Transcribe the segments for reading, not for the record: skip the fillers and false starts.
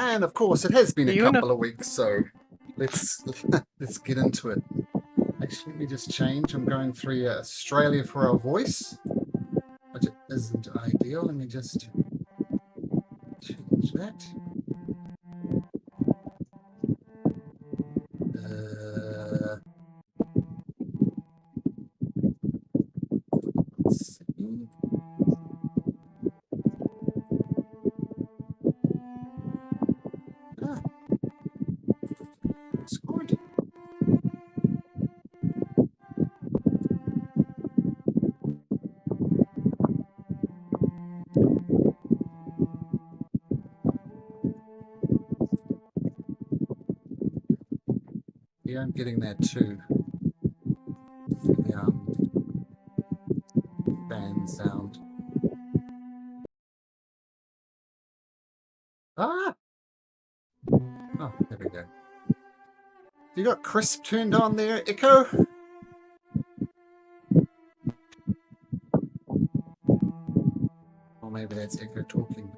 And of course, it has been a You know- couple of weeks, so let's get into it. Actually, let me just change. I'm going through Australia for our voice, which isn't ideal. Let me just change that. Let's see. Scored. Yeah, I'm getting that too. The fan sound. Ah! Oh, there we go. You got crisp turned on there, Echo? Or maybe that's Echo talking.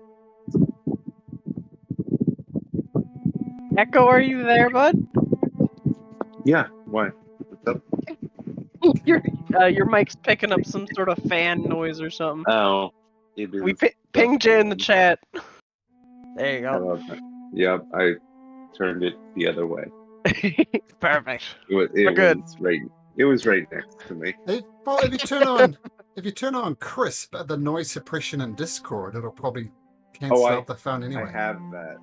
Echo, are you there, bud? Yeah, why? What's up? Your mic's picking up some sort of fan noise or something. Oh, it is. We pinged you in the chat. There you go. Yep, I turned it the other way. Perfect. It good. was right. It was right next to me. Well, if you turn on crisp at the noise suppression in Discord, it'll probably cancel out the phone anyway. I have that.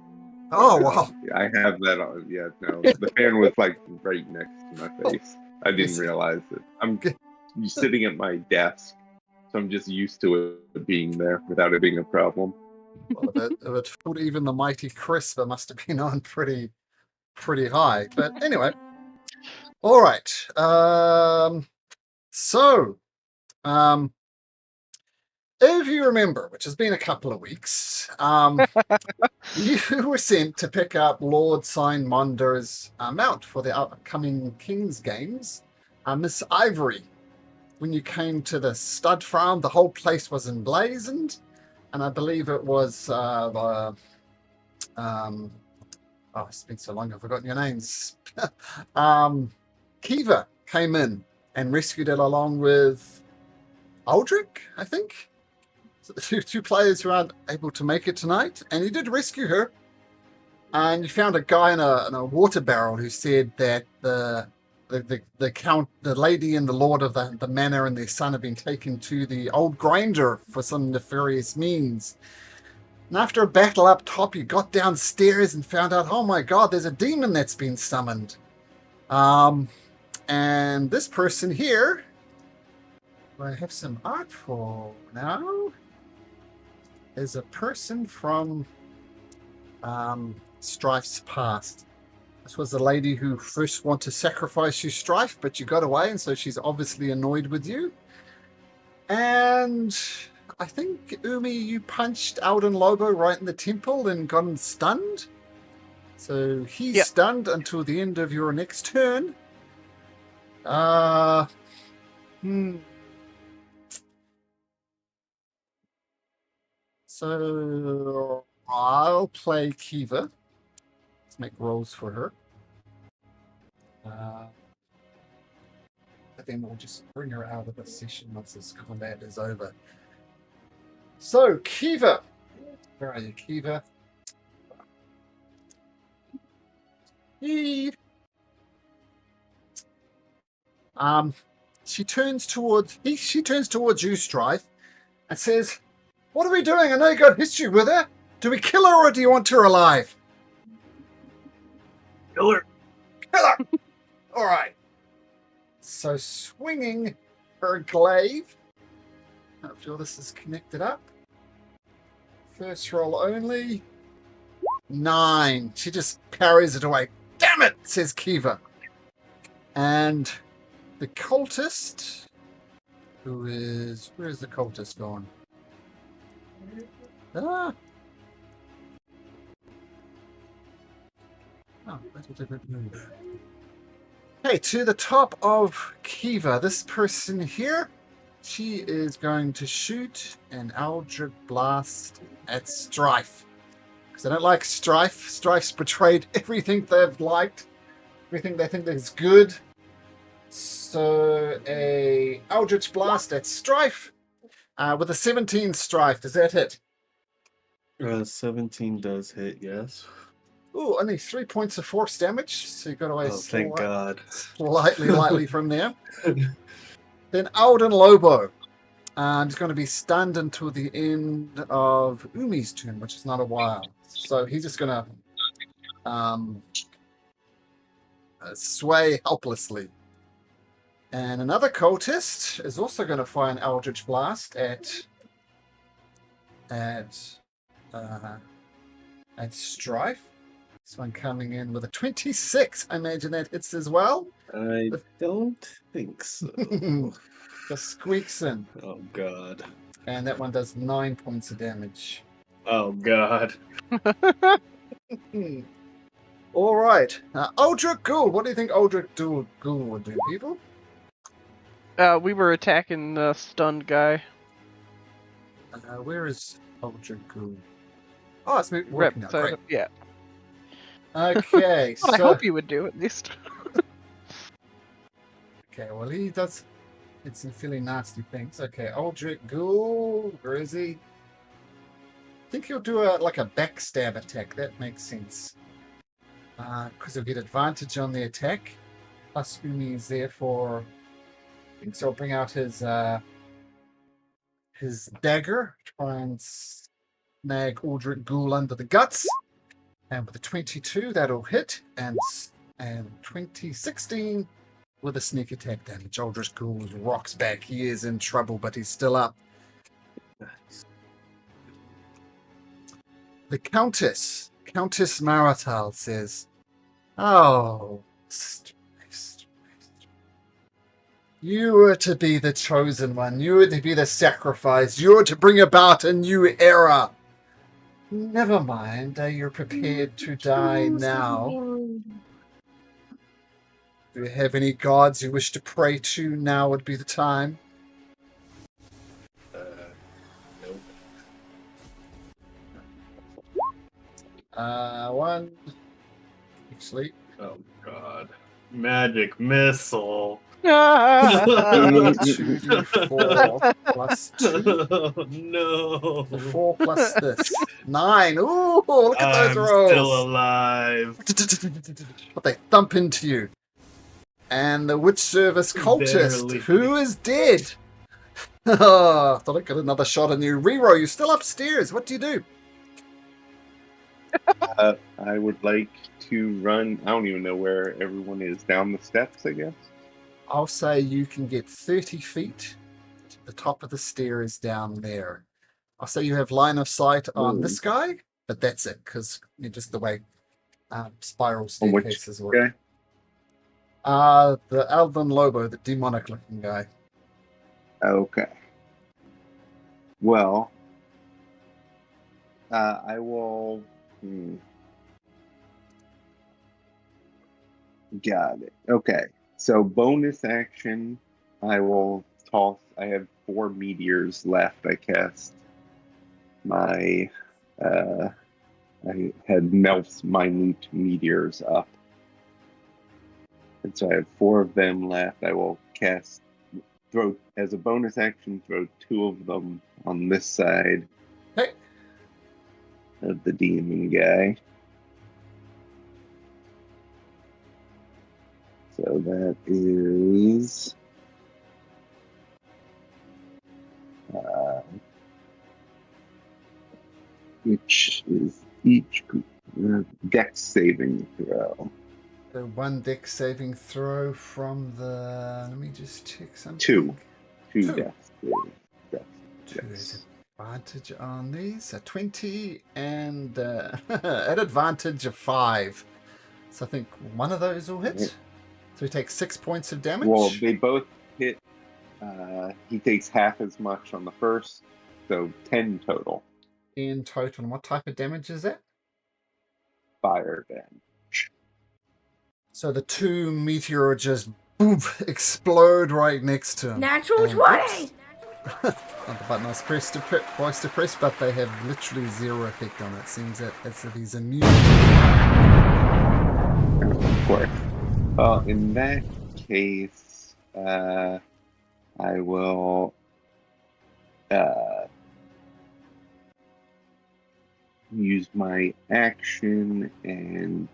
Oh wow! I have that on. Yeah, no, the fan was like right next to my face. I didn't realize it. I'm sitting at my desk, so I'm just used to it being there without it being a problem. Well, if it fooled even the mighty crisp, it must have been on pretty high. But anyway, all right. If you remember, which has been a couple of weeks, you were sent to pick up Lord Simonder's mount for the upcoming King's Games, Miss Ivory. When you came to the stud farm, the whole place was emblazoned, and I believe it was oh, it's been so long I've forgotten your names. Kiva came in and rescued it along with Aldrich, I think. So the two players who aren't able to make it tonight, and you did rescue her. And you found a guy in a water barrel who said that the lady and the lord of the manor and their son have been taken to the old grinder for some nefarious means. And after a battle up top, you got downstairs and found out, oh my god, there's a demon that's been summoned. And this person here, who I have some art for now, is a person from Strife's past. This was the lady who first wanted to sacrifice you, Strife, but you got away, and so she's obviously annoyed with you. And I think, Umi, you punched Alden Lobo right in the temple and got him stunned. So he's stunned until the end of your next turn. So I'll play Kiva. Let's make rolls for her. But then we'll just bring her out of the session once this combat is over. So, Kiva. Where are you, Kiva? She turns towards you, Strife, and says, "What are we doing? I know you got history with her. Do we kill her or do you want her alive?" Kill her. Kill her! All right. So swinging her glaive. Hopefully all this is connected up. First roll only. 9. She just parries it away. Damn it, says Kiva. And the cultist, who is... Where is the cultist gone? Ah! Oh, that's a different move. Okay, to the top of Kiva, this person here, she is going to shoot an Eldritch Blast at Strife. Because they don't like Strife. Strife's betrayed everything they've liked. Everything they think is good. So a Eldritch Blast at Strife. With a 17 Strife. Does that hit? 17 does hit, yes. Ooh, only 3 points of force damage. So you got away Thank God. slightly lightly from there. Then Alden Lobo. And he's going to be stunned until the end of Umi's turn, which is not a while. So he's just going to sway helplessly. And another cultist is also going to fire an Eldritch Blast at Strife. This one coming in with a 26. I imagine that hits as well. I don't think so. Just squeaks in. Oh, God. And that one does 9 points of damage. Oh, God. All right. Aldrich Ghoul. What do you think Aldrich Ghoul would do, people? We were attacking the stunned guy. Where is Aldrich Ghoul? Oh, it's working out. Great. Yeah. Okay, Well, I so... hope you would do at least. Okay, well, he does... Did some fairly nasty things. Okay, Aldrich Ghoul. Where is he? I think he'll do a backstab attack. That makes sense. Because he'll get advantage on the attack. Plus Umi is there for... So he'll bring out his dagger. Try and snag Aldrich Ghoul under the guts. And with a 22, that'll hit. And 2016 with a sneak attack damage. Aldrich Ghoul rocks back. He is in trouble, but he's still up. Nice. The Countess Marital says, "Oh, you were to be the chosen one. You were to be the sacrifice. You were to bring about a new era. Never mind, you're prepared to die now. Do you have any gods you wish to pray to? Now would be the time." Nope. One. Sleep. Oh, God. Magic missile. 2d4 plus 2. Oh, no. 4 plus this. 9. Ooh, look at those rolls. I'm still alive. But they thump into you. And the Witch Service cultist, Barely. who is dead. Oh, thought I got another shot on you. Reroll, you're still upstairs. What do you do? I would like to run. I don't even know where everyone is. Down the steps, I guess. I'll say you can get 30 feet. The top of the stairs down there. I'll say you have line of sight on this guy, but that's it, because just the way spiral staircases work. Okay. The Alvin Lobo, the demonic-looking guy. Okay. Well, I will. Got it. Okay. So bonus action, I will toss. I have 4 meteors left. I cast my. I had Melf's minute meteors up. And so I have 4 of them left. I will throw as a bonus action, throw 2 of them on this side of the demon guy. So that is which is each dex saving throw. So 1 dex saving throw from the... Let me just check something. 2 2. dex saving. 2 is advantage on these. A 20 and at advantage of 5. So I think one of those will hit. Yeah. So he takes 6 points of damage. Well, they both hit. He takes half as much on the first, so 10 total. In total. And what type of damage is that? Fire damage. So the 2 meteor just boom, explode right next to him. Natural And 20! Not the button I was supposed to press, but they have literally zero effect on it. Seems that as if he's immune. Of course. Well, in that case, I will use my action and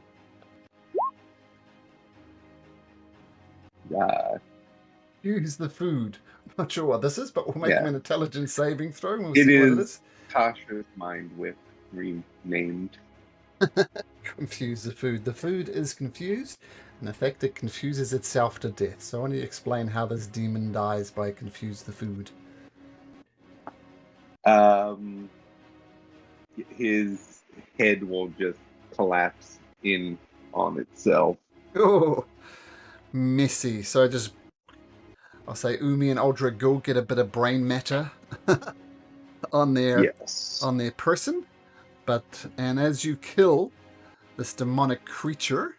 Use the food. Not sure what this is, but we'll make Yeah. him an intelligence saving throw and we'll It see what it is- is. Tasha's mind whip renamed. Confuse the food. The food is confused. In effect, it confuses itself to death. So why don't you explain how this demon dies by confuse the food? His head will just collapse in on itself. Oh, messy. So I'll say Umi and Aldra go get a bit of brain matter on their Yes. on their person. And as you kill this demonic creature,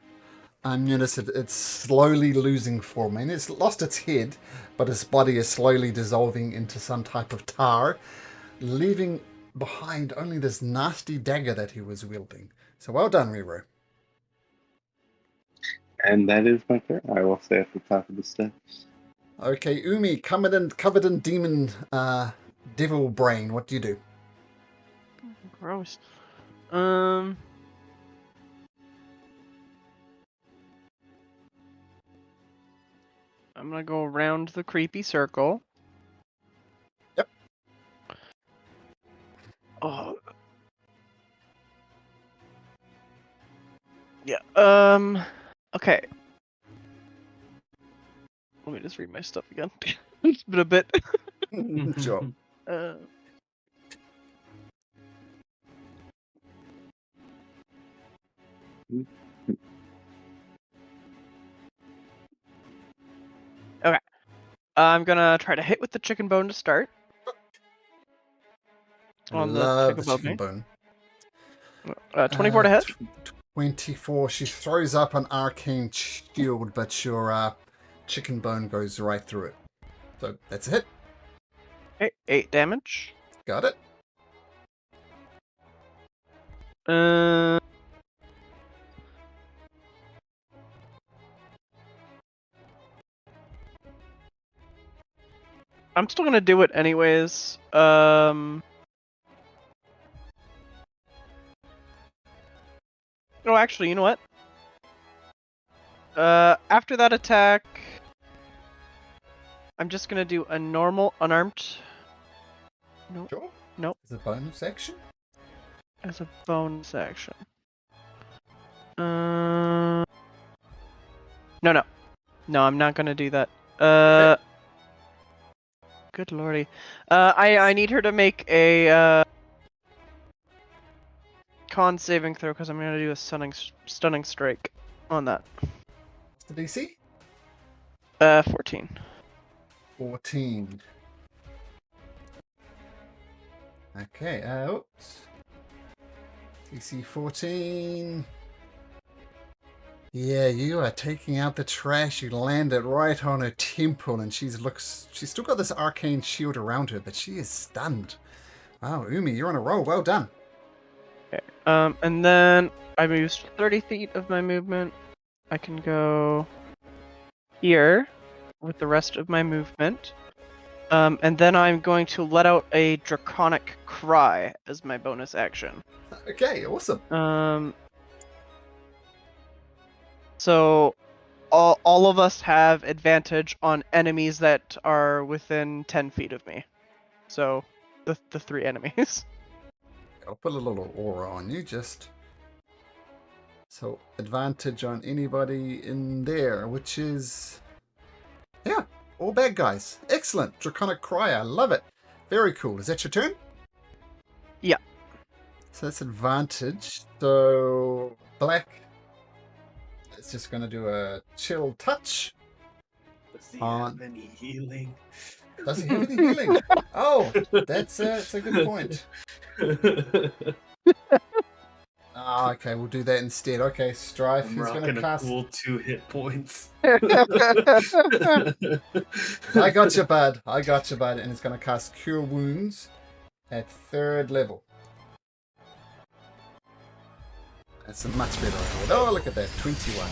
notice it's slowly losing form. And it's lost its head, but its body is slowly dissolving into some type of tar, leaving behind only this nasty dagger that he was wielding. So well done, Riro. And that is my turn. I will stay at the top of the steps. Okay, Umi, covered in demon devil brain. What do you do? Gross. I'm gonna go around the creepy circle. Yep. Oh. Yeah. Okay. Let me just read my stuff again. It's been a bit. Sure. Okay. I'm gonna try to hit with the chicken bone to start. On the Love chicken the bone. chicken bone. 24 to hit. 24. She throws up an arcane shield, but your chicken bone goes right through it. So that's a hit. Okay, 8 damage. Got it. I'm still gonna do it anyways. Oh, actually, you know what? After that attack, I'm just gonna do a normal unarmed. Nope. Sure. Nope. Is it bonus action? As a bonus action. No, no, I'm not gonna do that. Okay. Good lordy. I need her to make a con saving throw because I'm gonna do a stunning strike on that. What's the DC? 14. 14. Okay, oops. DC 14. Yeah, you are taking out the trash. You landed right on her temple, and she's still got this arcane shield around her, but she is stunned. Wow, Umi, you're on a roll. Well done. Okay. And then I've used 30 feet of my movement. I can go here with the rest of my movement. And then I'm going to let out a draconic cry as my bonus action. Okay, awesome. So all of us have advantage on enemies that are within 10 feet of me. So the 3 enemies. I'll put a little aura on you, just so advantage on anybody in there, which is, yeah, all bad guys. Excellent. Draconic Cry, I love it. Very cool. Is that your turn? Yeah. So that's advantage. So Black is just going to do a chill touch. Does he have any healing? Does he have any healing? Oh, that's a good point. Ah, okay, we'll do that instead. Okay, Strife. I'm He's going rocking to a cast. cool 2 hit points. I got you, bud. I got you, bud. And it's going to cast Cure Wounds at 3rd level. That's a much better roll. Oh, look at that. 21.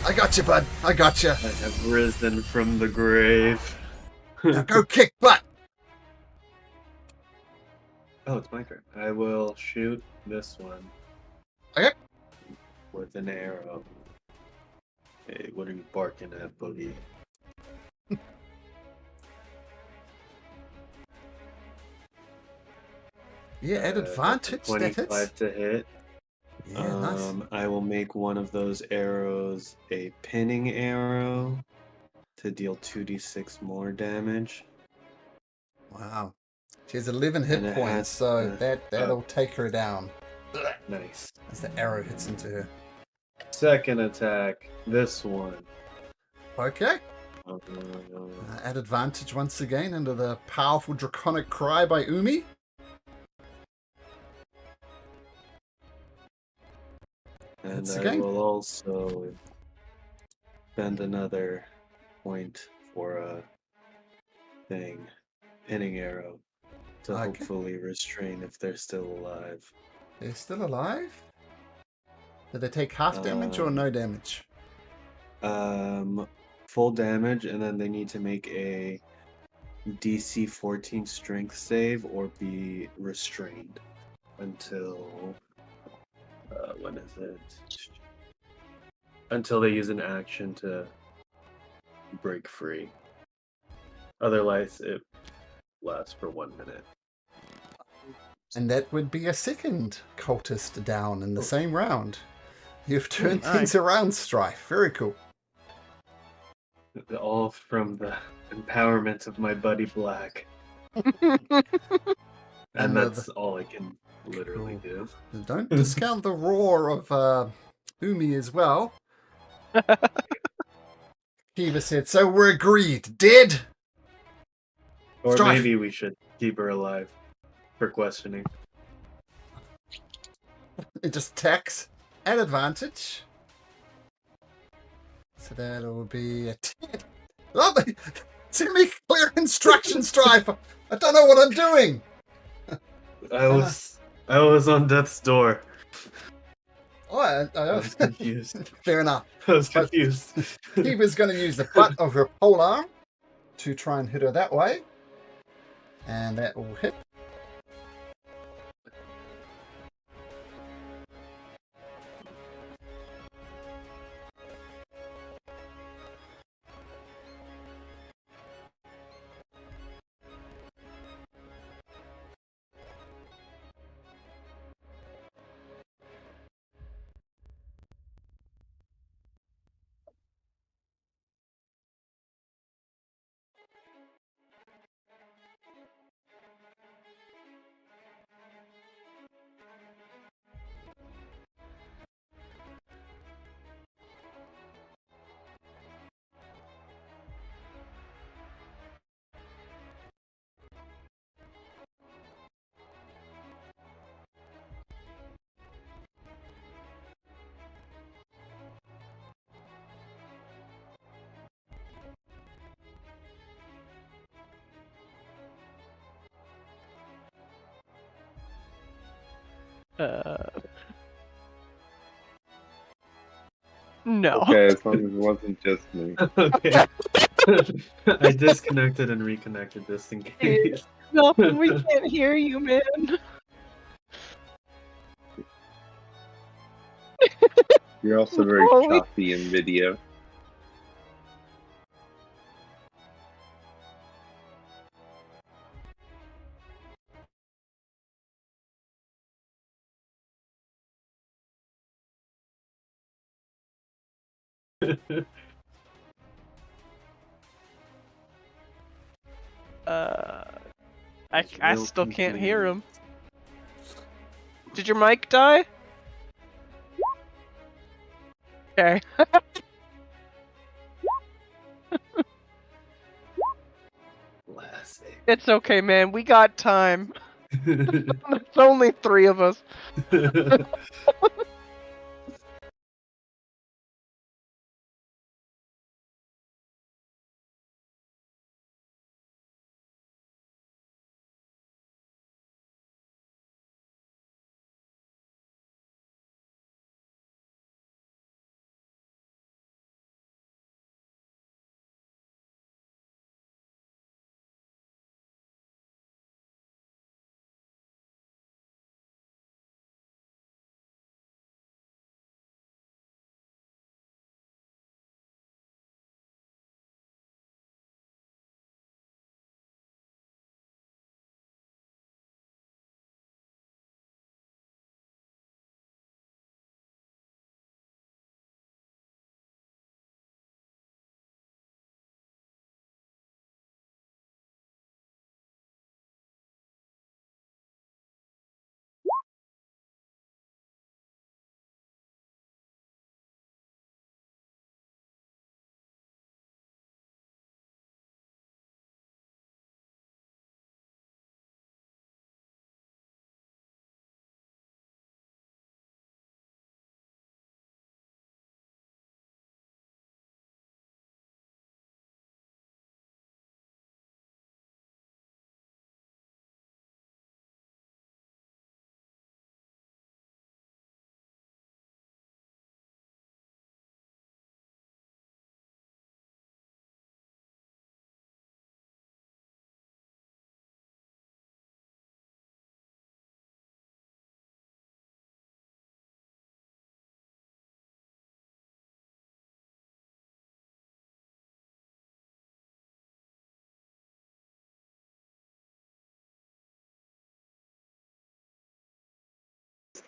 I got you, bud. I got you. I have risen from the grave. Now go kick butt. Oh, it's my turn. I will shoot this one. Okay. With an arrow. Hey, what are you barking at, Boogie? Yeah, at That's a advantage. That 25 hits. to hit. Yeah, nice. I will make one of those arrows a pinning arrow to deal 2d6 more damage. Wow. She has 11 hit And it points, has- so that'll take her down Nice. as the arrow hits into her. Second attack, this one. Okay. Uh, At advantage once again under the powerful draconic cry by Umi. and Once I again. will also spend another point for a pinning arrow, to Okay. hopefully restrain if they're still alive. They're still alive? Did they take half damage or no damage? Full damage, and then they need to make a DC 14 strength save or be restrained until when is it? Until they use an action to break free. Otherwise, it lasts for 1 minute. And that would be a second cultist down in the same round. You've turned Nice. things around, Strife. Very cool. All from the empowerment of my buddy Black. And that's all I can literally do. Don't discount the roar of Umi as well. Kiva said, so we're agreed. Dead? Or Strife. maybe we should keep her alive for questioning. It just attacks at advantage. So that'll be a 10. Lovely. Send me clear instructions, Strife. I don't know what I'm doing. I was on death's door. Oh, I was confused. Fair enough. I was confused. Kiva's going to use the butt of her polearm to try and hit her that way. And that will hit. No. Okay, as long as it wasn't just me. Okay. I disconnected and reconnected just in case. No, we can't hear you, man. You're also very Holy- choppy in video. I still can't hear him. Did your mic die? Okay. Classic. It's okay, man. We got time. There's only 3 of us.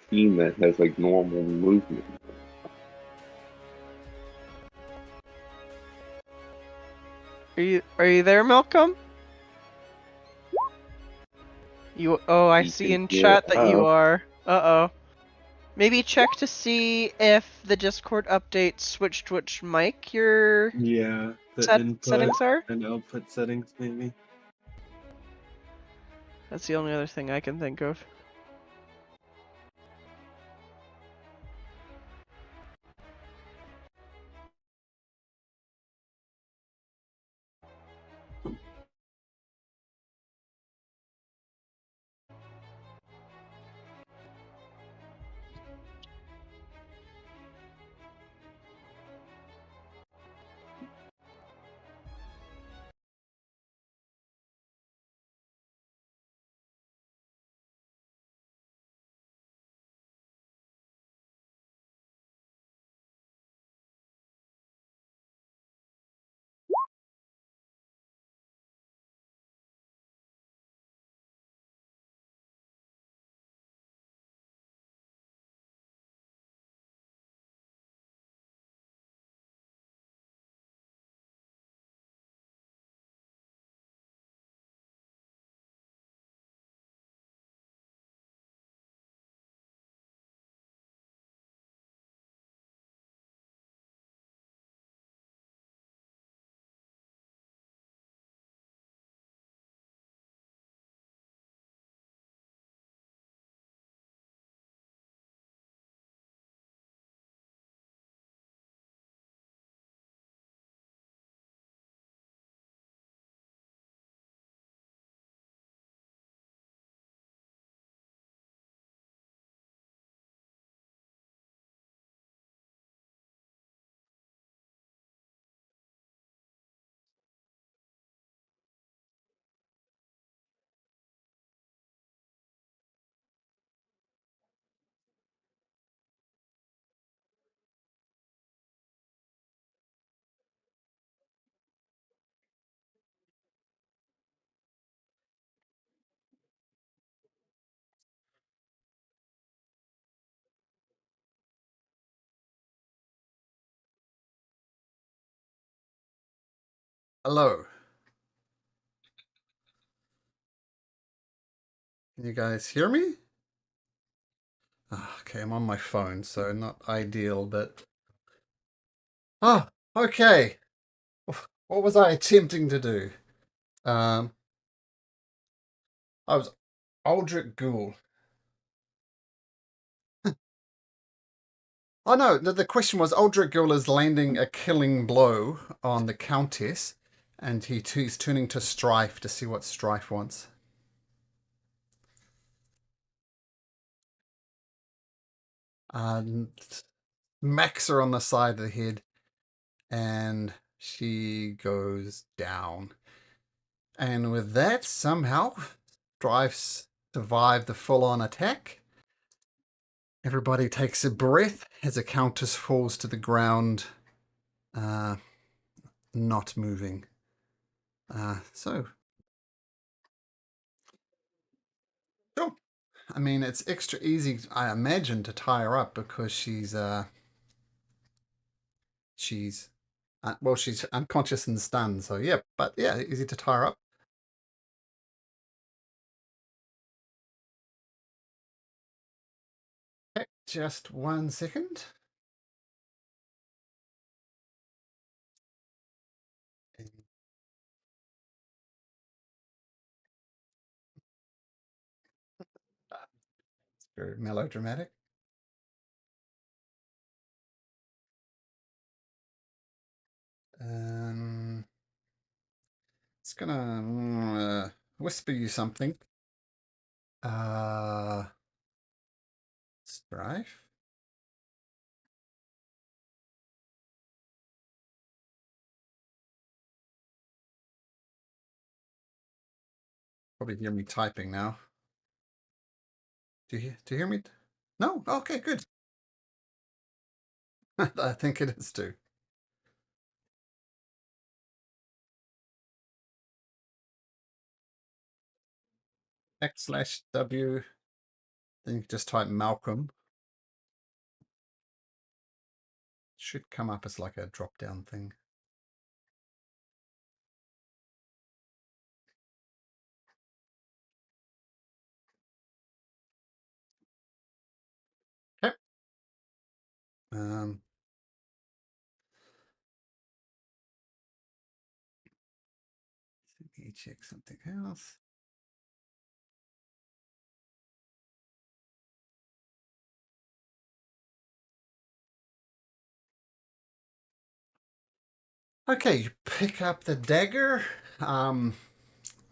Team that has like normal movement. Are you there, Malcolm? I You see can in get chat that you up. are. Uh-oh. Maybe check to see if the Discord update switched which mic your Yeah, the input settings are. and output settings, maybe. That's the only other thing I can think of. Hello. Can you guys hear me? Okay, I'm on my phone, so not ideal, but... Okay. What was I attempting to do? I was Aldrich Ghoul. Oh no, the question was Aldrich Ghoul is landing a killing blow on the Countess, and he's turning to Strife to see what Strife wants. Smacks her on the side of the head, and she goes down. And with that, somehow, Strife survived the full-on attack. Everybody takes a breath as the Countess falls to the ground, not moving. So, sure. I mean, it's extra easy, I imagine, to tie her up because she's unconscious and stunned. So yeah, but yeah, easy to tie her up. Okay, just 1 second. It's very melodramatic. It's gonna whisper you something. Strife. Probably hear me typing now. Do you hear me? No? Okay, good. I think it is too. \W. Then you just type Malcolm. Should come up as like a drop down thing. Okay. Let me check something else. Okay, you pick up the dagger.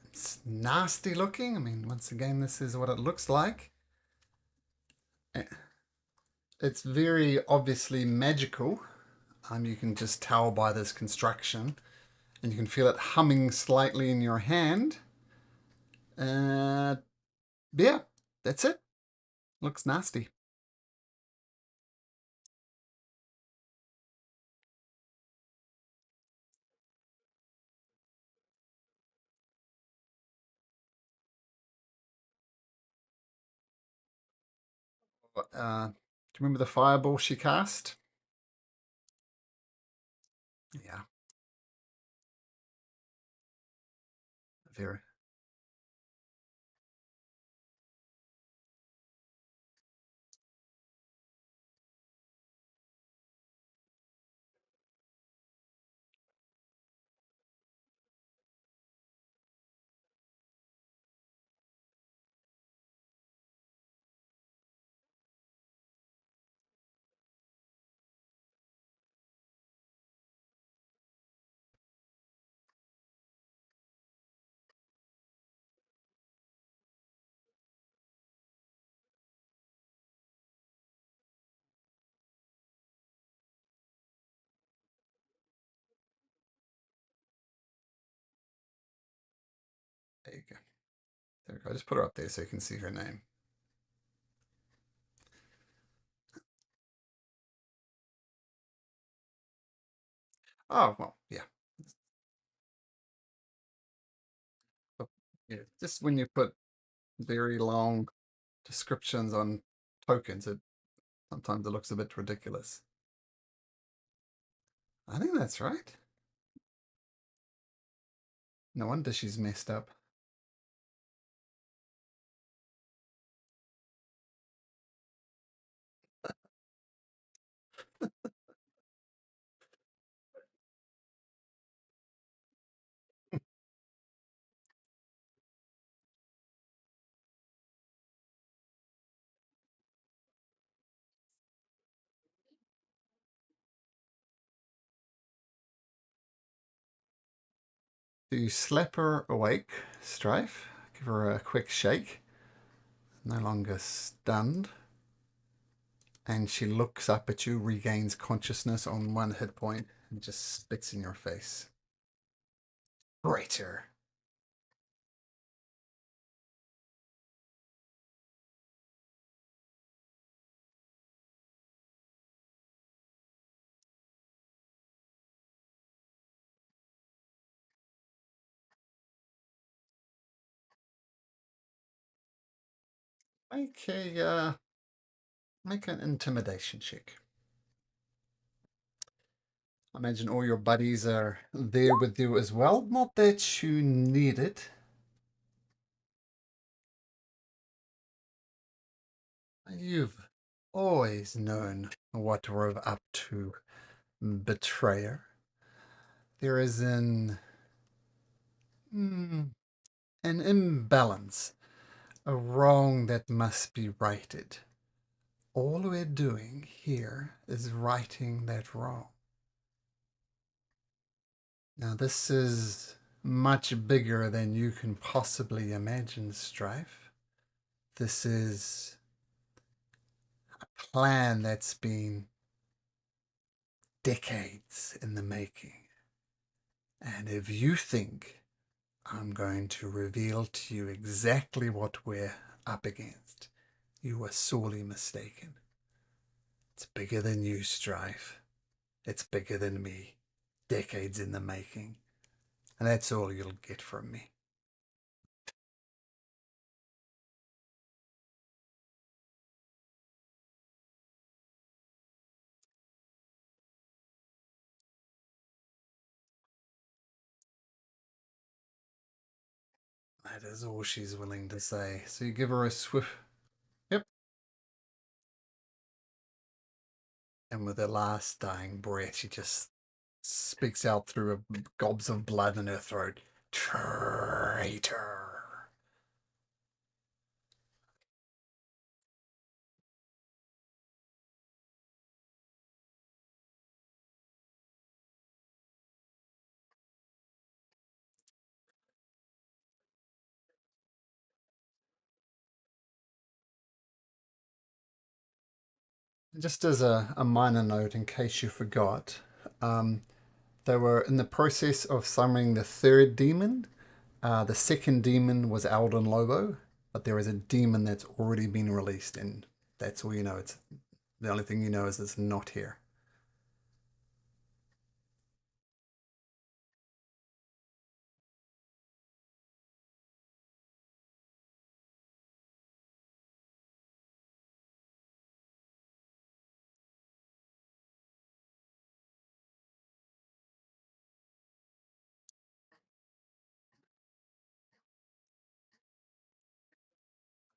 It's nasty looking. I mean, once again, this is what it looks like. It's very obviously magical. You can just tell by this construction, and you can feel it humming slightly in your hand. Yeah, that's it. Looks nasty. Do you remember the fireball she cast? Yeah. Very. There you go. There we go. Just put her up there so you can see her name. Oh, well, yeah. Yeah, just when you put very long descriptions on tokens, sometimes it looks a bit ridiculous. I think that's right. No wonder she's messed up. Do you slap her awake, Strife? Give her a quick shake. No longer stunned. And she looks up at you, regains consciousness on 1 hit point, and just spits in your face. Traitor. Make an intimidation check. I imagine all your buddies are there with you as well. Not that you need it. You've always known what we're up to, betrayer. There is an imbalance, a wrong that must be righted. All we're doing here is righting that wrong. Now, this is much bigger than you can possibly imagine, Strife. This is a plan that's been decades in the making. And if you think I'm going to reveal to you exactly what we're up against, you are sorely mistaken. It's bigger than you, Strife. It's bigger than me. Decades in the making. And that's all you'll get from me. That is all she's willing to say. So you give her a swift... Yep. And with her last dying breath, she just speaks out through gobs of blood in her throat. Traitor. Just as a minor note, in case you forgot, they were in the process of summoning the third demon. The second demon was Alden Lobo, but there is a demon that's already been released, and that's all you know. It's the only thing you know is it's not here.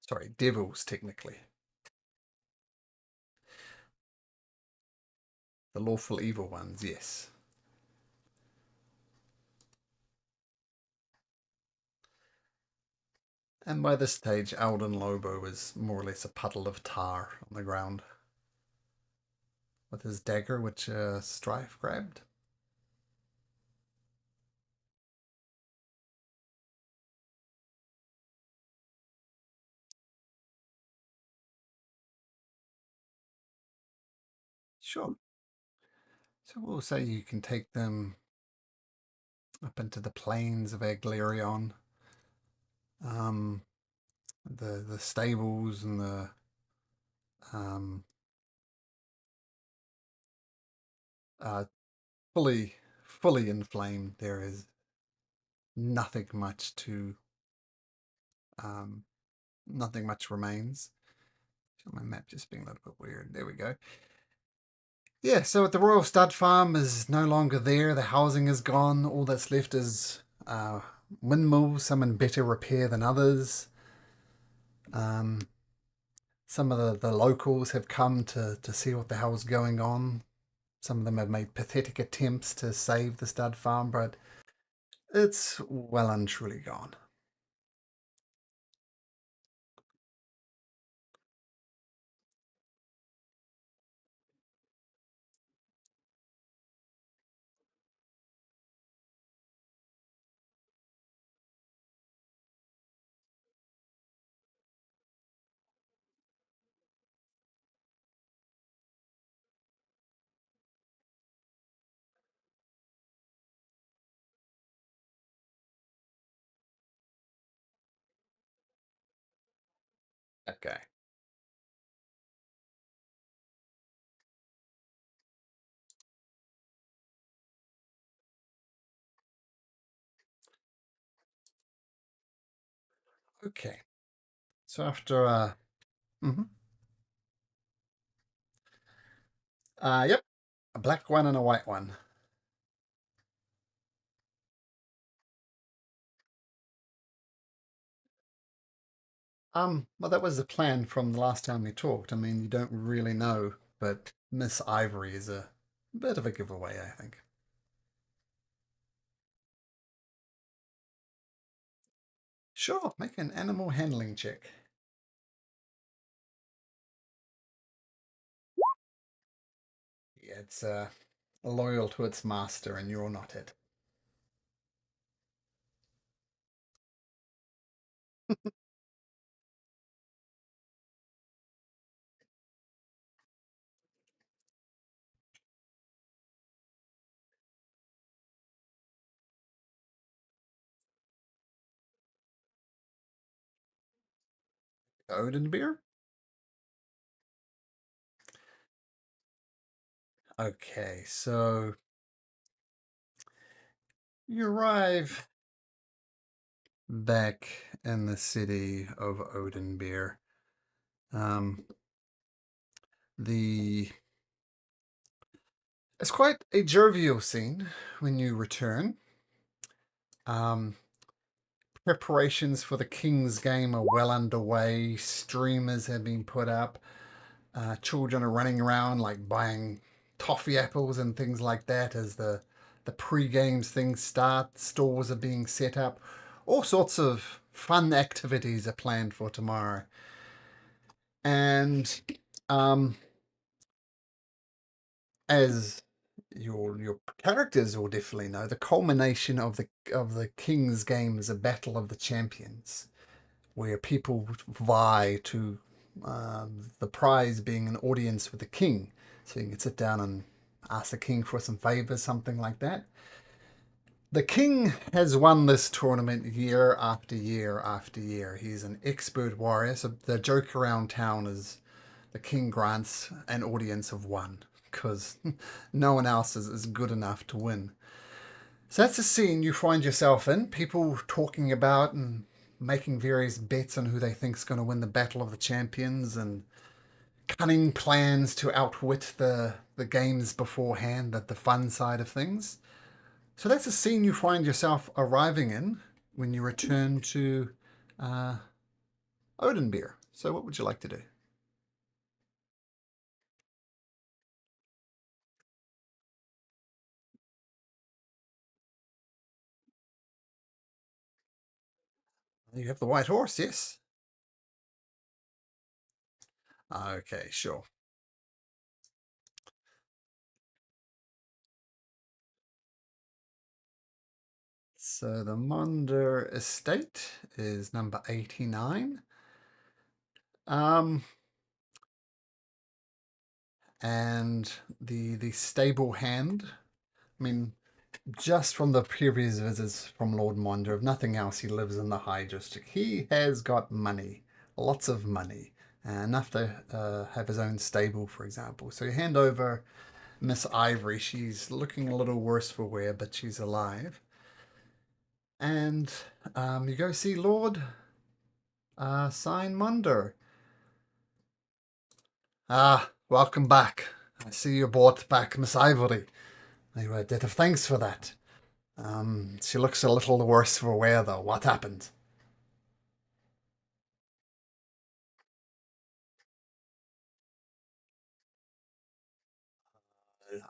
Sorry, devils, technically. The lawful evil ones, yes. And by this stage, Alden Lobo is more or less a puddle of tar on the ground, with his dagger, which Strife grabbed. Sure. So we'll say you can take them up into the plains of Aglarion. The stables and the fully inflamed. There is nothing much to nothing much remains. My map just being a little bit weird. There we go. Yeah, so the Royal Stud Farm is no longer there. The housing is gone. All that's left is windmills, some in better repair than others. Some of the locals have come to see what the hell's going on. Some of them have made pathetic attempts to save the stud farm, but it's well and truly gone. Okay. Okay. So after mhm. Yep, a black one and a white one. Well, that was the plan from the last time we talked. I mean, you don't really know, but Miss Ivory is a bit of a giveaway, I think. Sure, make an animal handling check. Yeah, it's loyal to its master, and you're not it. Odin beer? Okay, so you arrive back in the city of Odenbeer. The It's quite a jovial scene when you return. Preparations for the King's game are well underway. Streamers have been put up. Children are running around like buying toffee apples and things like that as the pre-games things start. Stores are being set up. All sorts of fun activities are planned for tomorrow. And as your characters will definitely know, the culmination of the King's game is a battle of the champions, where people vie to the prize being an audience with the king, so you can sit down and ask the king for some favors, something like that. The king has won this tournament year after year after year. He's an expert warrior, so the joke around town is the king grants an audience of one because no one else is good enough to win. So that's the scene you find yourself in. People talking about and making various bets on who they think is going to win the Battle of the Champions and cunning plans to outwit the games beforehand, the fun side of things. So that's the scene you find yourself arriving in when you return to uh, Odenbeer. So what would you like to do? You have the white horse, yes? Okay, sure. So the Monder estate is number 89. And the stable hand, I mean, just from the previous visits from Lord Monder, if nothing else, he lives in the High District. He has got money, lots of money, enough to have his own stable, for example. So you hand over Miss Ivory. She's looking a little worse for wear, but she's alive. And you go see Lord Sign Monder. Welcome back. I see you brought back Miss Ivory. I did have thanks for that. She looks a little worse for wear, though. What happened?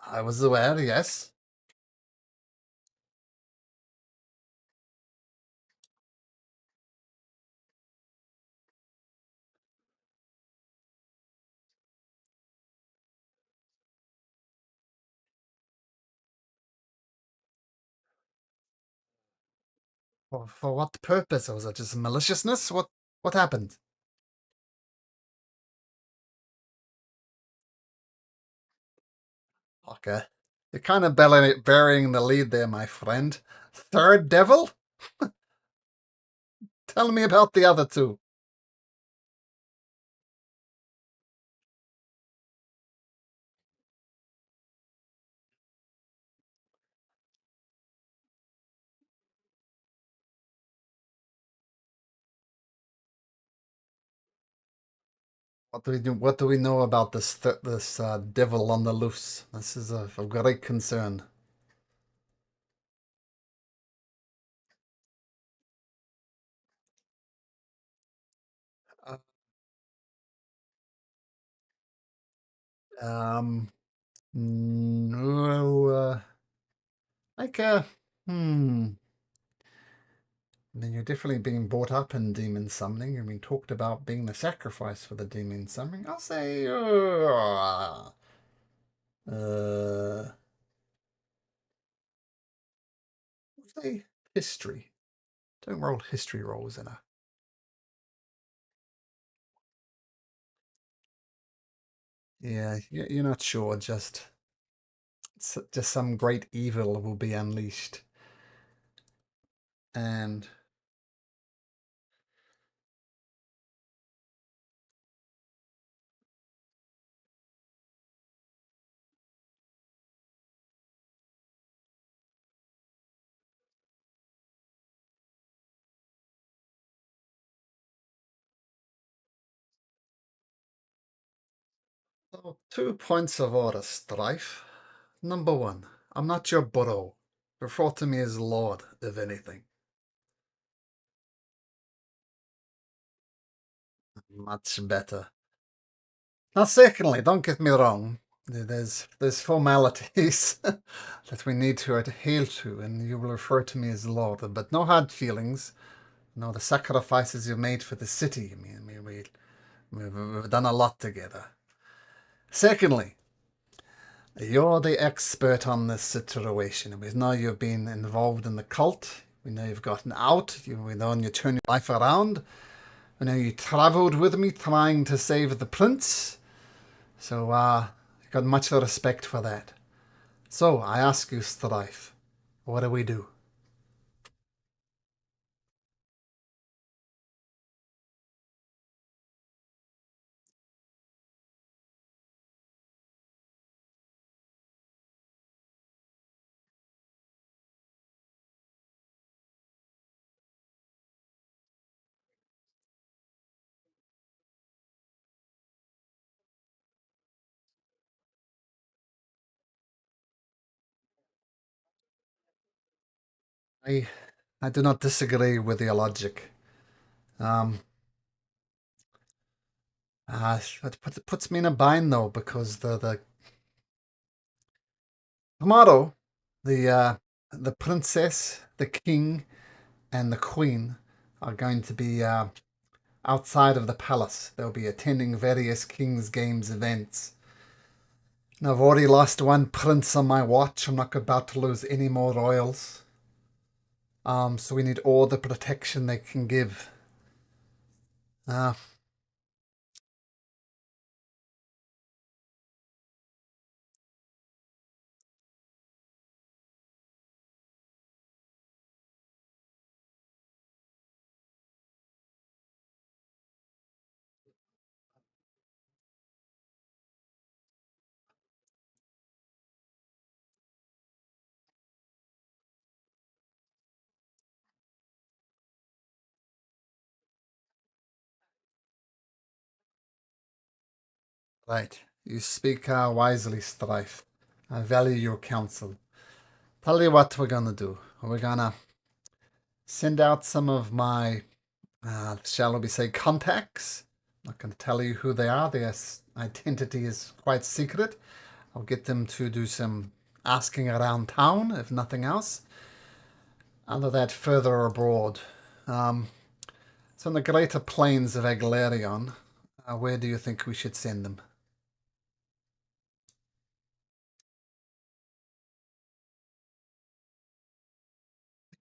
I was aware, yes. For what purpose? Was it just maliciousness? What happened? Okay. You're kind of burying the lead there, my friend. Third devil? Tell me about the other two. What do we do? What do we know about this devil on the loose? This is of great concern. Uh, no, like hmm. I mean, you're definitely being brought up in demon summoning. I mean, talked about being the sacrifice for the demon summoning. I'll say, uh, I'll say history. Don't roll history rolls in a. Yeah, you're not sure. Just some great evil will be unleashed, and so 2 points of order, Strife. Number one, I'm not your bro. Refer to me as Lord, if anything. Much better. Now, secondly, don't get me wrong. There's formalities that we need to adhere to, and you will refer to me as Lord, but no hard feelings. No, the sacrifices you've made for the city. I mean, we've done a lot together. Secondly, you're the expert on this situation. We know you've been involved in the cult. We know you've gotten out. We know you turned your life around. We know you travelled with me trying to save the prince. So, I've got much respect for that. So, I ask you, Strife, what do we do? I, I do not disagree with your logic. Um, it puts me in a bind though, because the tomorrow, the princess, the king, and the queen are going to be outside of the palace. They'll be attending various King's Games events. And I've already lost one prince on my watch. I'm not about to lose any more royals. So we need all the protection they can give. Uh, right. You speak wisely, Strife. I value your counsel. Tell you what we're gonna do. We're gonna send out some of my, shall we say, contacts. I'm not gonna tell you who they are. Their identity is quite secret. I'll get them to do some asking around town, if nothing else. Other that, further abroad. So in the greater plains of Eglarion, where do you think we should send them?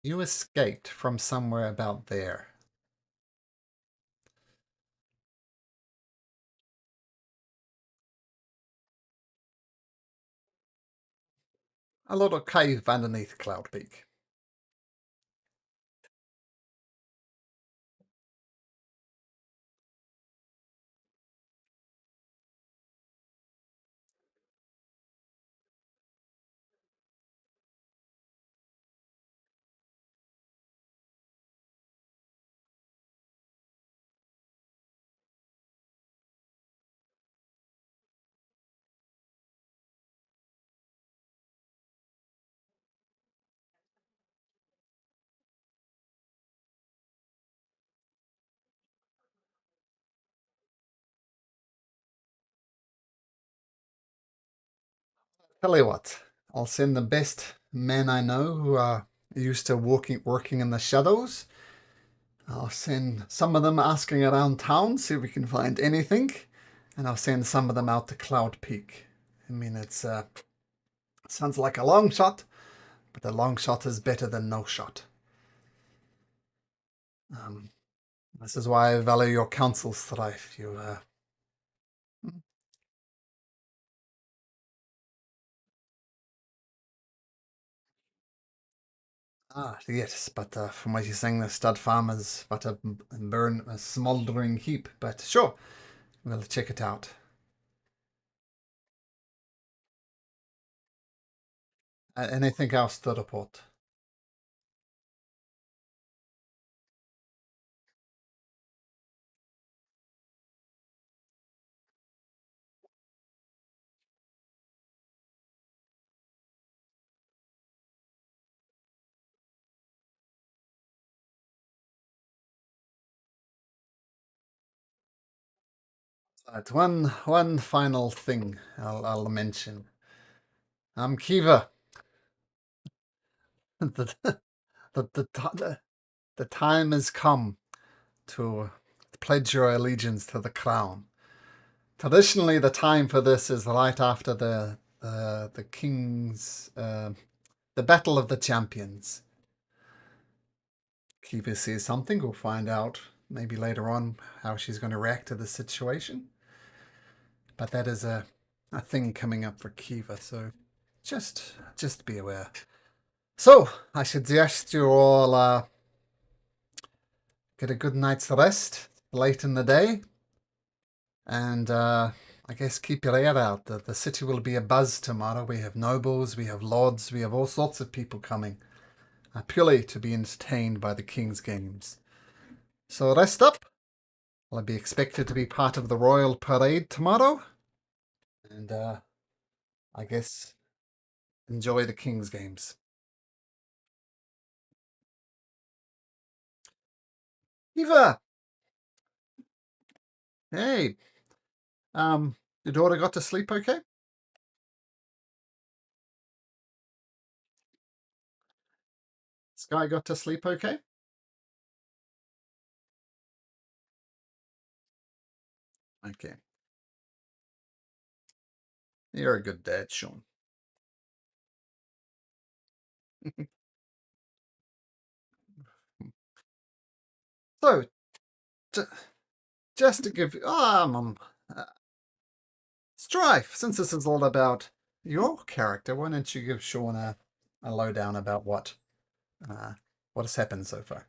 You escaped from somewhere about there. A little cave underneath Cloud Peak. Tell you what, I'll send the best men I know who are used to working in the shadows. I'll send some of them asking around town, see if we can find anything, and I'll send some of them out to Cloud Peak. I mean, it sounds like a long shot, but a long shot is better than no shot. This is why I value your counsel, Strife. Yes, but from what you're saying, the stud farm is but a smouldering heap. But sure, we'll check it out. Anything else to report? Right, one final thing I'll mention. Kiva. The time has come to pledge your allegiance to the crown. Traditionally, the time for this is right after the king's the battle of the champions. Kiva says something. We'll find out maybe later on how she's going to react to the situation. But that is a thing coming up for Kiva, so just be aware. So I suggest you all get a good night's rest late in the day, and I guess keep your ear out. The city will be abuzz tomorrow. We have nobles, we have lords, we have all sorts of people coming, purely to be entertained by the King's games. So rest up. I'll be expected to be part of the royal parade tomorrow, and I guess enjoy the King's games. Eva! Hey! Your daughter got to sleep okay? Sky got to sleep okay? Okay. You're a good dad, Sean. So, just to give Strife, since this is all about your character, why don't you give Sean a lowdown about what has happened so far?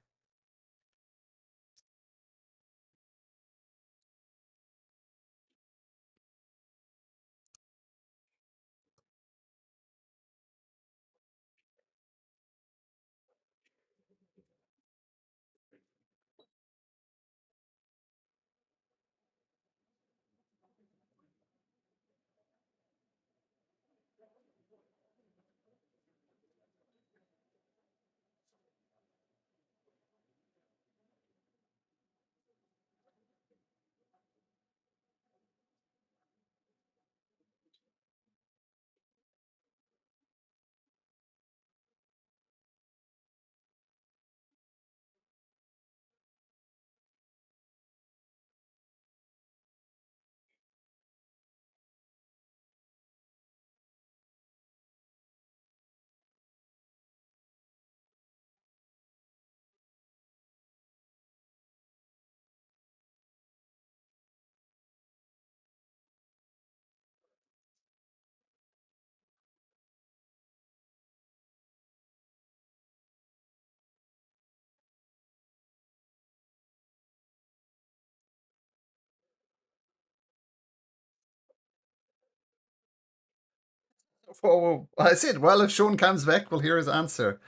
Well, I said, well, if Sean comes back, we'll hear his answer.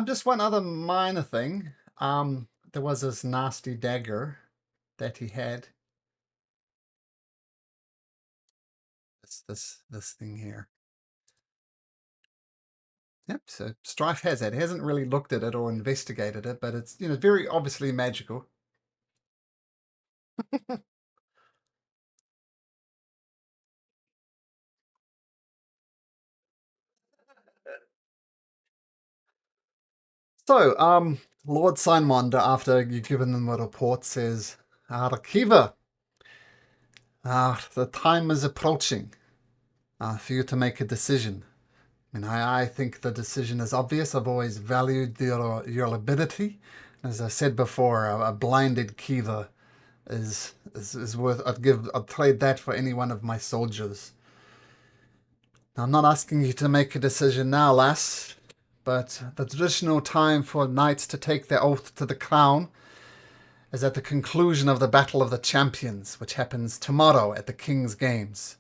Just one other minor thing. There was this nasty dagger that he had. This thing here. Yep, so Strife has it. He hasn't really looked at it or investigated it, but it's, very obviously magical. So, Lord Signmonder, after you've given them a report, says, Kiva, the time is approaching for you to make a decision. I mean, I think the decision is obvious. I've always valued your ability. As I said before, a blinded Kiva is worth. I'd trade that for any one of my soldiers. Now, I'm not asking you to make a decision now, lass, but the traditional time for knights to take their oath to the crown is at the conclusion of the Battle of the Champions, which happens tomorrow at the King's Games.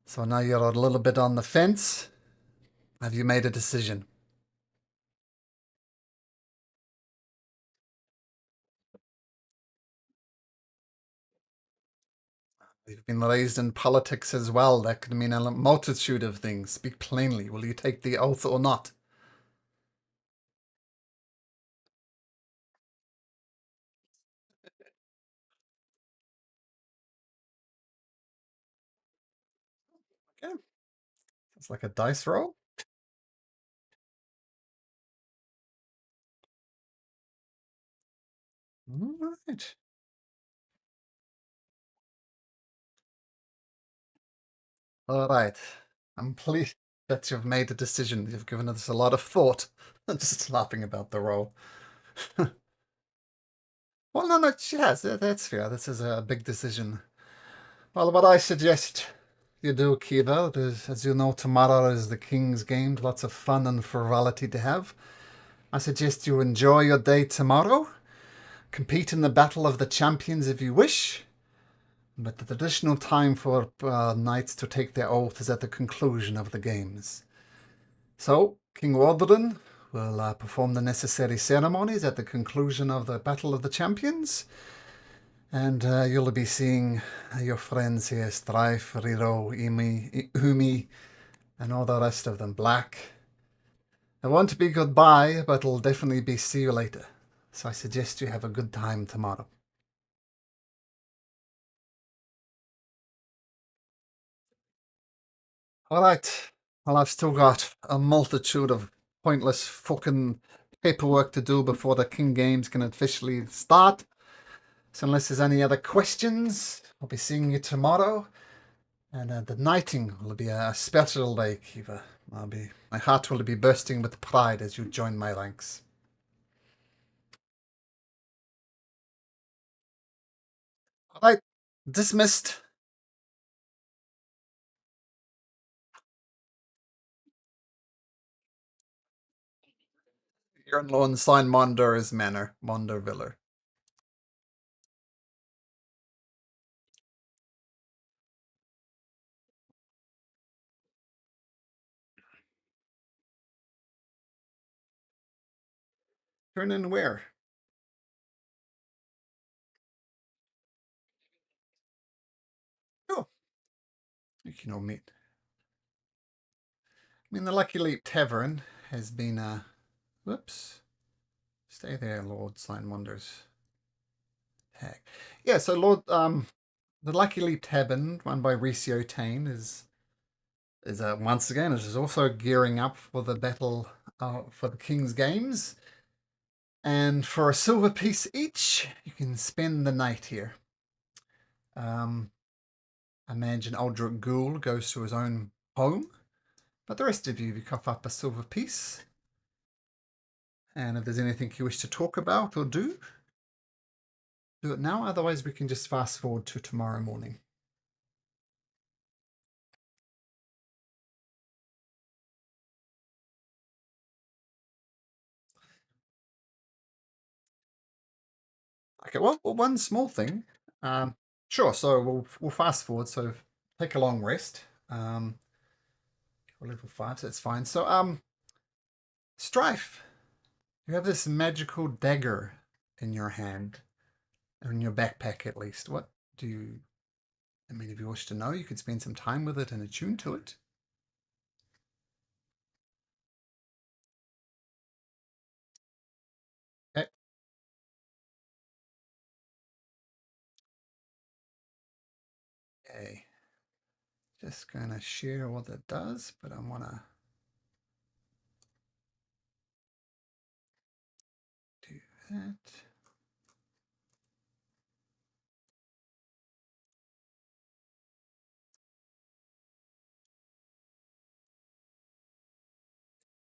So now you're a little bit on the fence. Have you made a decision? You've been raised in politics as well. That could mean a multitude of things. Speak plainly. Will you take the oath or not? Okay. It's like a dice roll. All right. All right. I'm pleased that you've made a decision. You've given this a lot of thought. I'm just laughing about the roll. Well, no, yes, that's fair. This is a big decision. Well, what I suggest you do, Kiva, is, as you know, tomorrow is the King's Games. Lots of fun and frivolity to have. I suggest you enjoy your day tomorrow. Compete in the Battle of the Champions if you wish. But the traditional time for knights to take their oath is at the conclusion of the games. So, King Waldron will perform the necessary ceremonies at the conclusion of the Battle of the Champions. And you'll be seeing your friends here, Strife, Riro, Umi, and all the rest of them. Black. It won't be goodbye, but it'll definitely be see you later. So I suggest you have a good time tomorrow. Alright. Well, I've still got a multitude of pointless fucking paperwork to do before the King Games can officially start. So unless there's any other questions, I'll be seeing you tomorrow. And the knighting will be a special day, Kiva. My heart will be bursting with pride as you join my ranks. All right, dismissed. You're in Lone Sign Monder's manor, Monderviller. Turn in where? Oh, you can all meet. I mean, the Lucky Leap Tavern has been, whoops. Stay there, Lord Sign Wonders. Tag. Yeah, so the Lucky Leap Tavern, run by Ricio Tane, is once again, it is also gearing up for the battle for the King's Games. And for a silver piece each, you can spend the night here. I imagine Aldrich Ghoul goes to his own home. But the rest of you cough up a silver piece. And if there's anything you wish to talk about or do it now. Otherwise, we can just fast forward to tomorrow morning. Okay, well one small thing. Sure, so we'll fast forward. So take a long rest. We're level 5, so that's fine. So Strife, you have this magical dagger in your hand, or in your backpack at least. What do you? I mean, if you wish to know, you could spend some time with it and attune to it. Okay. Okay. Just gonna share what it does, but I wanna that.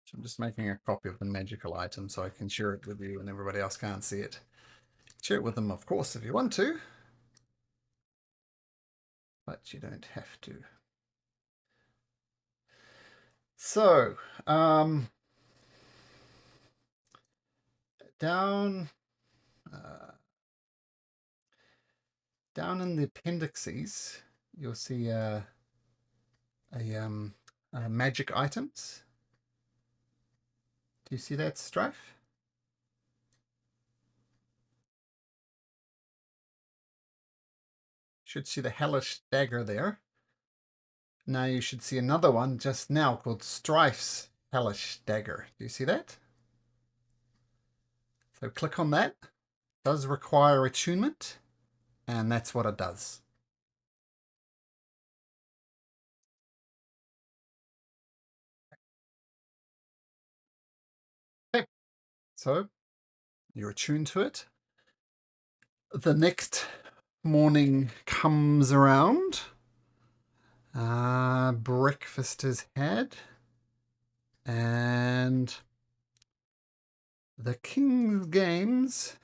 So I'm just making a copy of the magical item so I can share it with you and everybody else can't see it. Share it with them, of course, if you want to. But you don't have to. So, down in the appendices, you'll see magic items. Do you see that, Strife? Should see the hellish dagger there. Now you should see another one just now called Strife's hellish dagger. Do you see that? So click on that. It does require attunement, and that's what it does. Okay, so you're attuned to it. The next morning comes around. Breakfast is had, and the King's Games,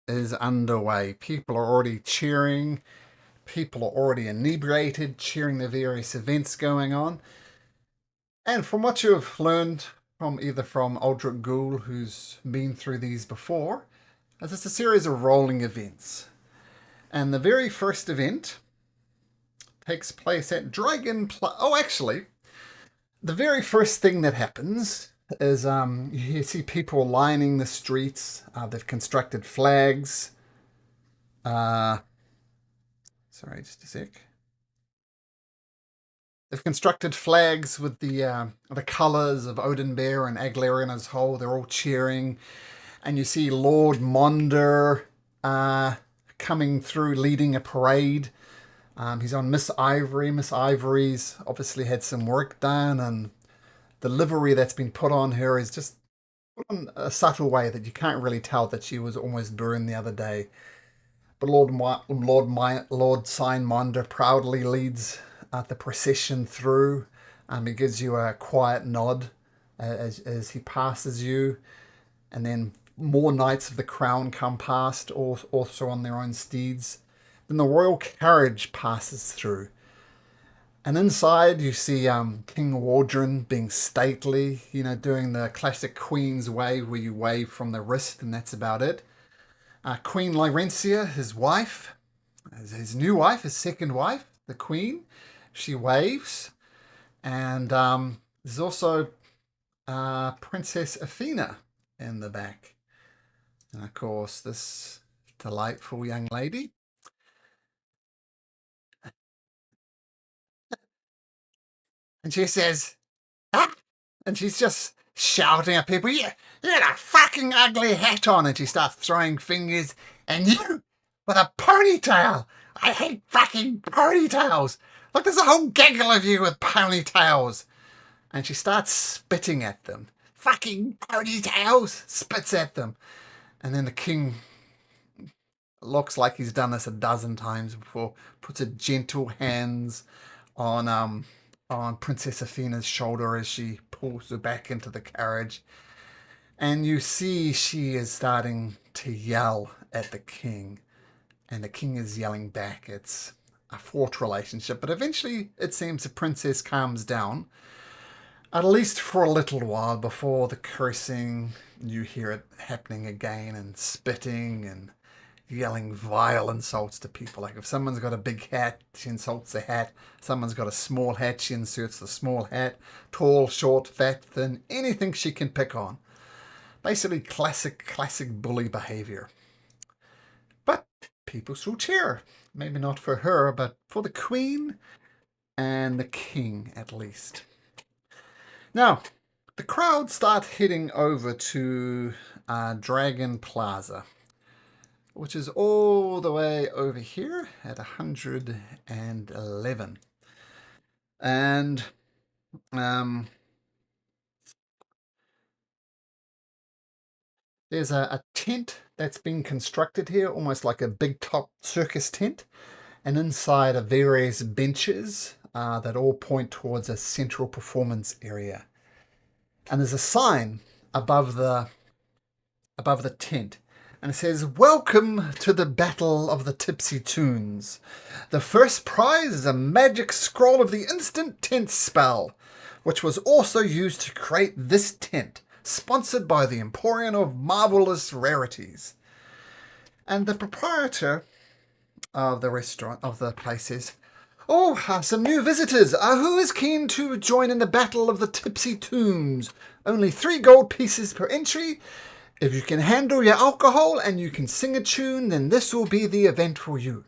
is underway. People are already cheering. People are already inebriated, cheering the various events going on. And from what you have learned from either from Aldrich Ghoul, who's been through these before, as it's a series of rolling events. And the very first event takes place at Dragon Plaza. Oh, actually, the very first thing that happens is you see people lining the streets. They've constructed flags. Sorry, just a sec. They've constructed flags with the colours of Odin Bear and Aglarian as whole. They're all cheering. And you see Lord Monder coming through leading a parade. He's on Miss Ivory. Miss Ivory's obviously had some work done, and the livery that's been put on her is just put on a subtle way that you can't really tell that she was almost burned the other day. But Lord Signmonder proudly leads the procession through. He gives you a quiet nod as he passes you, and then more knights of the crown come past, also on their own steeds. Then the royal carriage passes through. And inside you see King Wardren being stately, doing the classic Queen's wave where you wave from the wrist and that's about it. Queen Lyrencia, his wife, his new wife, his second wife, the Queen, she waves. And there's also Princess Athena in the back. And of course, this delightful young lady. And she says, ah! And she's just shouting at people, you got a fucking ugly hat on. And she starts throwing fingers. And you, with a ponytail. I hate fucking ponytails. Look, there's a whole gaggle of you with ponytails. And she starts spitting at them. Fucking ponytails. Spits at them. And then the king looks like he's done this a dozen times before. Puts a gentle hands on Princess Athena's shoulder as she pulls her back into the carriage. And you see she is starting to yell at the king. And the king is yelling back. It's a fraught relationship. But eventually it seems the princess calms down. At least for a little while before the cursing, you hear it happening again, and spitting and yelling vile insults to people. Like if someone's got a big hat, she insults the hat. Someone's got a small hat, she inserts the small hat. Tall, short, fat, thin, anything she can pick on. Basically classic bully behavior. But people still cheer. Maybe not for her, but for the queen and the king at least. Now, the crowd start heading over to Dragon Plaza, which is all the way over here at 111. And There's a tent that's been constructed here, almost like a big top circus tent. And inside are various benches that all point towards a central performance area. And there's a sign above the tent. And it says, "Welcome to the Battle of the Tipsy Tunes. The first prize is a magic scroll of the instant tent spell, which was also used to create this tent, sponsored by the Emporium of Marvelous Rarities." And the proprietor of the restaurant, of the place, says, "Oh, some new visitors. Who is keen to join in the Battle of the Tipsy Tunes? Only 3 gold pieces per entry. If you can handle your alcohol and you can sing a tune, then this will be the event for you.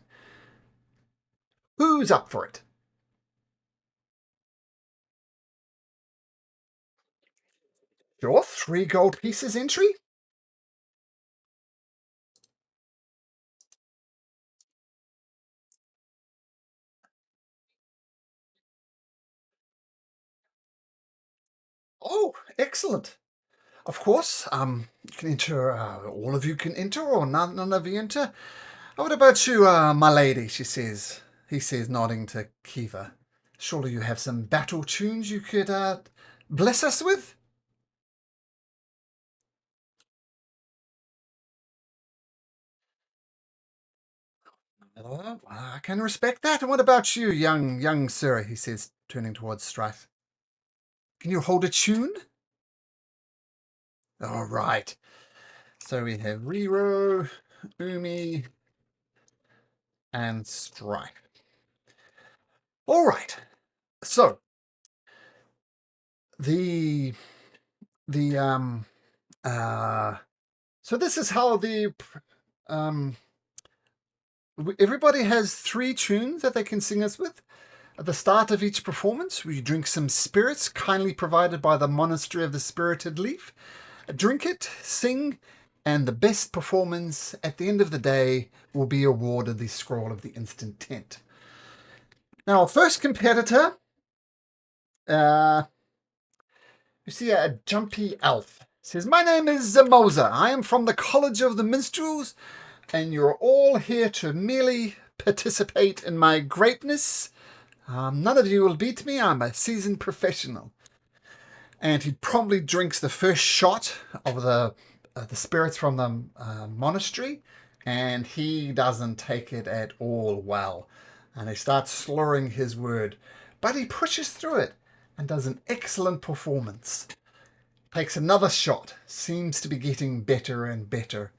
Who's up for it?" Sure, 3 gold pieces entry. Oh, excellent. Of course, you can enter, all of you can enter, or none of you enter. What about you, my lady, he says, nodding to Kiva. Surely you have some battle tunes you could bless us with? I can respect that. And what about you, young sir, he says, turning towards Strife. Can you hold a tune? All right. So we have Riro, Umi, and Strife. All right. So the so this is how the everybody has 3 tunes that they can sing us with. At the start of each performance, we drink some spirits kindly provided by the Monastery of the Spirited Leaf. Drink it, sing, and the best performance at the end of the day will be awarded the Scroll of the Instant Tent. Now, our first competitor, you see a jumpy elf. Says, "My name is Zamoza. I am from the College of the Minstrels, and you're all here to merely participate in my greatness. None of you will beat me. I'm a seasoned professional." And he promptly drinks the first shot of the spirits from the monastery, and he doesn't take it at all well. And he starts slurring his word. But he pushes through it and does an excellent performance. Takes another shot, seems to be getting better and better.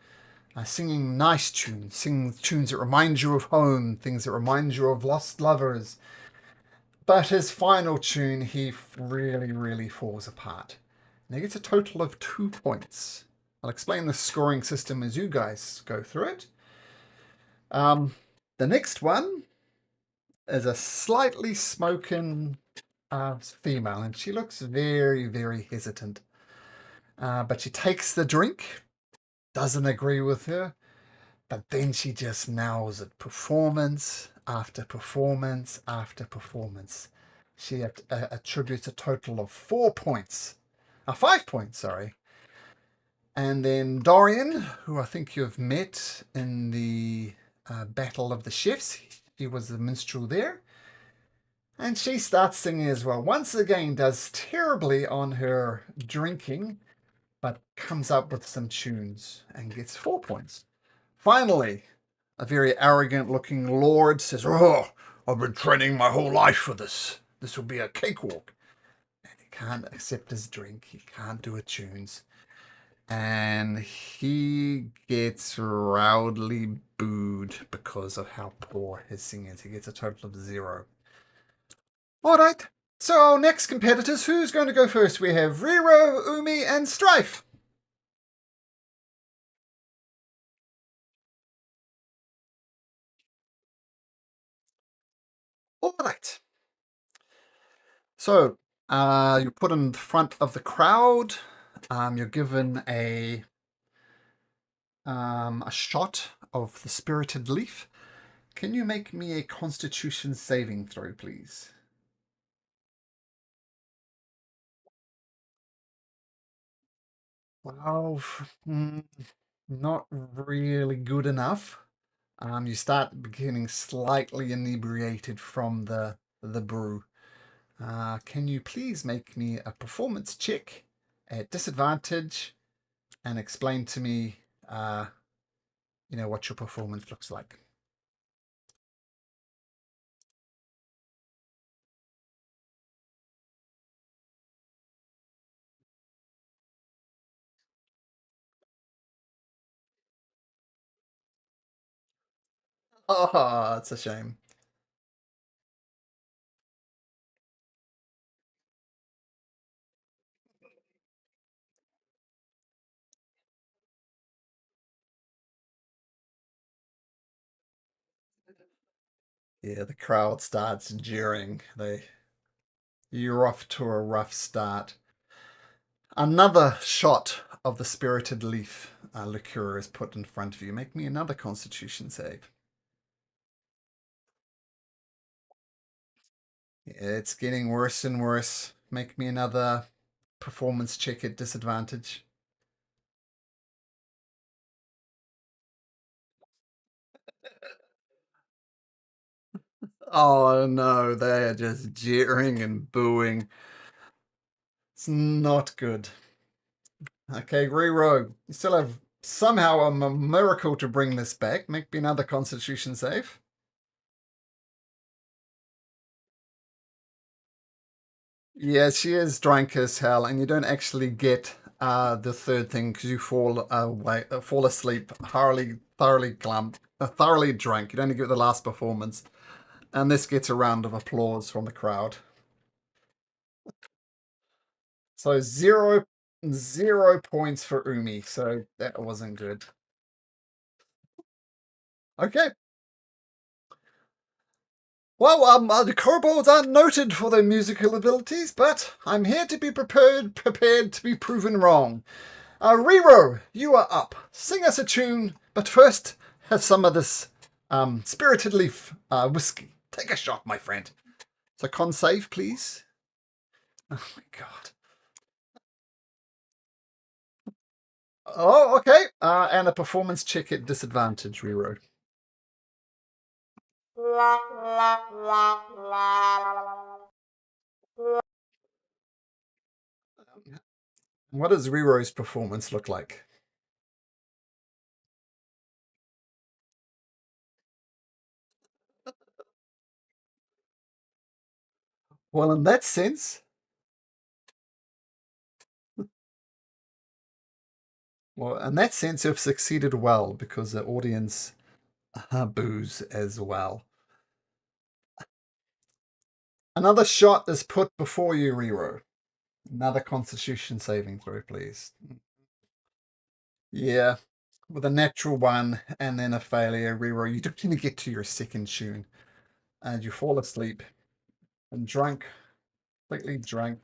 Singing nice tunes, singing tunes that remind you of home, things that remind you of lost lovers. But his final tune, he really falls apart. And he gets a total of 2 points. I'll explain the scoring system as you guys go through it. The next one is a slightly smoking female, and she looks very hesitant. But she takes the drink, doesn't agree with her, but then she just nails it. Performance after performance after performance. She attributes a total of 4 points. 5 points, sorry. And then Dorian, who I think you've met in the Battle of the Chefs. She was the minstrel there. And she starts singing as well. Once again, does terribly on her drinking, but comes up with some tunes and gets 4 points. Finally, a very arrogant-looking lord says, "Oh, I've been training my whole life for this. This will be a cakewalk." And he can't accept his drink. He can't do a tunes. And he gets roundly booed because of how poor his singing is. He gets a total of 0. All right. So next competitors, who's going to go first? We have Riro, Umi, and Strife. All right. So you're put in front of the crowd. You're given a shot of the spirited leaf. Can you make me a Constitution saving throw, please? Well, not really good enough. You start getting slightly inebriated from the brew. Can you please make me a performance check at disadvantage and explain to me, what your performance looks like? Oh, it's a shame. Yeah, the crowd starts jeering. You're off to a rough start. Another shot of the spirited leaf liqueur is put in front of you. Make me another Constitution save. It's getting worse and worse. Make me another performance check at disadvantage. Oh no, they are just jeering and booing. It's not good. Okay, reroll. You still have somehow a miracle to bring this back. Make me another Constitution save. Yeah, she is drunk as hell, and you don't actually get the third thing because you fall asleep, thoroughly drunk. You don't get the last performance, and this gets a round of applause from the crowd. So zero points for Umi. So that wasn't good. Okay. Well, the kobolds aren't noted for their musical abilities, but I'm here to be prepared to be proven wrong. Rero, you are up. Sing us a tune, but first have some of this spirited leaf whiskey. Take a shot, my friend. So con save, please. Oh my god. Oh, okay. And a performance check at disadvantage, Rero. What does Rero's performance look like? Well, in that sense, you've succeeded well because the audience boos as well. Another shot is put before you, Rero. Another Constitution saving throw, please. Yeah, with a natural one and then a failure, Rero. You don't even get to your second tune, and you fall asleep and drunk, completely drunk.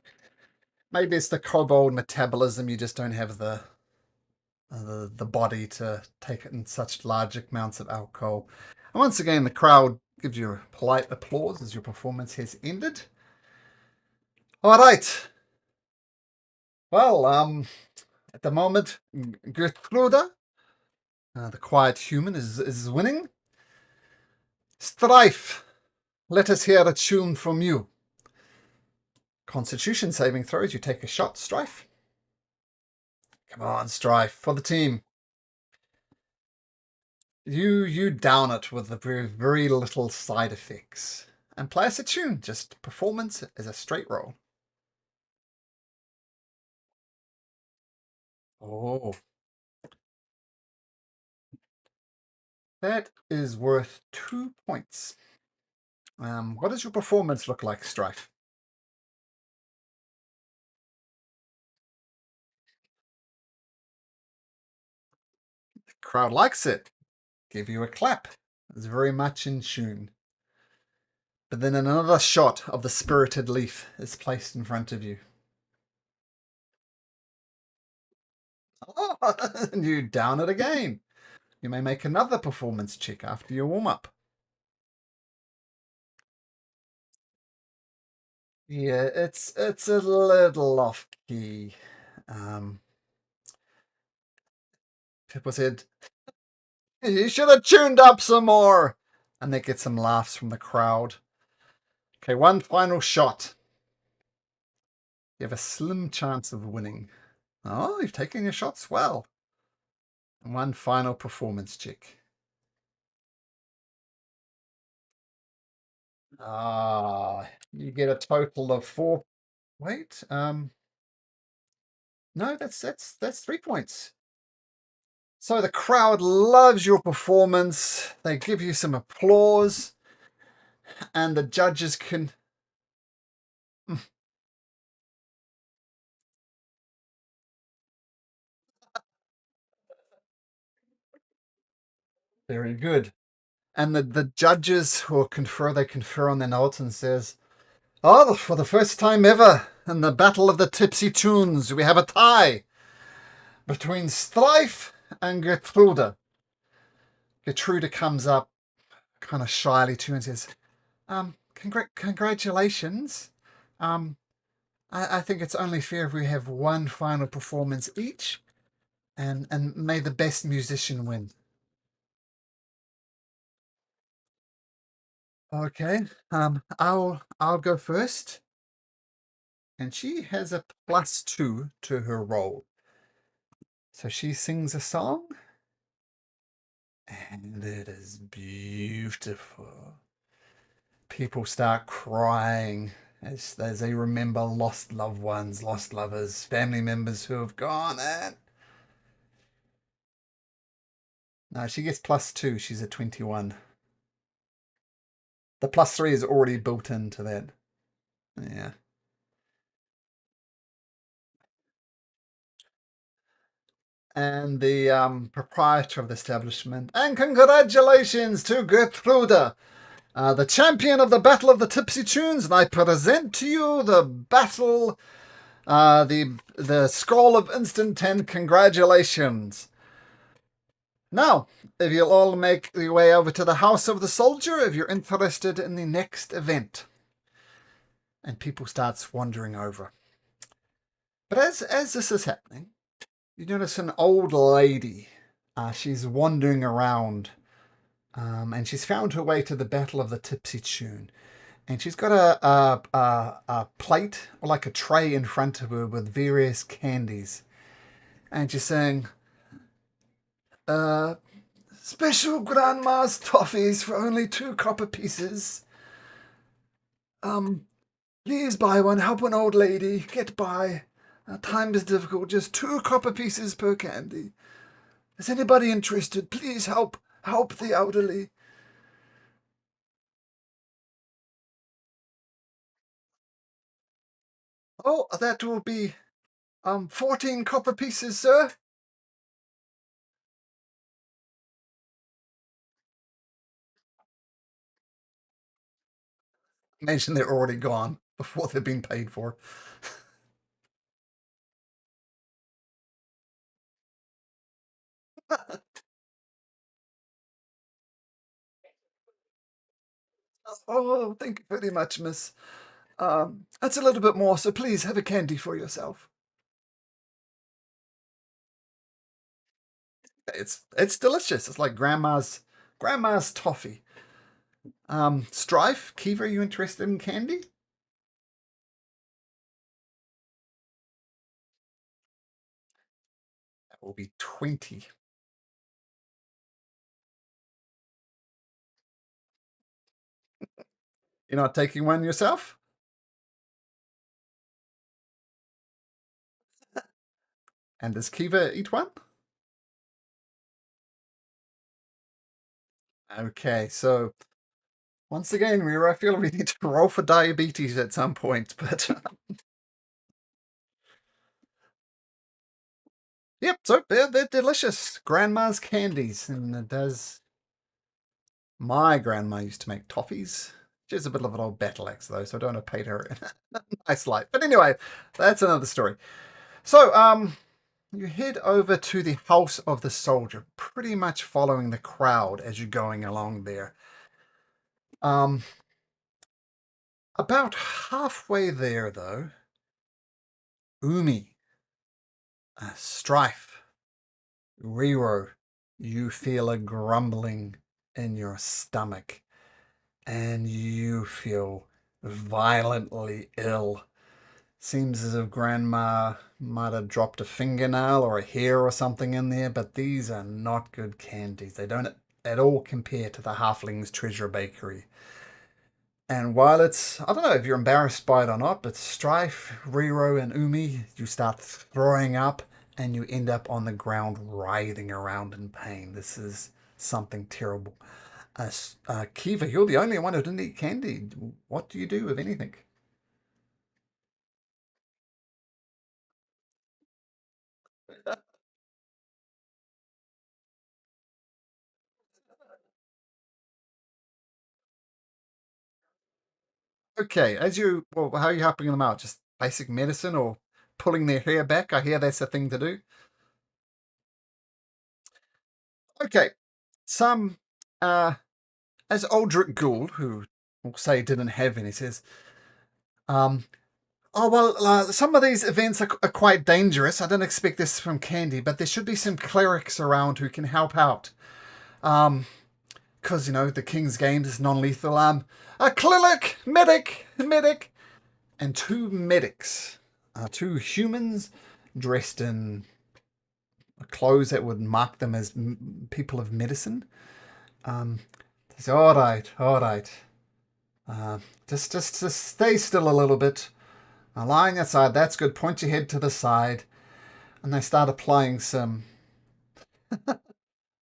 Maybe it's the kobold metabolism. You just don't have the body to take it in such large amounts of alcohol. And once again, the crowd gives you a polite applause as your performance has ended. All right. Well, at the moment, Gertruda, the quiet human, is winning. Strife, let us hear a tune from you. Constitution saving throws. You take a shot, Strife. Come on, Strife, for the team. You down it with the very little side effects. And play us a tune. Just performance is a straight roll. Oh. That is worth 2 points. What does your performance look like, Strife? The crowd likes it. Give you a clap. It's very much in tune. But then another shot of the spirited leaf is placed in front of you. Oh, and you down it again. You may make another performance check after your warm-up. Yeah, it's a little off key. People said, "You should have tuned up some more." And they get some laughs from the crowd. Okay, one final shot. You have a slim chance of winning. Oh, you've taken your shots well. And one final performance check. You get a total of 4. Wait, no, that's 3 points. So the crowd loves your performance. They give you some applause, and the judges can. Very good. And the judges who confer, they confer on their notes and says, "Oh, for the first time ever in the Battle of the Tipsy Tunes, we have a tie between Strife and Gertrude." Gertrude comes up kind of shyly to you and says, congratulations. I think it's only fair if we have one final performance each, and may the best musician win." Okay, I'll go first. And she has a +2 to her roll. So she sings a song, and it is beautiful. People start crying as they remember lost loved ones, lost lovers, family members who have gone. And no, she gets +2. She's a 21. The +3 is already built into that. Yeah. And the proprietor of the establishment. "And congratulations to Gertrude, the champion of the Battle of the Tipsy Tunes, and I present to you the battle, the Scroll of Instant 10. Congratulations. Now, if you'll all make your way over to the House of the Soldier if you're interested in the next event." And people start wandering over. But as this is happening, you notice an old lady. She's wandering around, and she's found her way to the Battle of the Tipsy Tune. And she's got a plate, or like a tray in front of her with various candies. And she's saying, "Special Grandma's toffees for only 2 copper pieces. Please buy one, help an old lady get by. Time is difficult, just 2 copper pieces per candy. Is anybody interested? Please help the elderly." "Oh, that will be 14 copper pieces, sir." Imagine they're already gone before they've been paid for. "Oh, thank you very much, miss. That's a little bit more, so please have a candy for yourself." It's delicious. It's like grandma's toffee. Strife, Kiva, are you interested in candy? That will be 20. You're not taking one yourself? And does Kiva eat one? Okay, so once again, I feel we need to roll for diabetes at some point, but yep, so they're delicious. Grandma's candies, and it does. My grandma used to make toffees. She's a bit of an old battle axe, though, so I don't want to paint her in a nice light. But anyway, that's another story. So, you head over to the House of the Soldier, pretty much following the crowd as you're going along there. About halfway there, though, Umi, Strife, Riro, you feel a grumbling in your stomach and you feel violently ill. Seems as if Grandma might have dropped a fingernail or a hair or something in there, but these are not good candies. They don't at all compare to the Halfling's Treasure Bakery. And while it's, I don't know if you're embarrassed by it or not, but Strife, Riro, and Umi, you start throwing up and you end up on the ground writhing around in pain. This is something terrible. Kiva, you're the only one who didn't eat candy. What do you do, if anything? Okay, well, how are you helping them out? Just basic medicine or pulling their hair back? I hear that's a thing to do. Okay, some, as Aldrich Gould, who will say didn't have any, says, oh, well, some of these events are quite dangerous. I didn't expect this from Candy, but there should be some clerics around who can help out. Because, the King's Games is non-lethal. A cleric, medic, and two medics. Two humans dressed in clothes that would mark them as people of medicine. Say, all right. Just stay still a little bit. Lying aside, that's good. Point your head to the side. And they start applying some...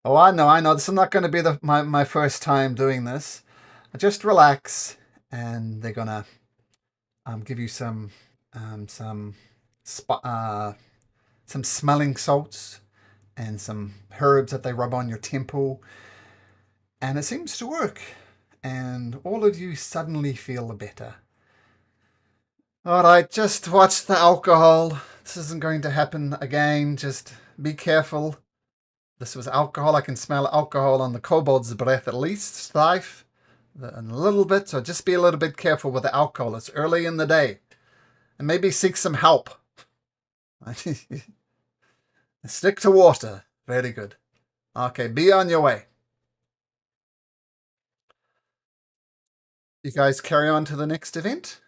Oh, I know. This is not going to be my first time doing this. Just relax. And they're going to give you some smelling salts and some herbs that they rub on your temple. And it seems to work. And all of you suddenly feel better. Alright, just watch the alcohol. This isn't going to happen again. Just be careful. This was alcohol. I can smell alcohol on the kobold's breath at least. Strife. And a little bit. So just be a little bit careful with the alcohol. It's early in the day. And maybe seek some help. Stick to water. Very good. Okay, be on your way. You guys carry on to the next event?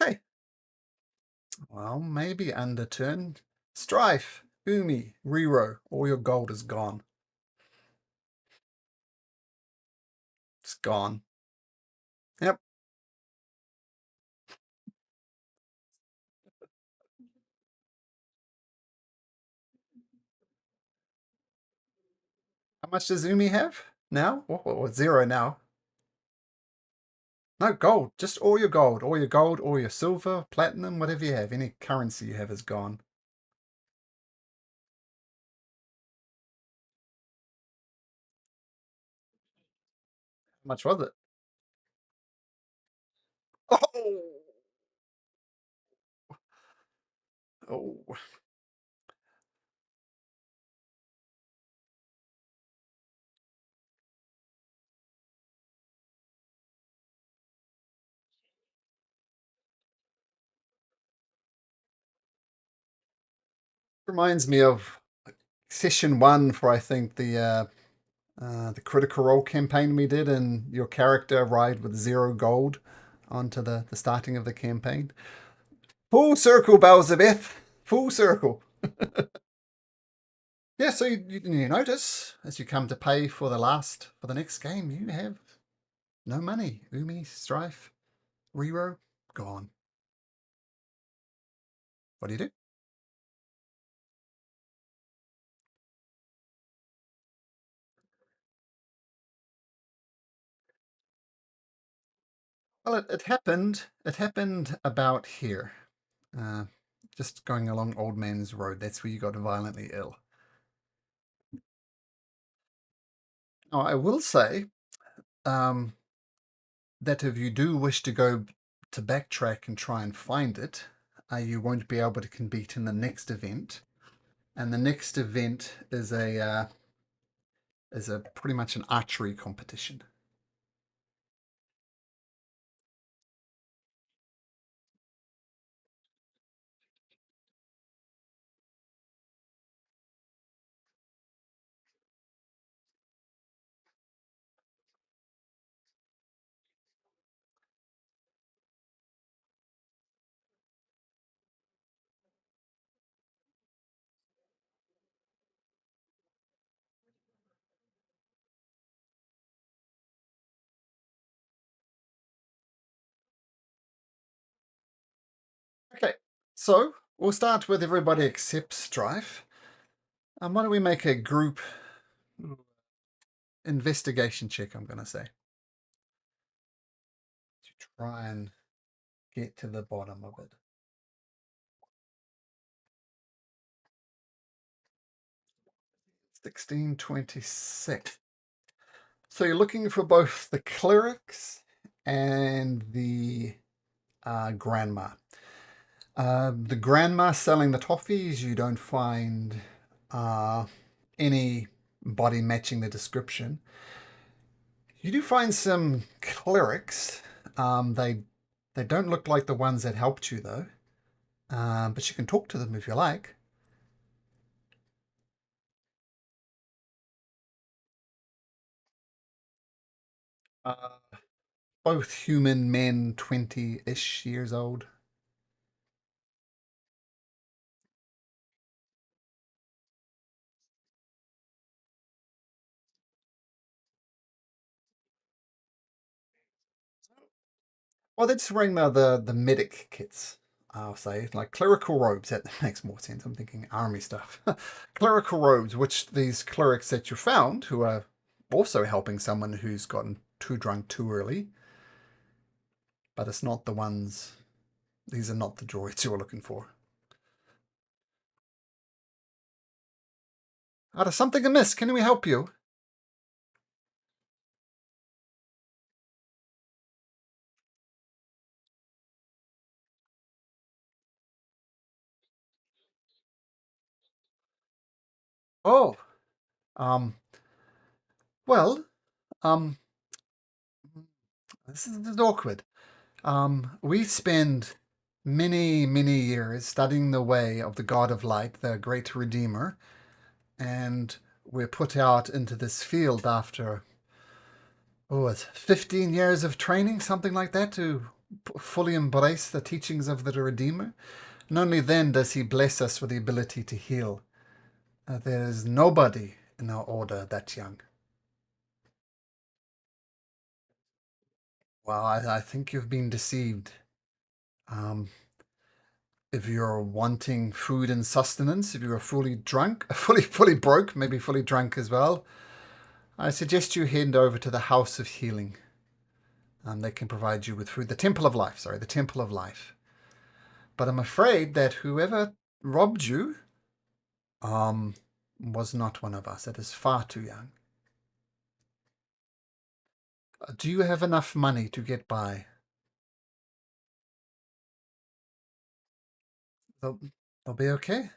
Okay. Well, maybe under turn. Strife, Umi, Riro, all your gold is gone. It's gone. Yep. How much does Umi have now? Or zero now? No, gold. Just all your gold. All your silver, platinum, whatever you have. Any currency you have is gone. How much was it? Oh! Oh. Reminds me of session 1 for, I think, the Critical Role campaign we did, and your character arrived with 0 gold onto the starting of the campaign. Full circle, Belzebeth. Full circle. Yeah, so you notice as you come to pay for the next game, you have no money. Umi, Strife, Riro, gone. What do you do? Well, it happened about here. Just going along Old Man's Road. That's where you got violently ill. Now, I will say that if you do wish to go to backtrack and try and find it, you won't be able to compete in the next event. And the next event is a pretty much an archery competition. Okay, so we'll start with everybody except Strife. Why don't we make a group investigation check, I'm going to say. To try and get to the bottom of it. $16.26. So you're looking for both the clerics and the grandma. The grandma selling the toffees, you don't find any body matching the description. You do find some clerics. They don't look like the ones that helped you though. But you can talk to them if you like. Both human men, 20-ish years old. Well, they're just wearing the medic kits, I'll say. Like clerical robes, that makes more sense. I'm thinking army stuff. Clerical robes, which these clerics that you found, who are also helping someone who's gotten too drunk too early. But it's not the ones, these are not the droids you were looking for. There's something amiss. Can we help you? Oh, well, this is awkward. We spend many years studying the way of the God of Light, the Great Redeemer, and we're put out into this field after, it's 15 years of training, something like that, to fully embrace the teachings of the Redeemer. And only then does he bless us with the ability to heal. There is nobody in our order that's young. Well, I think you've been deceived. If you're wanting food and sustenance, if you're fully drunk, fully broke, maybe fully drunk as well, I suggest you head over to the House of Healing. They can provide you with food. The Temple of Life, sorry, the Temple of Life. But I'm afraid that whoever robbed you was not one of us. It is far too young. Do you have enough money to get by? They'll be okay.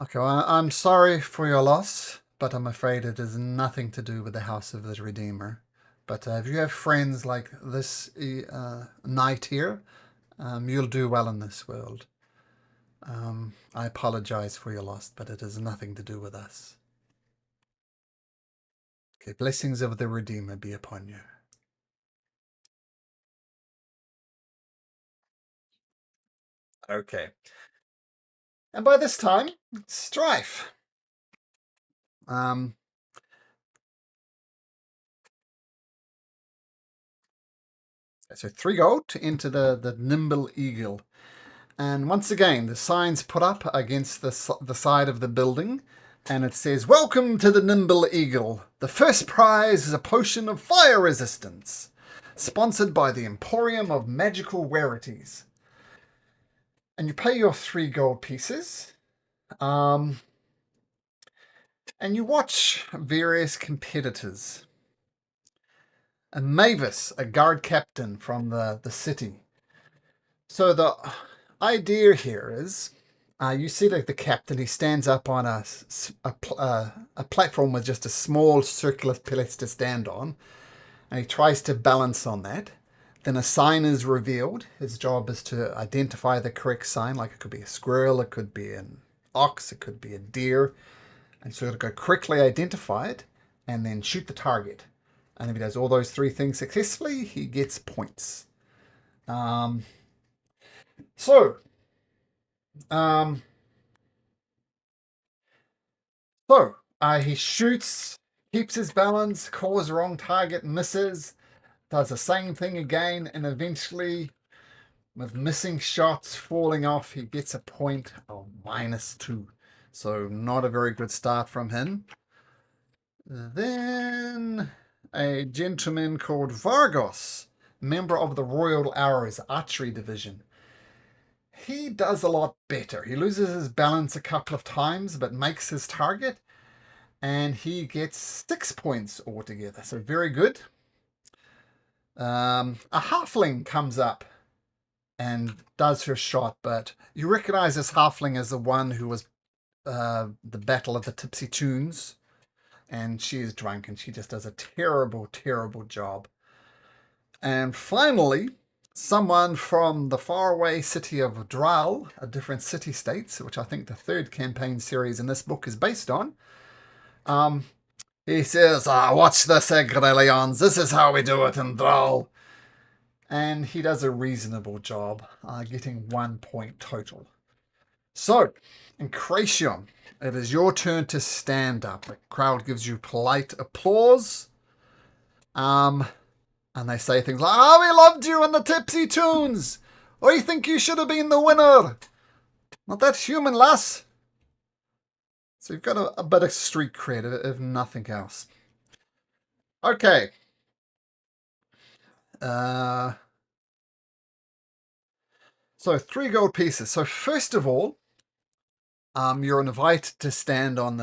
Okay, well, I'm sorry for your loss, but I'm afraid it has nothing to do with the House of the Redeemer. But if you have friends like this knight here, you'll do well in this world. I apologize for your loss, but it has nothing to do with us. Okay, blessings of the Redeemer be upon you. Okay. And by this time, Strife. So 3 gold to enter the Nimble Eagle. And once again, the sign's put up against the side of the building, and it says, "Welcome to the Nimble Eagle. The first prize is a potion of fire resistance, sponsored by the Emporium of Magical Rarities." And you pay your 3 gold pieces, and you watch various competitors. And Mavis, a guard captain from the city. So the idea here is, you see like the captain, he stands up on a platform with just a small circular pillar to stand on, and he tries to balance on that. Then a sign is revealed. His job is to identify the correct sign, like it could be a squirrel, it could be an ox, it could be a deer. And so he'll go correctly identify it and then shoot the target. And if he does all those 3 things successfully, he gets points. So he shoots Keeps his balance, calls the wrong target, misses, does the same thing again, and eventually, with missing shots falling off, he gets a point of -2. So not a very good start from him. Then a gentleman called Vargos, member of the Royal Arrows Archery Division. He does a lot better. He loses his balance a couple of times, but makes his target, and he gets 6 points altogether. So very good. A halfling comes up and does her shot, but you recognize this halfling as the one who was the Battle of the Tipsy Tunes, and she is drunk, and she just does a terrible, terrible job. And finally, someone from the faraway city of Dral, a different city-states, which I think the third campaign series in this book is based on. He says, watch this, Agrelions. This is how we do it in Dral. And he does a reasonable job, getting 1 point total. So, Incration, it is your turn to stand up. The crowd gives you polite applause. And they say things like, we loved you in the Tipsy Tunes. I think you should have been the winner. Not that human, lass. So you've got a bit of street cred, if nothing else. Okay. So 3 gold pieces. So first of all, you're invited to stand on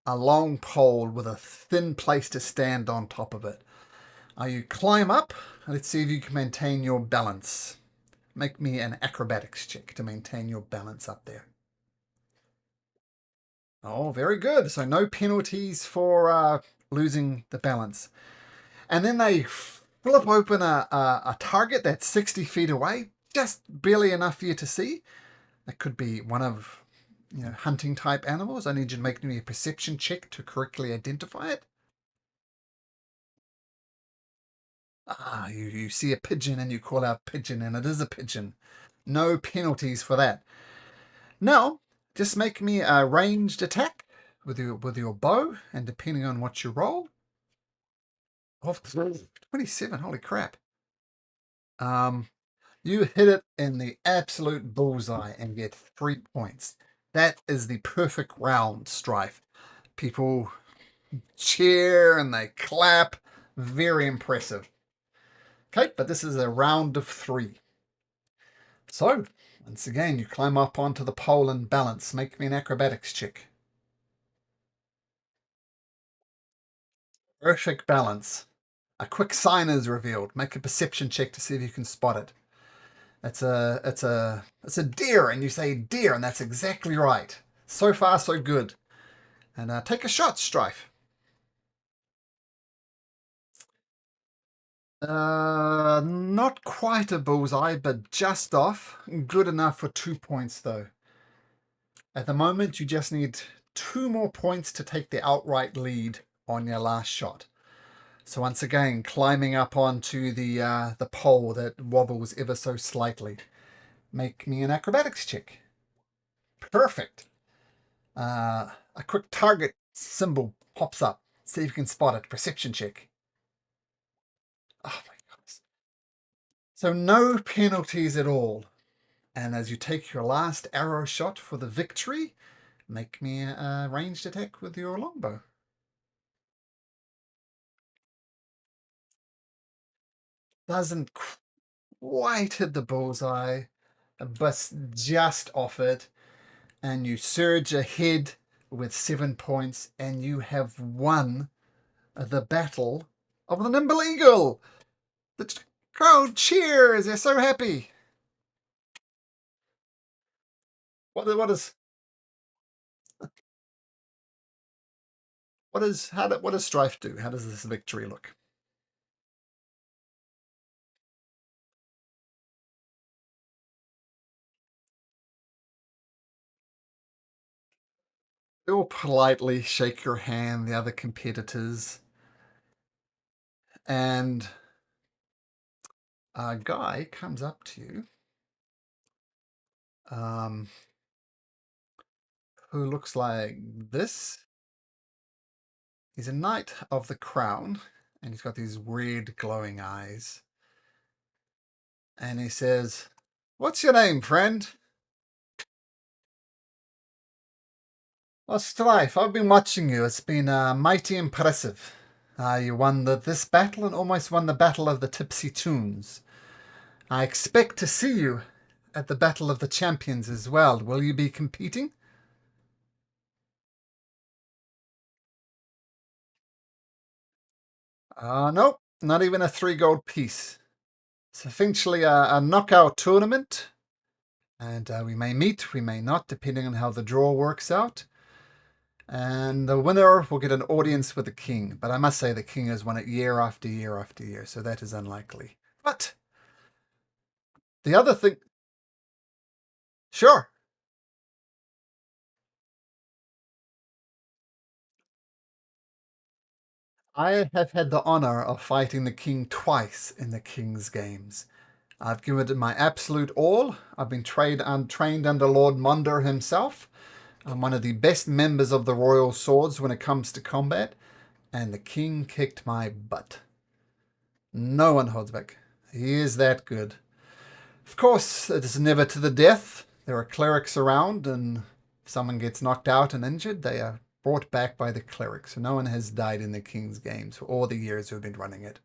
a long pole with a thin place to stand on top of it. You climb up. Let's see if you can maintain your balance. Make me an acrobatics check to maintain your balance up there. Oh, very good. So no penalties for losing the balance. And then they flip open a target that's 60 feet away, just barely enough for you to see. That could be one of hunting type animals. I need you to make me a perception check to correctly identify it. You see a pigeon and you call out pigeon, and it is a pigeon. No penalties for that. Now, just make me a ranged attack with your bow, and depending on what you roll. Oh, 27, holy crap. You hit it in the absolute bullseye and get 3 points. That is the perfect round, Strife. People cheer and they clap. Very impressive. Okay, but this is a round of 3. So, once again, you climb up onto the pole and balance. Make me an acrobatics check. Perfect balance. A quick sign is revealed. Make a perception check to see if you can spot it. It's a deer, and you say deer, and that's exactly right. So far, so good. And take a shot, Strife. Not quite a bullseye, but just off. Good enough for 2 points, though. At the moment, you just need 2 more points to take the outright lead on your last shot. So once again, climbing up onto the pole that wobbles ever so slightly. Make me an acrobatics check. Perfect. A quick target symbol pops up. See if you can spot it. Perception check. Oh my goodness. So no penalties at all. And as you take your last arrow shot for the victory, make me a ranged attack with your longbow. Doesn't quite hit the bullseye, but just off it. And you surge ahead with 7 points, and you have won the Battle of the Nimble Eagle. The crowd cheers. They're so happy. What does Strife do? How does this victory look? They'll politely shake your hand, the other competitors, and a guy comes up to you, who looks like this. He's a knight of the crown, and he's got these weird glowing eyes. And he says, "What's your name, friend?" "Well, Strife, I've been watching you. It's been mighty impressive. You won this battle and almost won the Battle of the Tipsy Tunes. I expect to see you at the Battle of the Champions as well. Will you be competing?" Nope, not even a 3 gold piece. It's essentially a knockout tournament, and we may meet, we may not, depending on how the draw works out. And the winner will get an audience with the king. But I must say the king has won it year after year after year, so that is unlikely. But the other thing... Sure. I have had the honor of fighting the king twice in the king's games. I've given it my absolute all. I've been trained under Lord Monder himself. I'm one of the best members of the Royal Swords when it comes to combat, and the king kicked my butt. No one holds back. He is that good. Of course, it is never to the death. There are clerics around, and if someone gets knocked out and injured, they are brought back by the clerics. So no one has died in the King's Games for all the years we've been running it.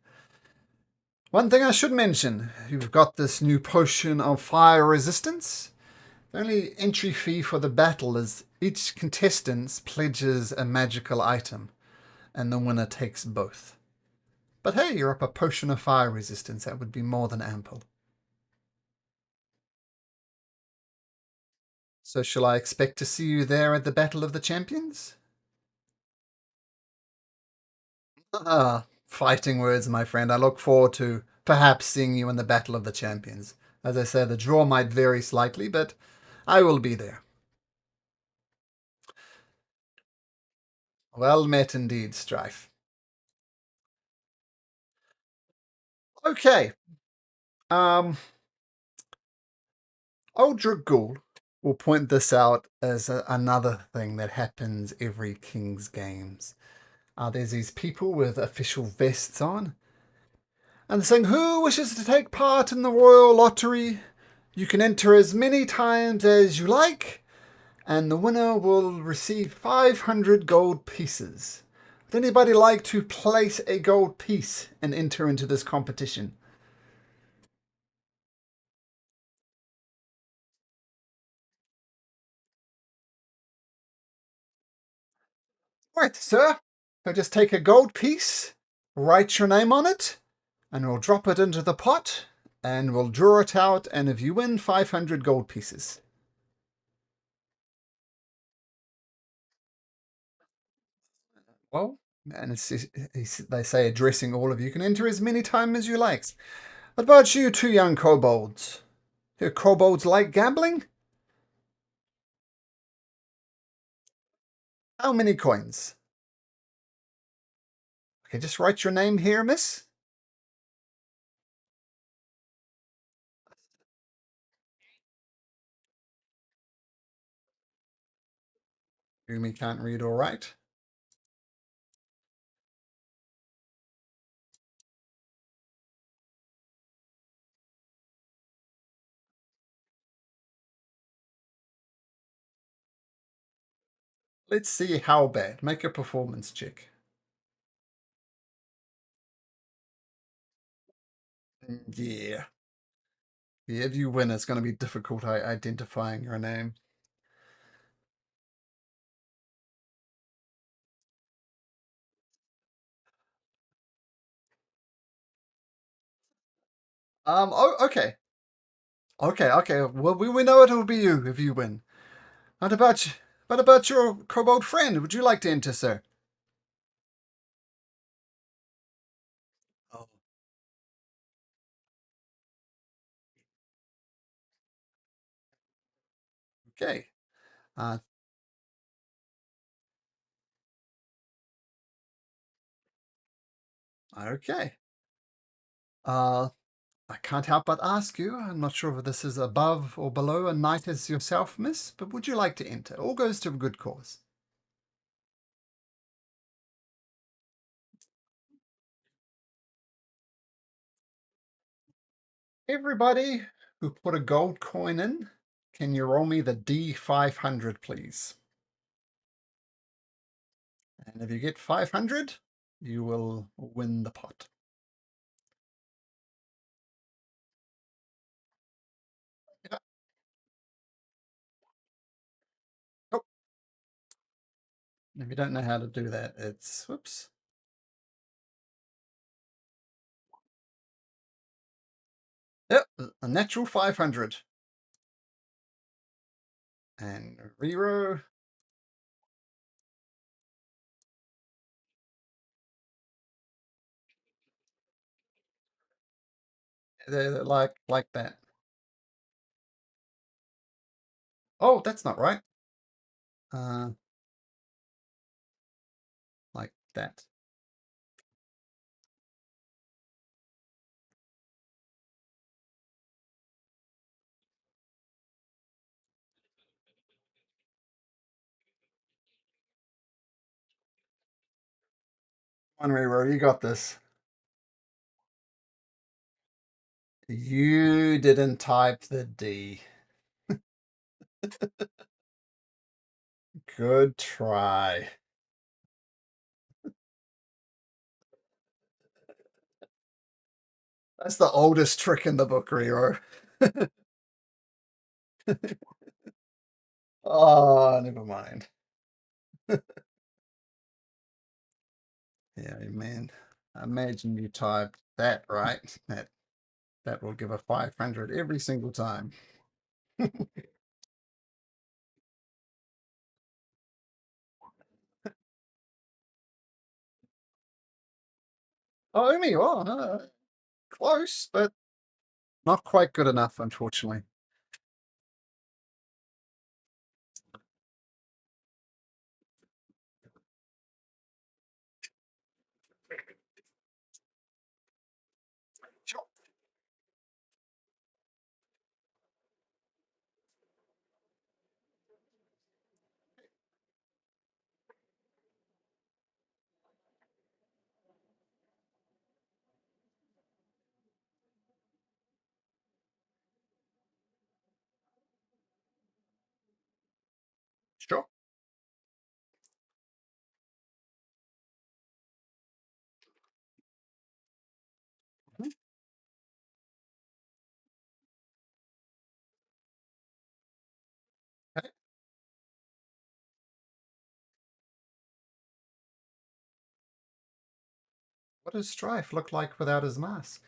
One thing I should mention, you've got this new potion of fire resistance. The only entry fee for the battle is each contestant pledges a magical item, and the winner takes both. But hey, you're up a potion of fire resistance. That would be more than ample. So shall I expect to see you there at the Battle of the Champions? Fighting words, my friend. I look forward to perhaps seeing you in the Battle of the Champions. As I say, the draw might vary slightly, but I will be there. Well met indeed, Strife. Okay. Old Dragul will point this out as another thing that happens every King's Games. There's these people with official vests on, and saying, "Who wishes to take part in the Royal Lottery? You can enter as many times as you like, and the winner will receive 500 gold pieces. Would anybody like to place a gold piece and enter into this competition?" "Right, sir. So just take a gold piece, write your name on it, and we'll drop it into the pot, and we'll draw it out, and if you win, 500 gold pieces." Well, and they say addressing all of you, can enter as many times as you like. What about you two young kobolds? Do kobolds like gambling? How many coins? Okay, just write your name here, miss. Yumi can't read or write. Let's see how bad. Make a performance check. Yeah. Yeah, if you win, it's going to be difficult identifying your name. Okay. Okay. Well, we know it'll be you if you win. What about your kobold friend? Would you like to enter, sir? Oh. Okay. Uh, okay. I can't help but ask you, I'm not sure if this is above or below a knight as yourself, miss, but would you like to enter? All goes to a good cause. Everybody who put a gold coin in, can you roll me the D500, please? And if you get 500, you will win the pot. Yeah. Oh. If you don't know how to do that, it's, whoops. Yep, a natural 500. And reroll. They're like that. Oh, that's not right. Like that. One reroll, you got this. You didn't type the D. Good try. That's the oldest trick in the book, Rero. Oh, never mind. Yeah, man. Imagine you typed that right. That will give a 500 every single time. Oh, me. Oh, close, but not quite good enough, unfortunately. Sure. Sure. Mhm. Okay. What does Strife look like without his mask?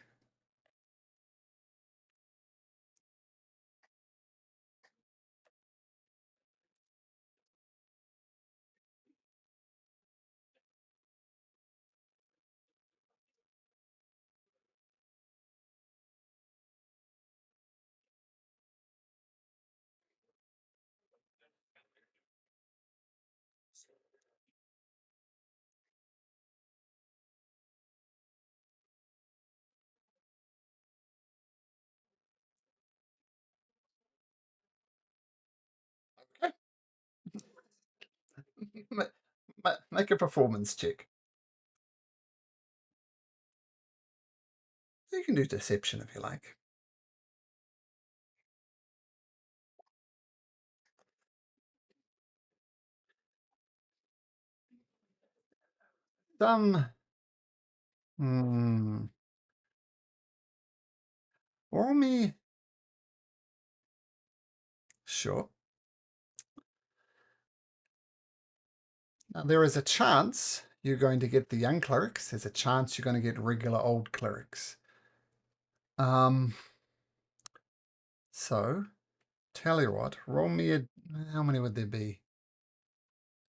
Okay. Make a performance check. You can do deception if you like. Hmm. Roll me. Sure. Now, there is a chance you're going to get the young clerics. There's a chance you're going to get regular old clerics. So, tell you what, roll me a... How many would there be?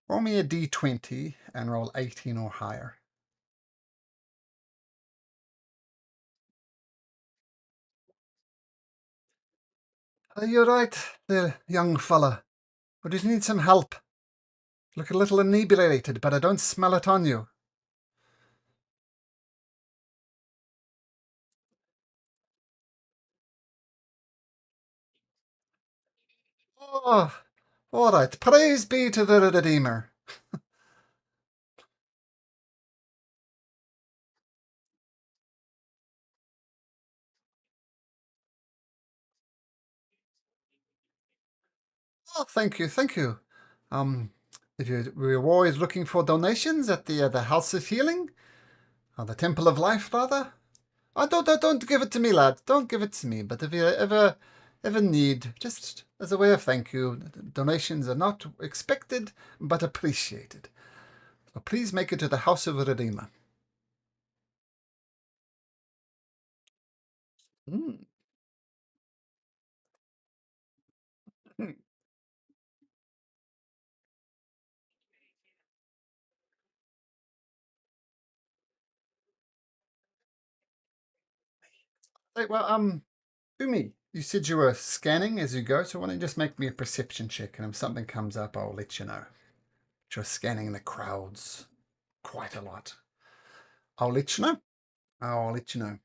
Roll me a d20 and roll 18 or higher. You're right there, young fella. But you need some help. Look a little inebriated, but I don't smell it on you. Oh, all right. Praise be to the Redeemer. Oh, thank you, thank you. If you we're always looking for donations at the House of Healing, or the Temple of Life, rather. Oh, don't give it to me, lad. Don't give it to me. But if you ever need, just as a way of thank you, donations are not expected but appreciated. So please make it to the House of Redeemer. Mm. Hmm. Hey, well, Umi, you said you were scanning as you go, so why don't you just make me a perception check, and if something comes up, I'll let you know. You're scanning the crowds quite a lot. I'll let you know. I'll let you know.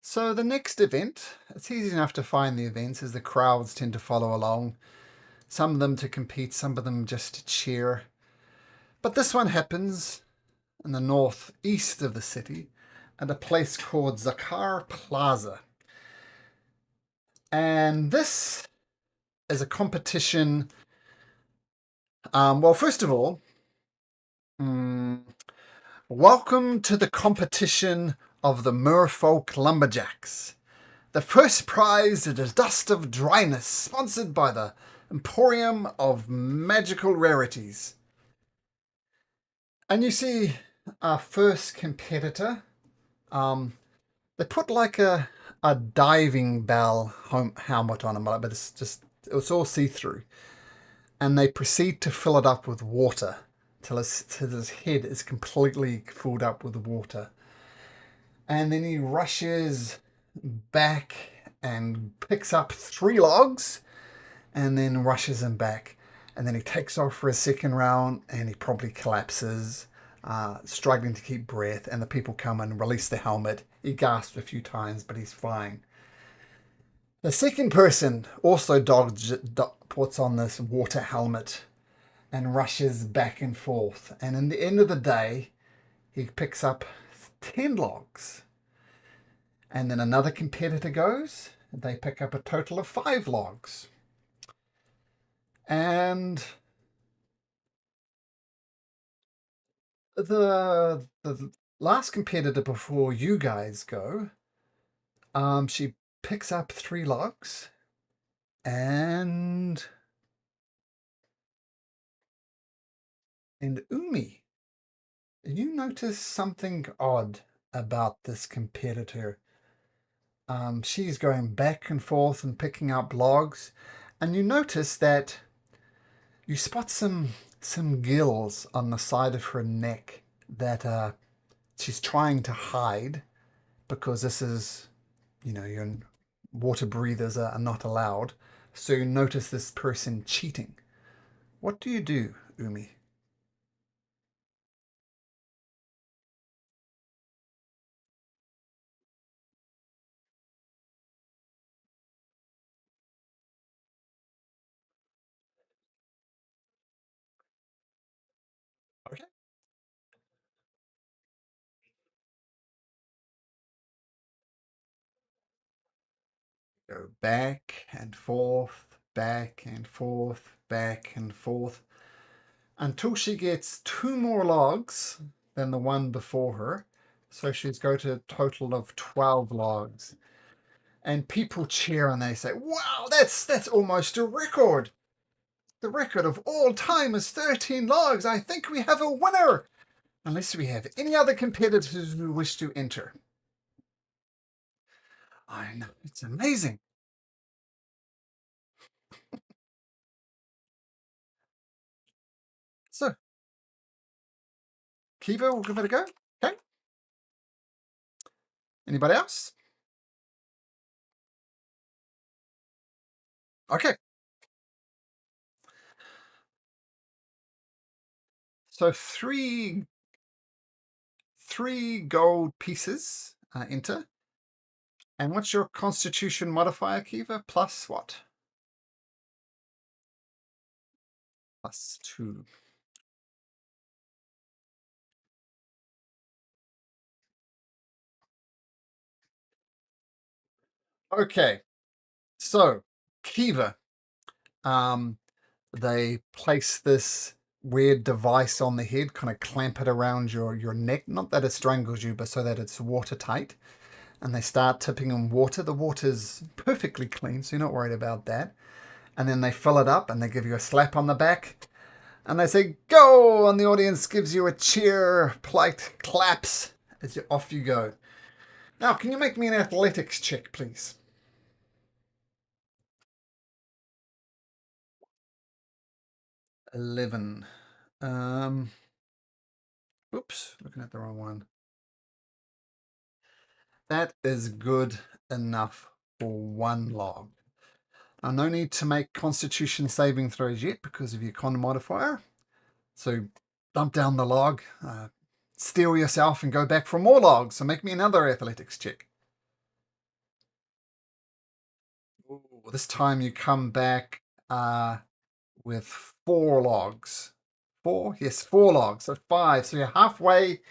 So the next event, it's easy enough to find the events as the crowds tend to follow along. Some of them to compete, some of them just to cheer. But this one happens in the northeast of the city at a place called Zakar Plaza. And this is a competition. Well, first of all, welcome to the competition of the Merfolk Lumberjacks. The first prize is a Dust of Dryness, sponsored by the Emporium of Magical Rarities. And you see our first competitor, they put like a diving bell helmet on him, but it's all see-through. And they proceed to fill it up with water till his head is completely filled up with water. And then he rushes back and picks up 3 logs and then rushes them back. And then he takes off for a second round and he probably collapses, struggling to keep breath. And the people come and release the helmet. He gasps a few times, but he's fine. The second person also puts on this water helmet and rushes back and forth. And in the end of the day, he picks up 10 logs. And then another competitor goes, they pick up a total of 5 logs. And the last competitor before you guys go, she picks up 3 logs, and Umi, you notice something odd about this competitor. She's going back and forth and picking up logs, and you notice that you spot some gills on the side of her neck that she's trying to hide, because this is, your water breathers are not allowed. So you notice this person cheating. What do you do, Umi? Okay. Go back and forth, back and forth, back and forth, until she gets 2 more logs than the one before her. So she's got a total of 12 logs. And people cheer and they say, wow, that's almost a record. The record of all time is 13 logs. I think we have a winner. Unless we have any other competitors who wish to enter. I know, it's amazing. So, Kiva, we'll give it a go. Okay. Anybody else? Okay. So three gold pieces enter. And what's your constitution modifier, Kiva? Plus what? +2. Okay. So, Kiva, They place this weird device on the head, kind of clamp it around your neck. Not that it strangles you, but so that it's watertight. And they start tipping in water. The water's perfectly clean, so you're not worried about that. And then they fill it up and they give you a slap on the back. And they say, go! And the audience gives you a cheer, polite claps as off you go. Now, can you make me an athletics check, please? 11. Oops, looking at the wrong one. That is good enough for one log. Now, no need to make Constitution saving throws yet because of your con modifier. So dump down the log, steel yourself and go back for more logs. So make me another athletics check. Ooh, this time you come back with 4 logs. 4? Yes, 4 logs. So 5. So you're halfway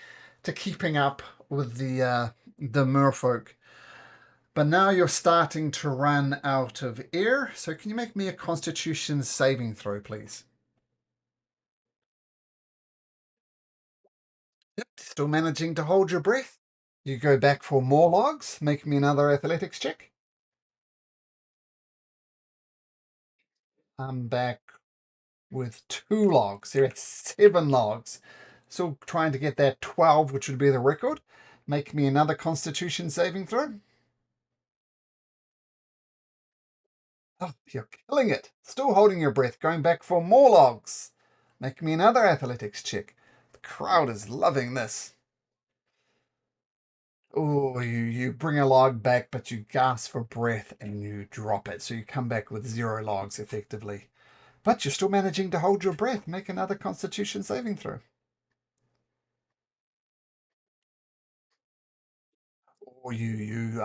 to keeping up with the merfolk. But now you're starting to run out of air. So can you make me a Constitution saving throw, please? Yep, still managing to hold your breath. You go back for more logs. Make me another athletics check. I'm back with 2 logs. You're at 7 logs. Still trying to get that 12, which would be the record. Make me another Constitution saving throw. Oh, you're killing it. Still holding your breath. Going back for more logs. Make me another athletics check. The crowd is loving this. Oh, you bring a log back, but you gasp for breath and you drop it. So you come back with 0 logs effectively. But you're still managing to hold your breath. Make another Constitution saving throw. Or you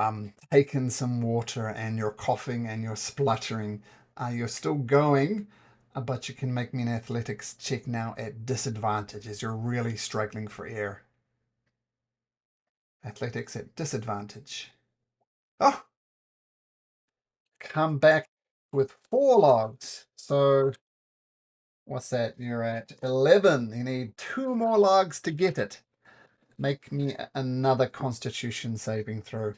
taken some water and you're coughing and you're spluttering. You're still going, but you can make me an athletics check now at disadvantage as you're really struggling for air. Athletics at disadvantage. Oh! Come back with 4 logs. So what's that? You're at 11. You need 2 more logs to get it. Make me another Constitution saving throw.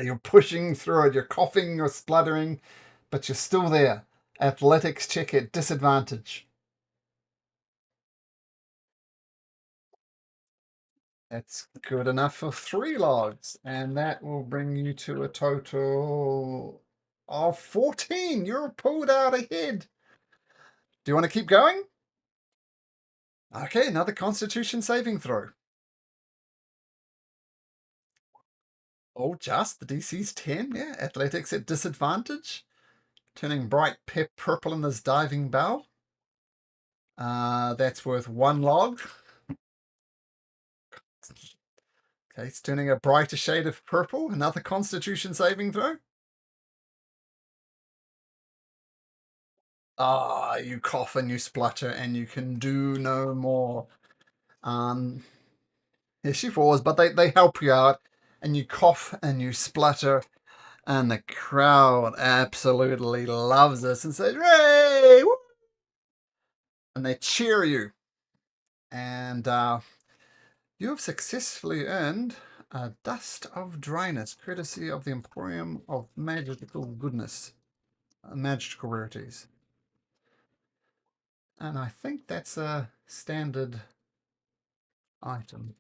You're pushing through it. You're coughing, you're spluttering, but you're still there. Athletics check at disadvantage. That's good enough for 3 logs, and that will bring you to a total of 14. You're pulled out ahead. Do you want to keep going? Okay, another Constitution saving throw. Oh, just the DC's 10. Yeah, athletics at disadvantage. Turning bright purple in this diving bell. That's worth 1 log. Okay, it's turning a brighter shade of purple. Another Constitution saving throw. Ah, you cough and you splutter and you can do no more. Yeah, she falls, but they help you out, and you cough and you splutter, and the crowd absolutely loves this and says, "Hooray!" Woo! And they cheer you. And you have successfully earned a Dust of Dryness, courtesy of the Emporium of Magical Goodness, magical rarities. And I think that's a standard item.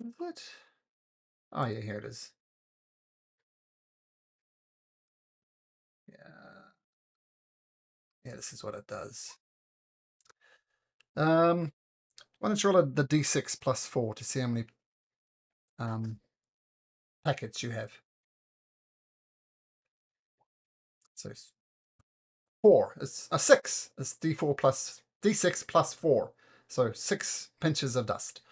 Is it? Oh yeah, here it is. Yeah. Yeah, this is what it does. Why don't you roll the d6 plus 4 to see how many packets you have. So 4. It's a 6. It's d4 plus d6 plus 4. So 6 pinches of dust.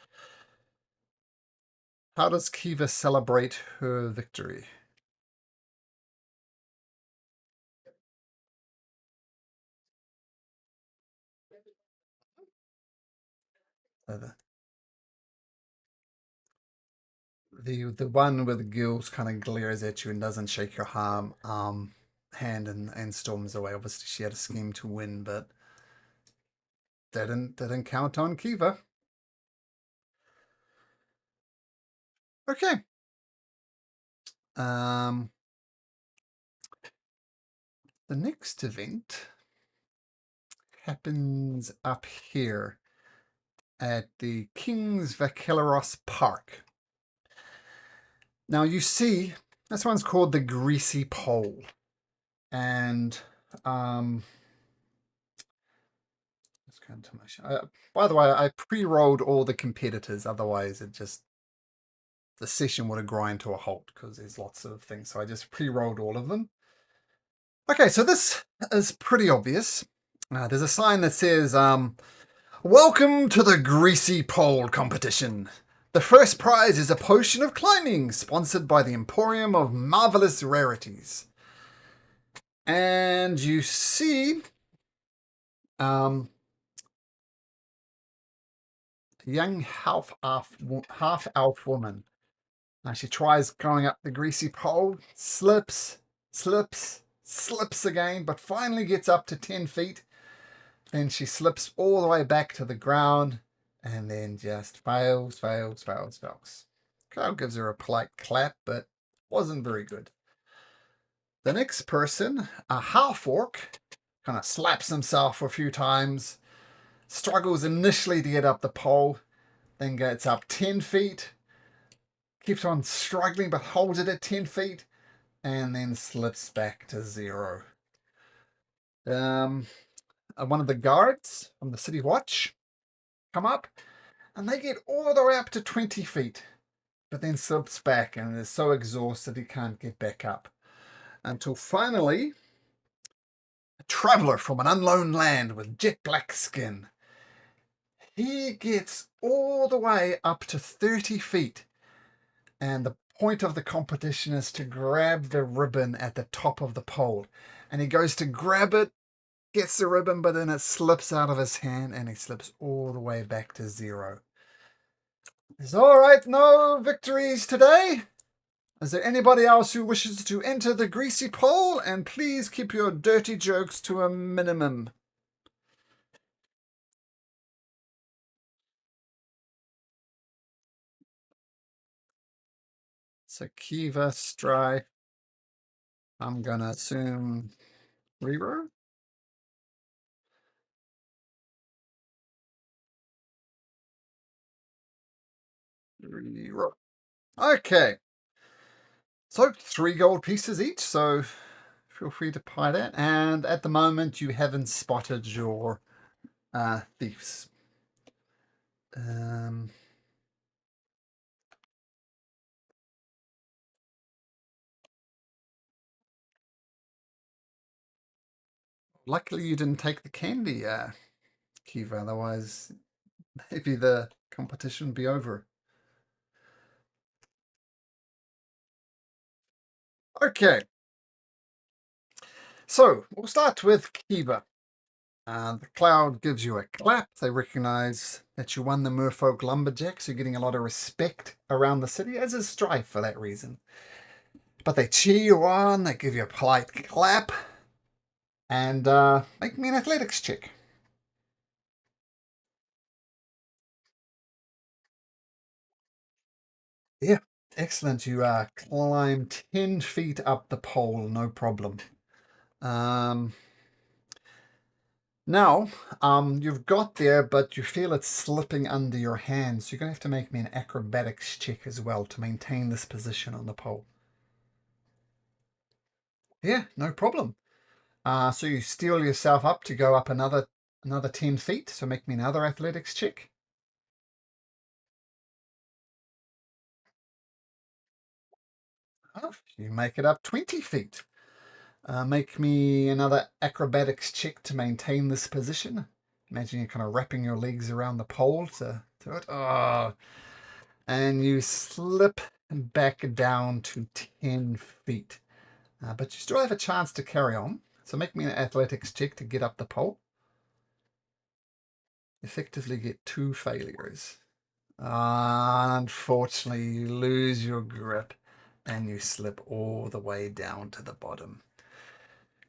How does Kiva celebrate her victory? The one with the gills kind of glares at you and doesn't shake your hand and storms away. Obviously, she had a scheme to win, but didn't count on Kiva. Okay. The next event happens up here at the King's Vakeleros Park. Now you see, this one's called the Greasy Pole. And let's go into my by the way, I pre-rolled all the competitors, otherwise the session would have grind to a halt because there's lots of things. So I just pre-rolled all of them. Okay, so this is pretty obvious. There's a sign that says, welcome to the Greasy Pole competition. The first prize is a potion of climbing, sponsored by the Emporium of Marvelous Rarities. And you see a young half-elf woman. Now she tries going up the greasy pole, slips again, but finally gets up to 10 feet. Then she slips all the way back to the ground and then just fails. Crowd gives her a polite clap, but wasn't very good. The next person, a half-orc, kind of slaps himself a few times, struggles initially to get up the pole, then gets up 10 feet, keeps on struggling but holds it at 10 feet, and then slips back to 0. One of the guards from the City Watch come up, and they get all the way up to 20 feet, but then slips back and is so exhausted he can't get back up. Until finally, a traveller from an unknown land with jet black skin. He gets all the way up to 30 feet. And the point of the competition is to grab the ribbon at the top of the pole. And he goes to grab it, gets the ribbon, but then it slips out of his hand and he slips all the way back to 0. It's all right, no victories today. Is there anybody else who wishes to enter the greasy pole? And please keep your dirty jokes to a minimum. So Kiva, Strife, I'm going to assume Reaver. Okay. So 3 gold pieces each, so feel free to pay that. And at the moment, you haven't spotted your thieves. Luckily, you didn't take the candy, Kiva. Otherwise, maybe the competition would be over. Okay. So we'll start with Kiva. The cloud gives you a clap. They recognize that you won the Merfolk Lumberjacks. You're getting a lot of respect around the city, as is Strife for that reason. But they cheer you on, they give you a polite clap, and make me an athletics check. Yeah, excellent. You climb 10 feet up the pole, no problem. Now, you've got there, but you feel it slipping under your hands. So you're going to have to make me an acrobatics check as well to maintain this position on the pole. Yeah, no problem. So you steel yourself up to go up another 10 feet. So make me another athletics check. Oh, you make it up 20 feet. Make me another acrobatics check to maintain this position. Imagine you're kind of wrapping your legs around the pole to it. Oh. And you slip back down to 10 feet. But you still have a chance to carry on. So make me an athletics check to get up the pole. Effectively get 2 failures. Unfortunately, you lose your grip and you slip all the way down to the bottom.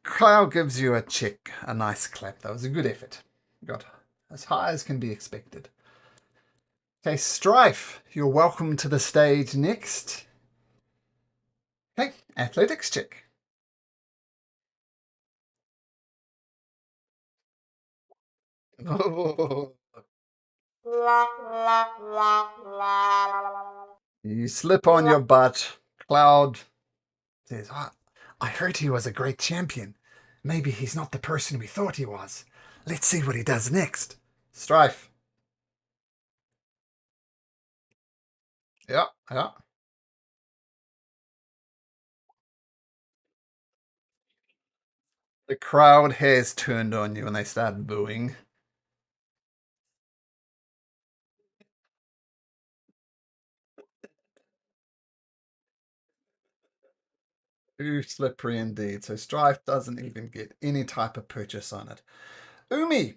Cloud gives you a check, a nice clap. That was a good effort. You got as high as can be expected. Okay, Strife, you're welcome to the stage next. Okay, athletics check. You slip on your butt. Cloud says, I heard he was a great champion. Maybe he's not the person we thought he was. Let's see what he does next. Strife. Yeah, yeah. The crowd has turned on you and they start booing. Too slippery indeed. So Strife doesn't even get any type of purchase on it. Umi,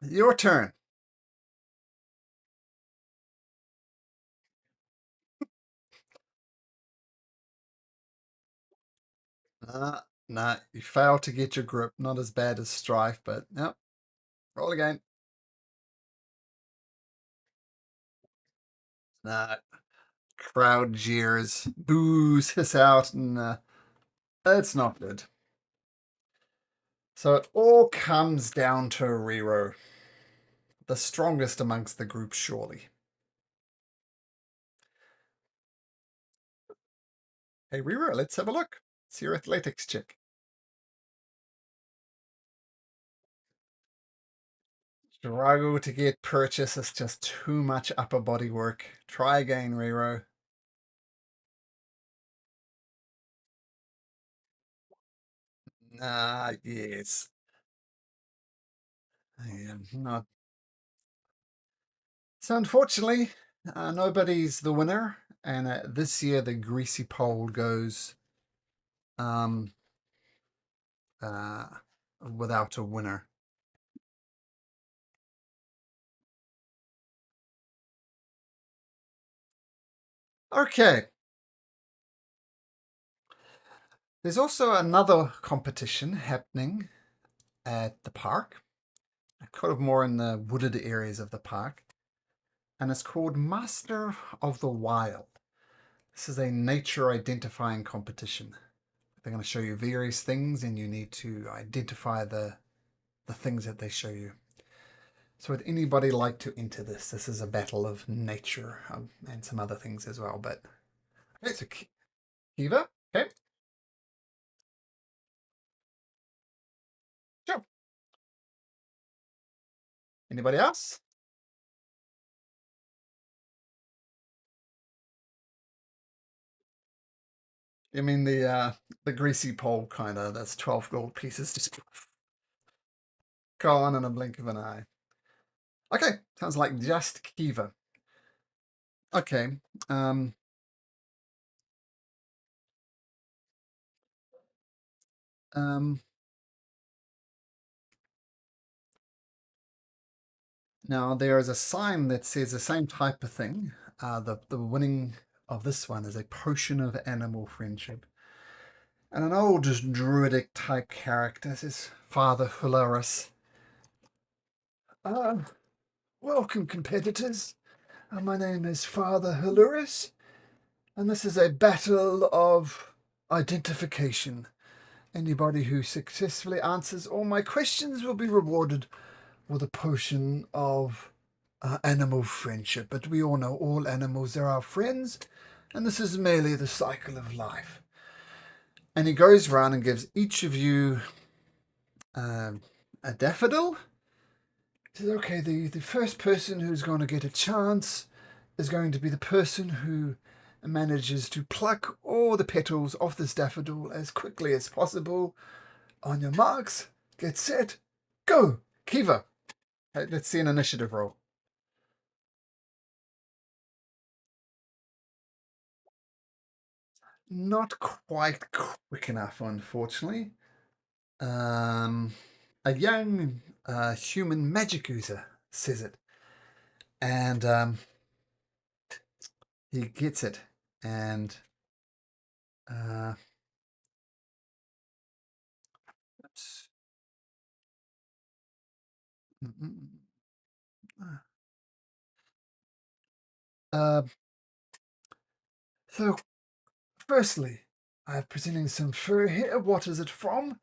your turn. Nah, you fail to get your grip. Not as bad as Strife, but no. Roll again. Nah. Crowd jeers, boos, hiss out, and it's not good. So it all comes down to Rero, the strongest amongst the group, surely. Hey, Rero, let's have a look. It's your athletics check. Struggle to get purchase. It's just too much upper body work. Try again, Rero. Yes. I am not. So unfortunately, nobody's the winner. And this year, the greasy pole goes without a winner. Okay. There's also another competition happening at the park, kind of more in the wooded areas of the park, and it's called Master of the Wild. This is a nature identifying competition. They're going to show you various things and you need to identify the things that they show you. So would anybody like to enter this? This is a battle of nature and some other things as well. But okay, so Kiva, okay. Sure. Anybody else? I mean the greasy pole kind of, that's 12 gold pieces just gone in a blink of an eye. Okay, sounds like just Kiva. Okay. Now there is a sign that says the same type of thing. The winning of this one is a potion of animal friendship. And an old druidic type character says, Father Hilaris. Welcome competitors. My name is Father Hilaris. And this is a battle of identification. Anybody who successfully answers all my questions will be rewarded with a potion of animal friendship. But we all know all animals are our friends, and this is merely the cycle of life. And he goes around and gives each of you a daffodil. He says, okay, the first person who's going to get a chance is going to be the person who manages to pluck all the petals off this daffodil as quickly as possible. On your marks, get set, go! Kiva. Okay, let's see an initiative roll. Not quite quick enough, unfortunately. A young human magic user says it. And He gets it, and oops. So, firstly, I'm presenting some fur here. What is it from?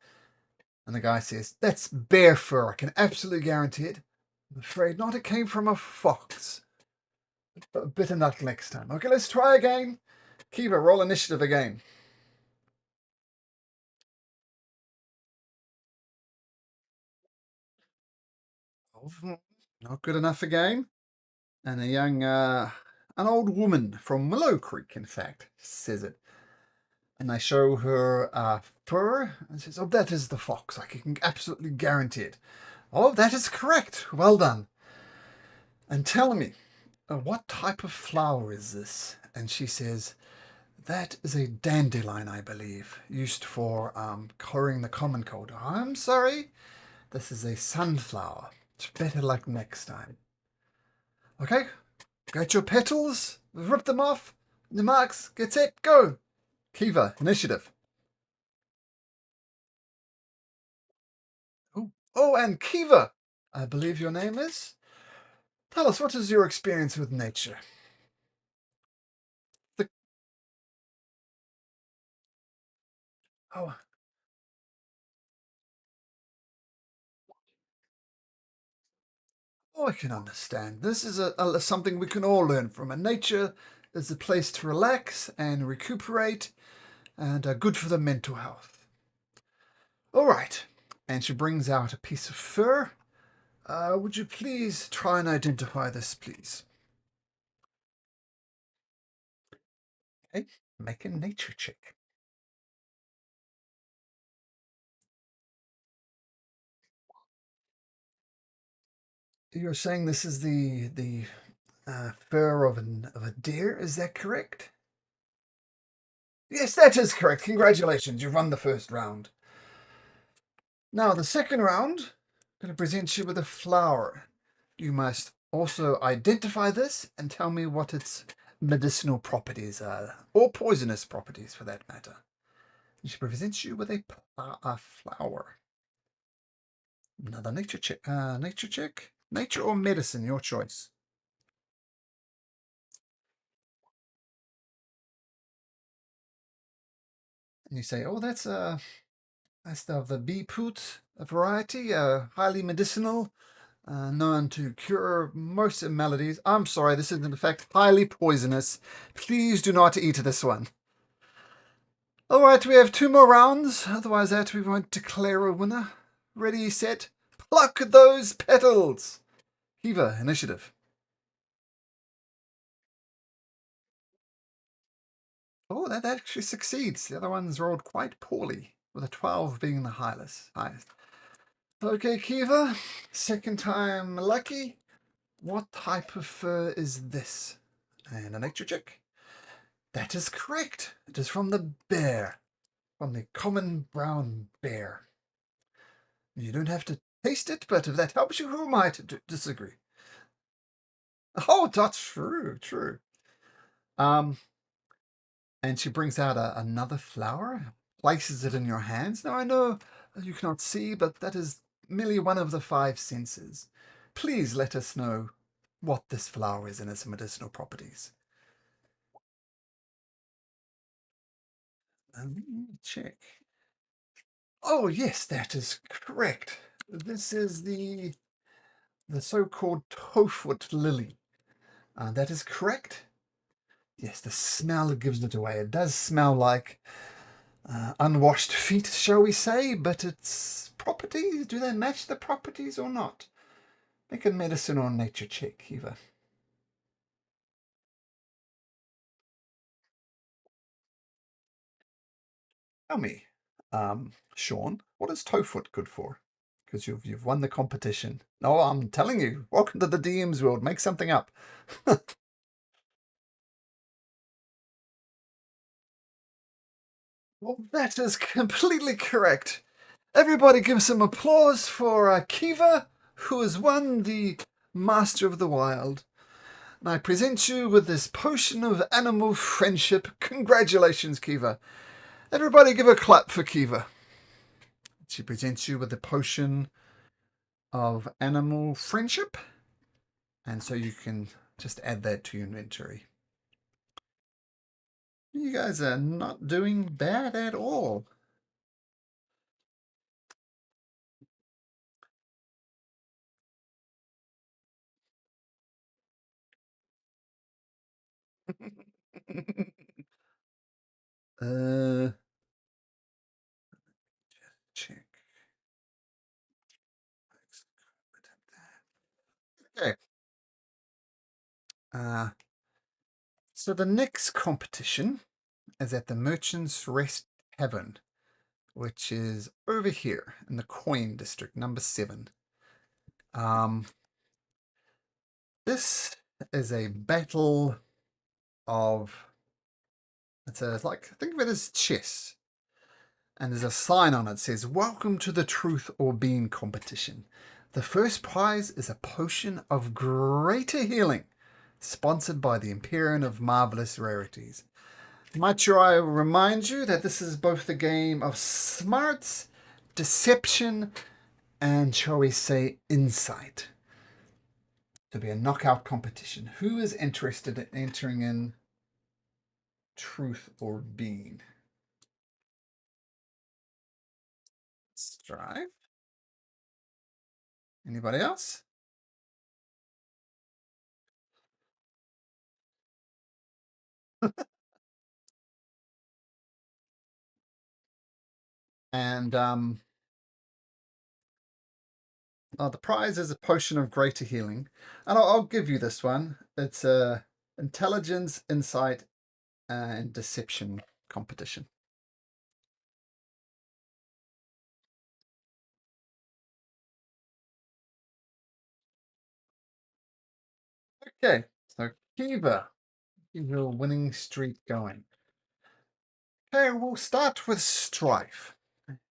And the guy says, that's bear fur. I can absolutely guarantee it. I'm afraid not. It came from a fox. But better luck next time. Okay, let's try again. Kiva, roll initiative again. Not good enough again. And a young, an old woman from Willow Creek, in fact, says it. And I show her fur and says, oh, that is the fox. I can absolutely guarantee it. Oh, that is correct. Well done. And tell me, what type of flower is this? And she says, that is a dandelion, I believe, used for coloring the common cold. I'm sorry, this is a sunflower. It's better luck next time. Okay, get your petals, rip them off, the marks, get set, go. Kiva, initiative. Oh, and Kiva, I believe your name is? Tell us, what is your experience with nature? Oh, I can understand. This is something we can all learn from. And nature is a place to relax and recuperate and good for the mental health. All right. And she brings out a piece of fur. Would you please try and identify this, please? Okay. Make a nature check. You're saying this is the fur of a deer, is that correct? Yes, that is correct. Congratulations, you've won the first round. Now, the second round, I'm going to present you with a flower. You must also identify this and tell me what its medicinal properties are, or poisonous properties for that matter. She presents you with a flower. Another nature check. Nature or medicine, your choice. And you say, oh, that's the bee poot variety, highly medicinal, known to cure most maladies. I'm sorry, this is in fact highly poisonous. Please do not eat this one. All right, we have 2 more rounds. Otherwise, that we won't declare a winner. Ready, set, pluck those petals. Kiva, initiative. Oh, that actually succeeds. The other ones rolled quite poorly, with a 12 being the highest. Okay, Kiva, second time lucky. What type of fur is this? And a nature check. That is correct. It is from the bear, from the common brown bear. You don't have to taste it, but if that helps you, who am I to disagree? Oh, that's true. And she brings out another flower, places it in your hands. Now, I know you cannot see, but that is merely one of the 5 senses. Please let us know what this flower is and its medicinal properties. Let me check. Oh, yes, that is correct. This is the so-called toefoot lily. That is correct. Yes, the smell gives it away. It does smell like unwashed feet, shall we say, but its properties, do they match the properties or not? Make a medicine or nature check, Kiva. Tell me, Sean, what is toefoot good for? Because you've won the competition. No, I'm telling you, welcome to the DM's world. Make something up. Well, that is completely correct. Everybody give some applause for Kiva, who has won the Master of the Wild. And I present you with this potion of animal friendship. Congratulations, Kiva. Everybody give a clap for Kiva. She presents you with the potion of animal friendship. And so you can just add that to your inventory. You guys are not doing bad at all. Check. Okay. So the next competition is at the Merchant's Rest Tavern, which is over here in the Coin District, number 7. This is a battle of, it's like, think of it as chess. And there's a sign on it that says, "Welcome to the Truth or Bean competition. The first prize is a potion of greater healing, sponsored by the Empyrean of Marvelous Rarities." Might I remind you that this is both a game of smarts, deception, and, shall we say, insight. To be a knockout competition. Who is interested in entering in Truth or Bean? Strive. Anybody else? And the prize is a potion of greater healing, and I'll give you this one. It's a intelligence, insight, and deception competition. Okay, so Kiva, keep your winning streak going. Okay, we'll start with Strife.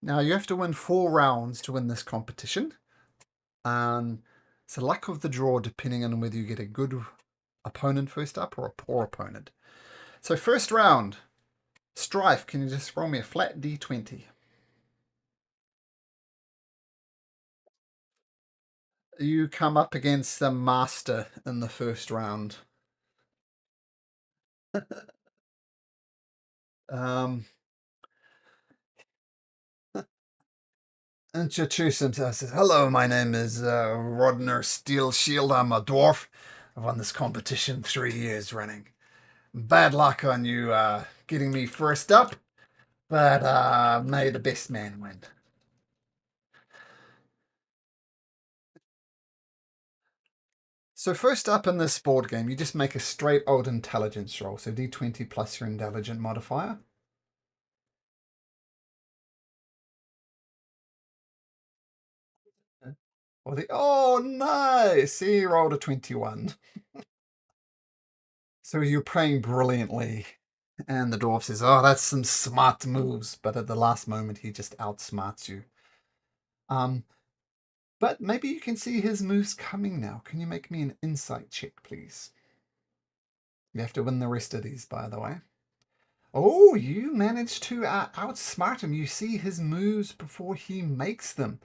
Now you have to win 4 rounds to win this competition. It's the luck of the draw depending on whether you get a good opponent first up or a poor opponent. So first round, Strife, can you just roll me a flat D20? You come up against the master in the first round. Introduce himself. Says, "Hello, my name is Rodner Steel Shield. I'm a dwarf. I've won this competition 3 years running. Bad luck on you getting me first up, but may the best man win." So first up in this board game, you just make a straight old intelligence roll. So D20 plus your intelligent modifier. Oh, nice! He rolled a 21. So you're playing brilliantly. And the dwarf says, "Oh, that's some smart moves." But at the last moment, he just outsmarts you. But maybe you can see his moves coming now. Can you make me an insight check, please? You have to win the rest of these, by the way. Oh, you managed to outsmart him. You see his moves before he makes them.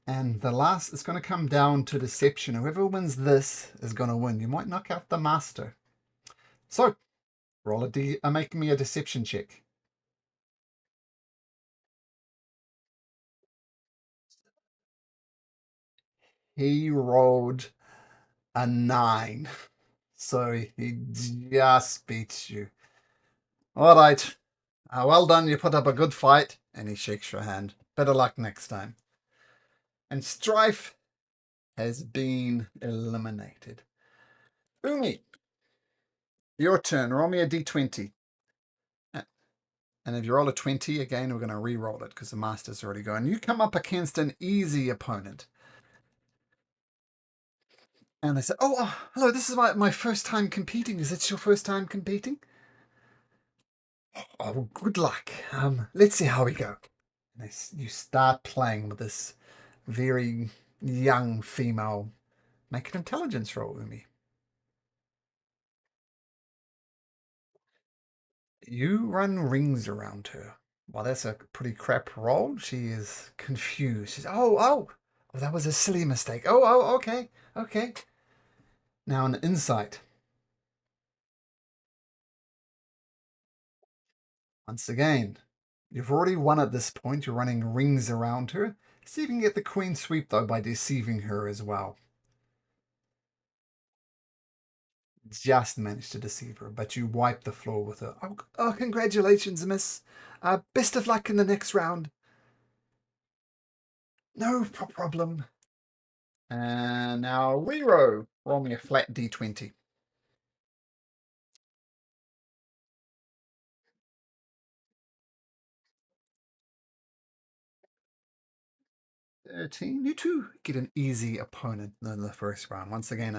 And the last, it's going to come down to deception. Whoever wins this is going to win. You might knock out the master. So, roll make me a deception check. He rolled a 9. So he just beats you. All right. Well done. You put up a good fight. And he shakes your hand. Better luck next time. And Strife has been eliminated. Umi, your turn. Roll me a d20. And if you roll a 20, again, we're going to re-roll it because the master's already gone. You come up against an easy opponent. And they say, "Oh, hello, this is my first time competing. Is it your first time competing?" "Oh, good luck. Let's see how we go." And you start playing with this very young female. Make an intelligence roll, Umi. You run rings around her. Well, that's a pretty crap roll. She is confused. She's, oh, that was a silly mistake. Oh, okay, okay. Now an insight. Once again, you've already won at this point. You're running rings around her. See if you can get the queen sweep, though, by deceiving her as well. Just managed to deceive her, but you wipe the floor with her. Oh, congratulations, miss. Best of luck in the next round. No problem. And now Rero, roll me a flat d20. 13. You too get an easy opponent in the first round. Once again,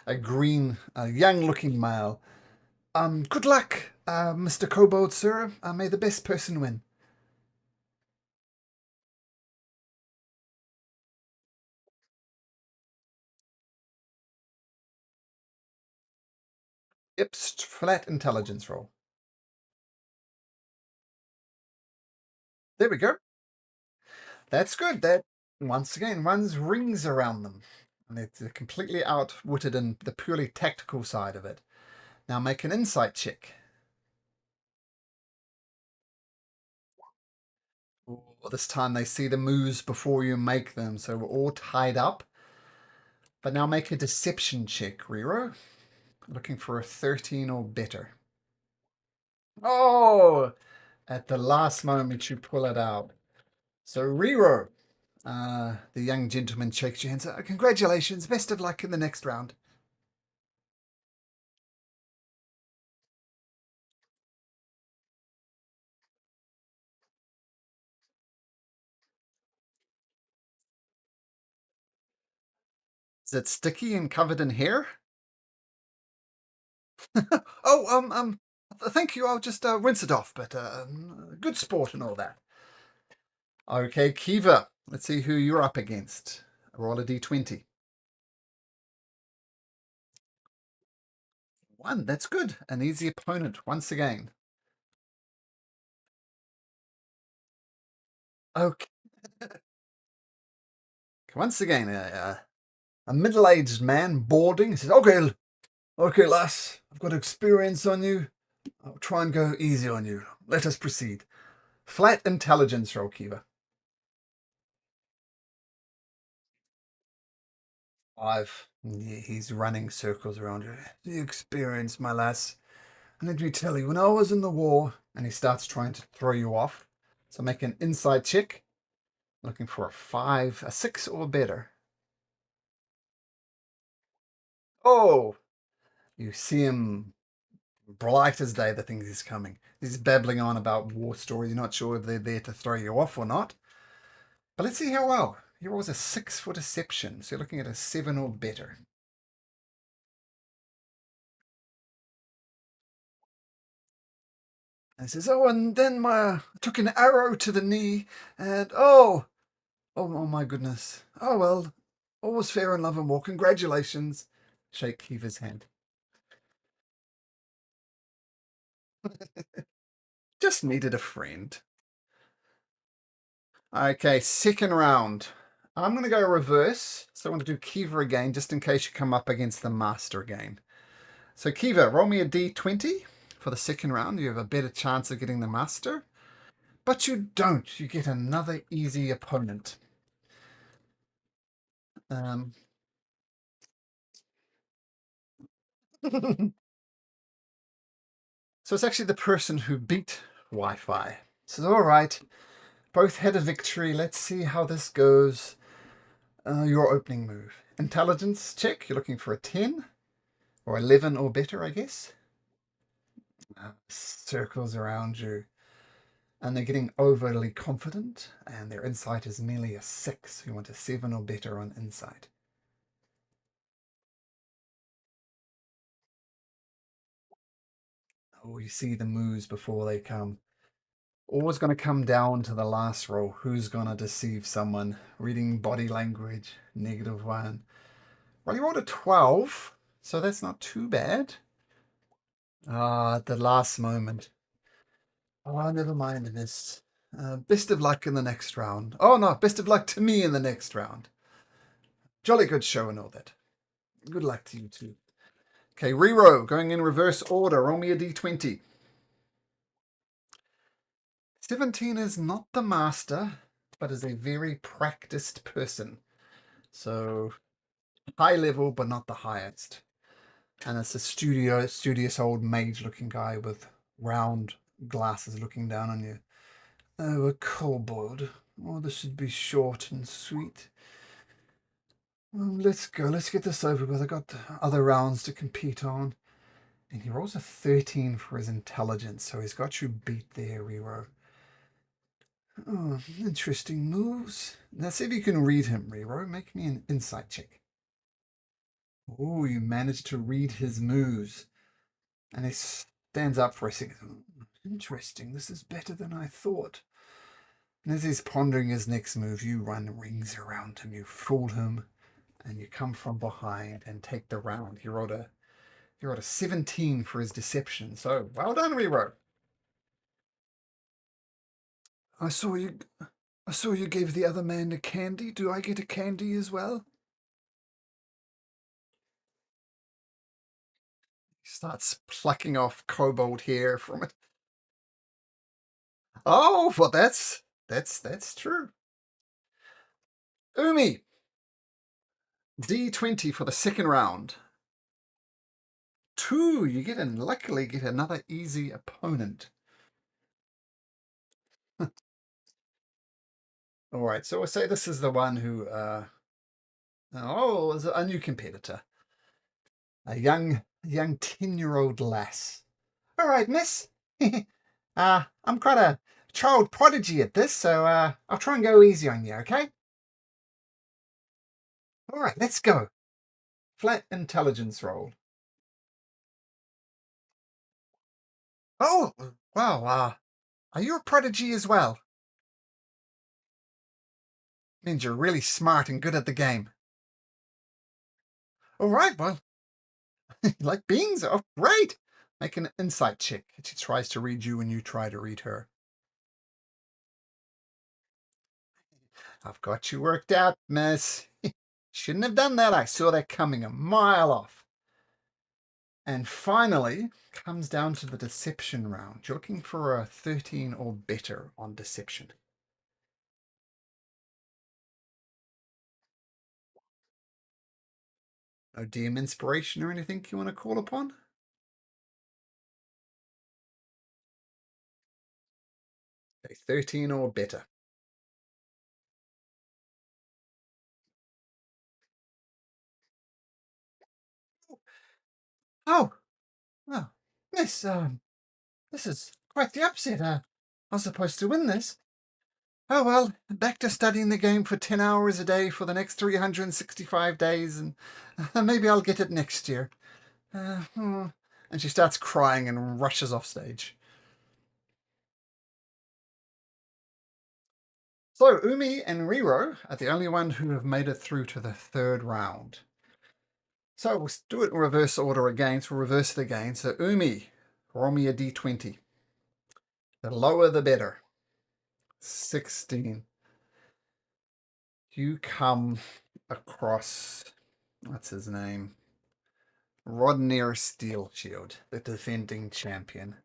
a green, young-looking male. Good luck, Mr. Kobold, sir. May the best person win. Yep, flat intelligence roll. There we go. That's good. That, once again, runs rings around them. And they're completely outwitted in the purely tactical side of it. Now make an insight check. This time they see the moves before you make them, so we're all tied up. But now make a deception check, Rero. Looking for a 13 or better. Oh! At the last moment you pull it out. So Rero, the young gentleman shakes your hand. Congratulations, best of luck in the next round. Is it sticky and covered in hair? Oh, thank you. I'll just rinse it off, but good sport and all that. Okay, Kiva, let's see who you're up against. Roll a d20. 1, that's good. An easy opponent once again. Okay. Once again, a middle-aged man boarding. He says, okay, lass, I've got experience on you. I'll try and go easy on you. Let us proceed. Flat intelligence roll, Kiva. 5. Yeah, he's running circles around you. The experience, my lass. And let me tell you, when I was in the war, and he starts trying to throw you off. So make an insight check. Looking for a 5, a 6 or better. Oh, you see him bright as day, the things he's coming. He's babbling on about war stories. You're not sure if they're there to throw you off or not. But let's see how well. He rolls a 6 for deception. So you're looking at a 7 or better. And he says, oh, and then I took an arrow to the knee, and oh my goodness. Oh, well, all was fair in love and war. Congratulations. Shake Kiva's hand. Just needed a friend. Okay, second round. I'm going to go reverse. So I want to do Kiva again, just in case you come up against the master again. So Kiva, roll me a d20 for the second round. You have a better chance of getting the master. But you don't. You get another easy opponent. So it's actually the person who beat Wi-Fi. Says, all right, both had a victory. Let's see how this goes. Your opening move. Intelligence check. You're looking for a 10 or 11 or better, I guess. Circles around you. And they're getting overly confident, and their insight is merely a 6. You want a 7 or better on insight. Oh, you see the moves before they come. Always going to come down to the last roll. Who's going to deceive someone? Reading body language, -1. Well, you rolled a 12, so that's not too bad. At the last moment, Oh, never mind, miss. Best of luck in the next round. Oh, no, best of luck to me in the next round. Jolly good show and all that. Good luck to you too. Okay, Rero, going in reverse order. Roll me a d20. 17 is not the master, but is a very practiced person. So, high level, but not the highest. And it's a studious old mage-looking guy with round glasses looking down on you. Oh, a kobold. Oh, this should be short and sweet. Let's go. Let's get this over with. I got other rounds to compete on. And he rolls a 13 for his intelligence, so he's got you beat there, Rero. Oh, interesting moves. Now see if you can read him, Rero. Make me an insight check. Oh, you managed to read his moves. And he stands up for a second. Interesting. This is better than I thought. And as he's pondering his next move, you run rings around him. You fool him. And you come from behind and take the round. He rolled a 17 for his deception. So well done, Rero. I saw you gave the other man a candy. Do I get a candy as well? He starts plucking off kobold hair from it. Oh, well, that's true. Umi, D20 for the second round. 2, you get and luckily get another easy opponent. All right, so we'll say this is the one who, is a new competitor. A young 10-year-old lass. All right, miss. I'm quite a child prodigy at this, so I'll try and go easy on you, okay? All right, let's go. Flat intelligence roll. Oh, wow. Are you a prodigy as well? Means you're really smart and good at the game. All right, well, you like beans? Oh, great. Make an insight check. She tries to read you and you try to read her. I've got you worked out, miss. Shouldn't have done that. I saw that coming a mile off. And finally, comes down to the deception round. You're looking for a 13 or better on deception. No DM inspiration or anything you want to call upon? Okay, 13 or better. Oh, well, miss, this is quite the upset. I was supposed to win this. Oh well, back to studying the game for 10 hours a day for the next 365 days, and maybe I'll get it next year. And she starts crying and rushes off stage. So Umi and Rero are the only one who have made it through to the third round. So we'll do it in reverse order again. So we'll reverse it again. So Umi, roll me a d20. The lower the better. 16. You come across, what's his name? Rodnir Steelshield, the defending champion.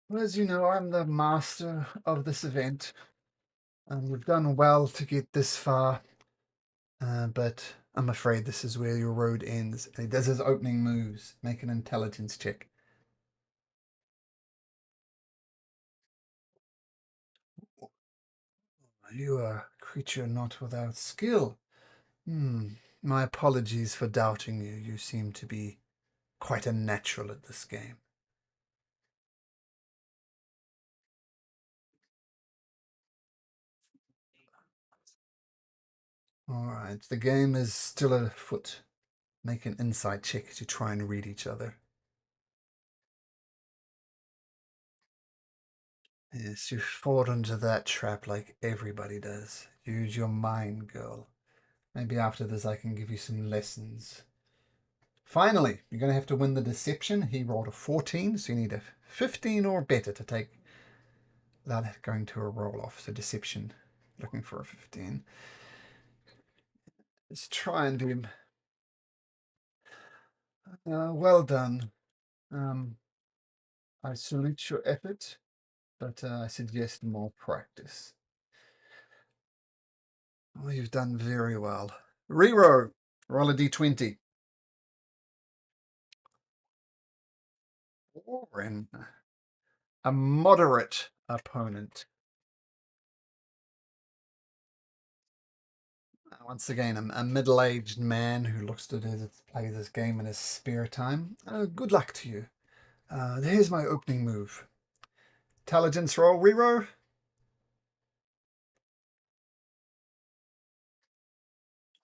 Well, as you know, I'm the master of this event, and we've done well to get this far, but I'm afraid this is where your road ends. And he does his opening moves. Make an intelligence check. You are a creature not without skill. My apologies for doubting you. You seem to be quite a natural at this game. All right, the game is still afoot. Make an insight check to try and read each other. Yes, you fall into that trap like everybody does. Use your mind, girl. Maybe after this I can give you some lessons. Finally, you're going to have to win the deception. He rolled a 14, so you need a 15 or better to take without going to a roll off. So deception, looking for a 15. Let's try and do. Well done. I salute your effort, but I suggest more practice. Oh, you've done very well. Rero, roll a d20. Oren, a moderate opponent. Once again, a middle-aged man who looks to play this game in his spare time. Good luck to you. Here's my opening move. Intelligence roll, Rero.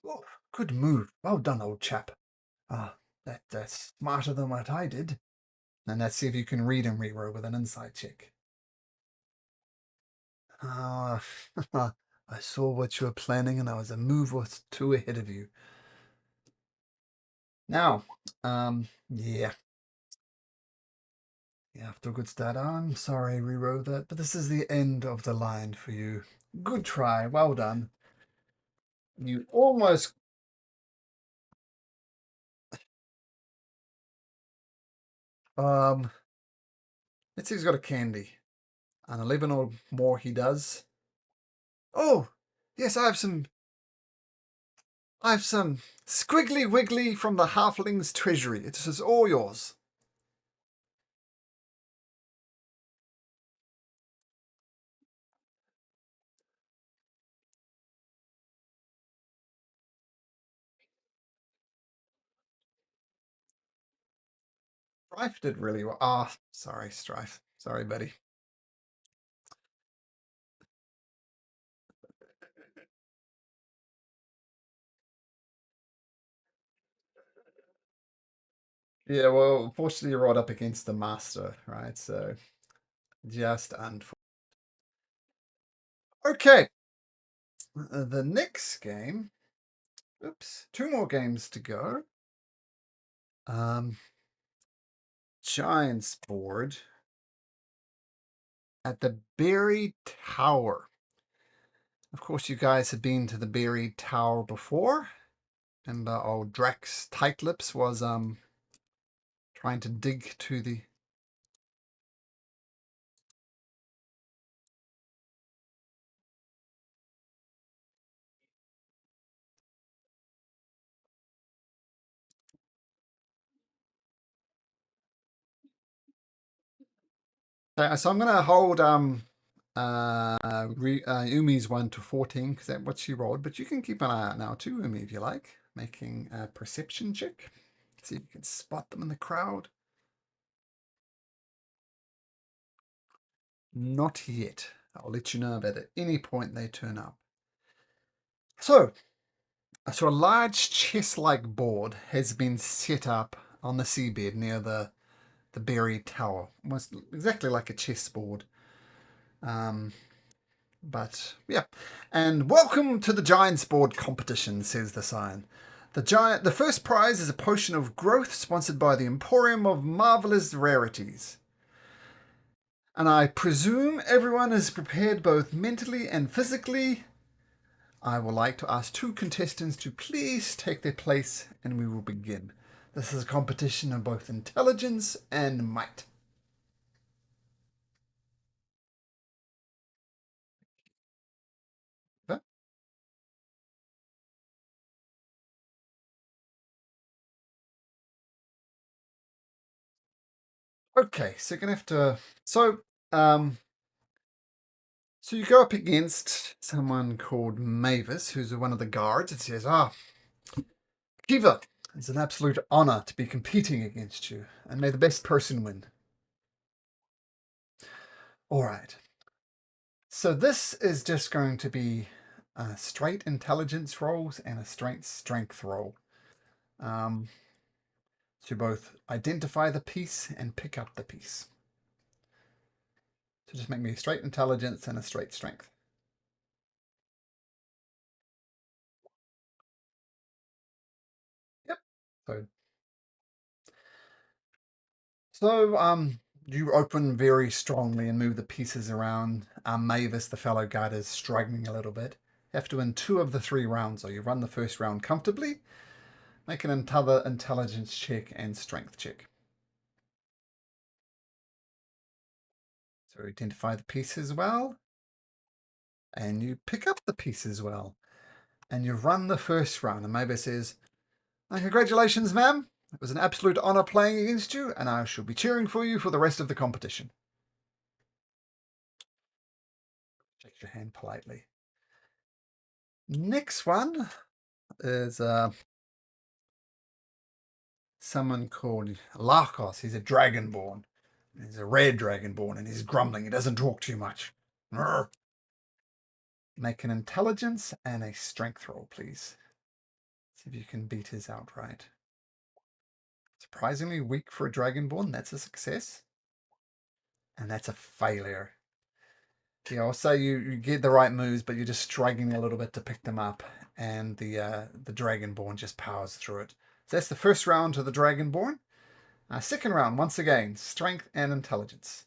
Oh, good move. Well done, old chap. That's smarter than what I did. And let's see if you can read him, Rero, with an insight check. I saw what you were planning, and I was a move or two ahead of you. Now, yeah, after a good start. I'm sorry, Rero, that, but this is the end of the line for you. Good try, well done. You almost. Let's see, he's got a candy. An 11 or more he does. Oh, yes, I have some squiggly wiggly from the halfling's treasury. It is all yours. Strife did really well. Sorry, Strife. Sorry, buddy. Yeah, well, unfortunately, you're right up against the master, right? So, just unfortunate. Okay. The next game. Oops. 2 more games to go. Giants board at the Berry Tower. Of course, you guys have been to the Berry Tower before. And old Drax Tightlips was trying to dig to the. So I'm going to hold Umi's 1 to 14 because that's what she rolled. But you can keep an eye out now too, Umi, if you like, making a perception check. See if you can spot them in the crowd. Not yet. I'll let you know about at any point they turn up. So a large chess-like board has been set up on the seabed near the Berry Tower, almost exactly like a chessboard. But yeah, and welcome to the Giants board competition, says the sign. The first prize is a potion of growth sponsored by the Emporium of Marvelous Rarities. And I presume everyone is prepared both mentally and physically. I would like to ask 2 contestants to please take their place and we will begin. This is a competition of both intelligence and might. Okay, so you're gonna have to. So you go up against someone called Mavis, who's one of the guards. It says, Kiva, it's an absolute honor to be competing against you, and may the best person win. All right. So this is just going to be straight intelligence rolls and a straight strength roll. To both identify the piece and pick up the piece. So just make me a straight intelligence and a straight strength. Yep. So So, you open very strongly and move the pieces around. Mavis, the fellow guard, is struggling a little bit. You have to win 2 of the 3 rounds, so you run the first round comfortably. Make an intelligence check and strength check. So identify the pieces well. And you pick up the pieces well. And you run the first round. And Mavis says, congratulations, ma'am. It was an absolute honor playing against you, and I shall be cheering for you for the rest of the competition. Shake your hand politely. Next one is someone called Larkos. He's a dragonborn. He's a red dragonborn, and he's grumbling. He doesn't talk too much. Arr. Make an intelligence and a strength roll, please. See if you can beat his outright. Surprisingly weak for a dragonborn. That's a success. And that's a failure. Yeah, I'll say you get the right moves, but you're just struggling a little bit to pick them up. And the dragonborn just powers through it. So that's the first round to the dragonborn. Second round, once again, strength and intelligence.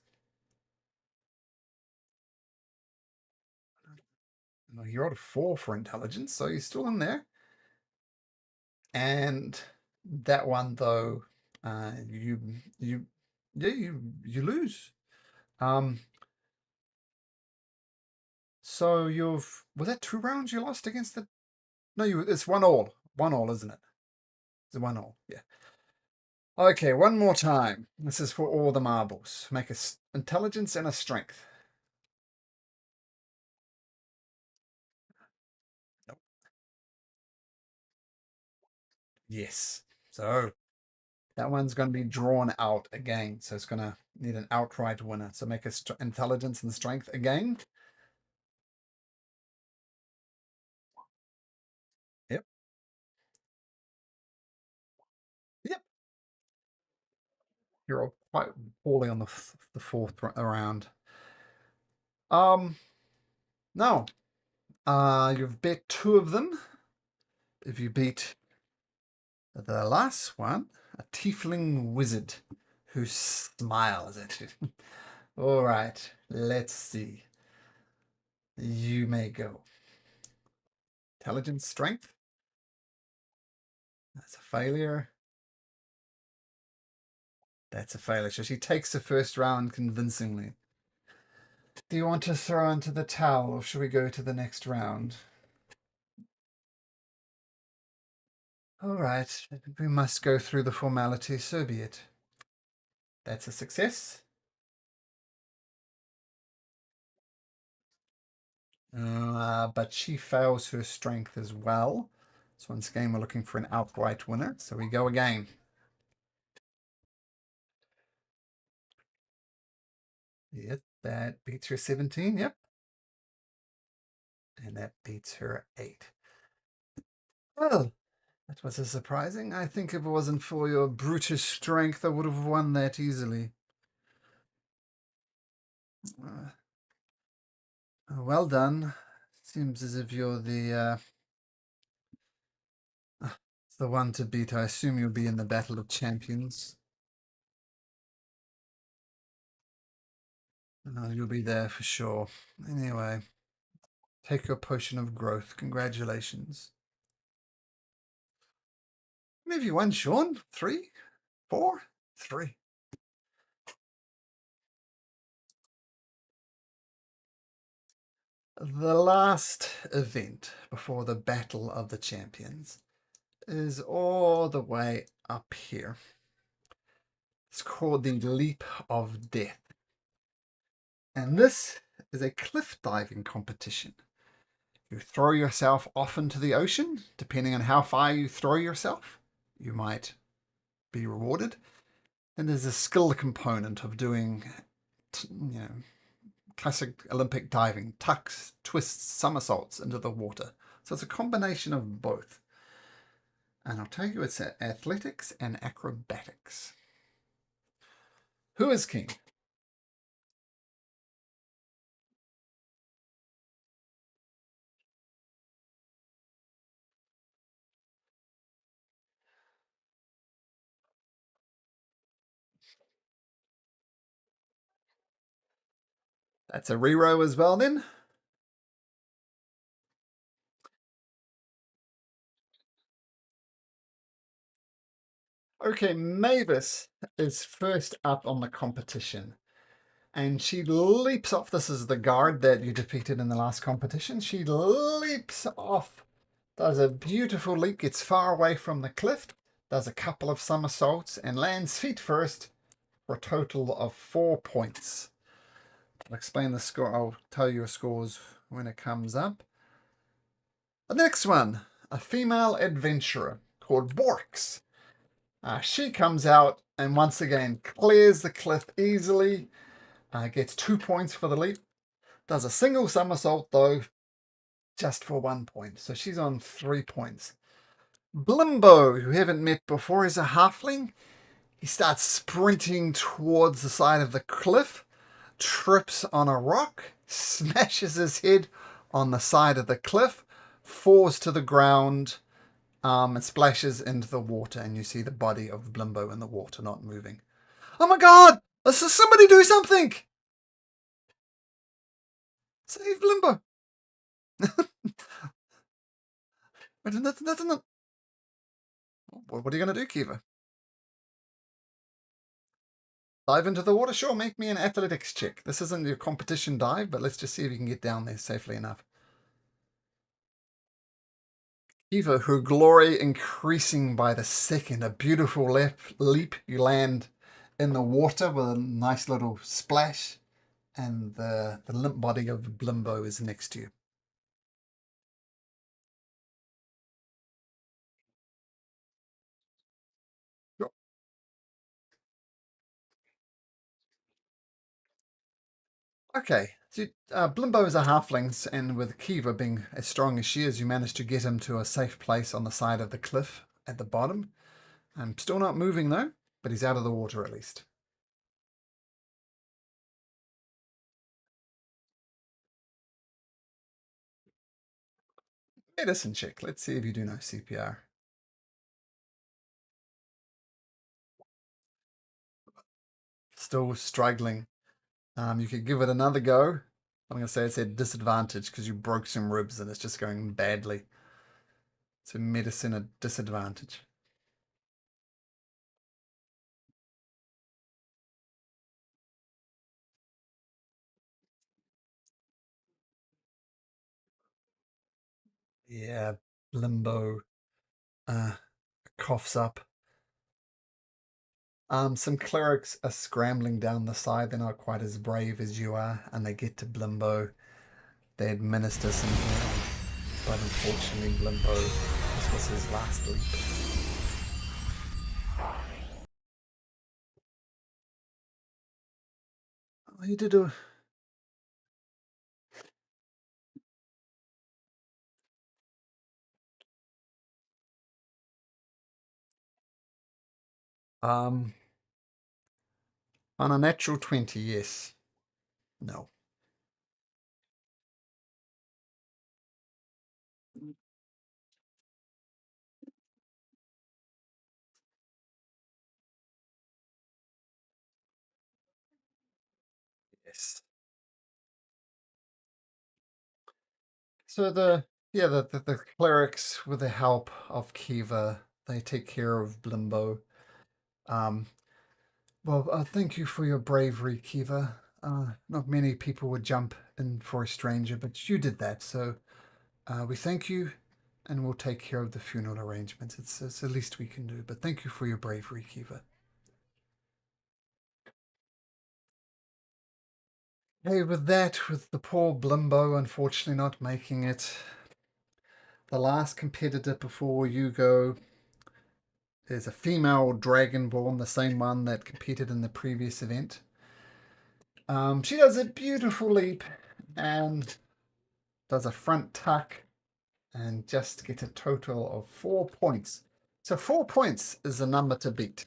Well, you rolled a 4 for intelligence, so you're still in there. And that one, though, you lose. So was that 2 rounds you lost against the? No, it's 1-1, 1-1, isn't it? It's 1-1, yeah. Okay, one more time. This is for all the marbles. Make a intelligence and a strength. Nope. Yes. So that one's going to be drawn out again. So it's going to need an outright winner. So make a intelligence and strength again. Yep. Yep. You're all quite poorly on the 4th round. No. You've bet 2 of them. If you beat the last one, a tiefling wizard who smiles at you. All right, let's see. You may go. Intelligence, strength. That's a failure. That's a failure. So she takes the first round convincingly. Do you want to throw into the towel, or should we go to the next round? All right, we must go through the formality, so be it. That's a success. But she fails her strength as well. So once again, we're looking for an outright winner. So we go again. Yep, that beats her 17, yep. And that beats her 8. Well, that was surprising. I think if it wasn't for your brutish strength, I would have won that easily. Well done. Seems as if you're the one to beat. I assume you'll be in the Battle of Champions. You'll be there for sure. Anyway, take your potion of growth. Congratulations. How many have you won, Sean? 3? 4? 3. The last event before the Battle of the Champions is all the way up here. It's called the Leap of Death. And this is a cliff diving competition. You throw yourself off into the ocean. Depending on how far you throw yourself, you might be rewarded. And there's a skill component of doing, classic Olympic diving, tucks, twists, somersaults into the water. So it's a combination of both. And I'll tell you, it's athletics and acrobatics. Who is king? That's a rerow as well then. Okay, Mavis is first up on the competition. And she leaps off. This is the guard that you defeated in the last competition. She leaps off, does a beautiful leap, gets far away from the cliff, does a couple of somersaults, and lands feet first for a total of 4 points. I'll explain the score. I'll tell you your scores when it comes up. The next one, a female adventurer called Borks. She comes out and once again clears the cliff easily. Gets 2 points for the leap. Does a single somersault though, just for 1 point. So she's on 3 points. Blimbo, who we haven't met before, is a halfling. He starts sprinting towards the side of the cliff, trips on a rock, smashes his head on the side of the cliff, falls to the ground, and splashes into the water. And you see the body of Blimbo in the water, not moving. Oh my god! Somebody do something! Save Blimbo! That's not... What are you going to do, Kiva? Dive into the water? Sure, make me an athletics check. This isn't your competition dive, but let's just see if you can get down there safely enough. Kiva, her glory increasing by the second. A beautiful leap. You land in the water with a nice little splash, and the limp body of Blimbo is next to you. Sure. Okay, so Blimbo is a halfling, and with Kiva being as strong as she is, you manage to get him to a safe place on the side of the cliff at the bottom. I'm still not moving though, but he's out of the water at least. Medicine check. Let's see if you do know CPR. Still struggling. You could give it another go. I'm going to say it's at disadvantage because you broke some ribs and it's just going badly. So medicine at disadvantage. Yeah, Limbo coughs up. Some clerics are scrambling down the side. They're not quite as brave as you are, and they get to Blimbo. They administer some healing, but unfortunately Blimbo, this was his last leap. Oh, you did a... On a natural 20, yes. No. Yes. So the clerics, with the help of Kiva, they take care of Blimbo. Well, thank you for your bravery, Kiva. Not many people would jump in for a stranger, but you did that. So we thank you, and we'll take care of the funeral arrangements. It's the least we can do. But thank you for your bravery, Kiva. Hey, with the poor Blimbo unfortunately not making it, the last competitor before you go is a female dragonborn, the same one that competed in the previous event. She does a beautiful leap and does a front tuck and just gets a total of 4 points. So 4 points is the number to beat.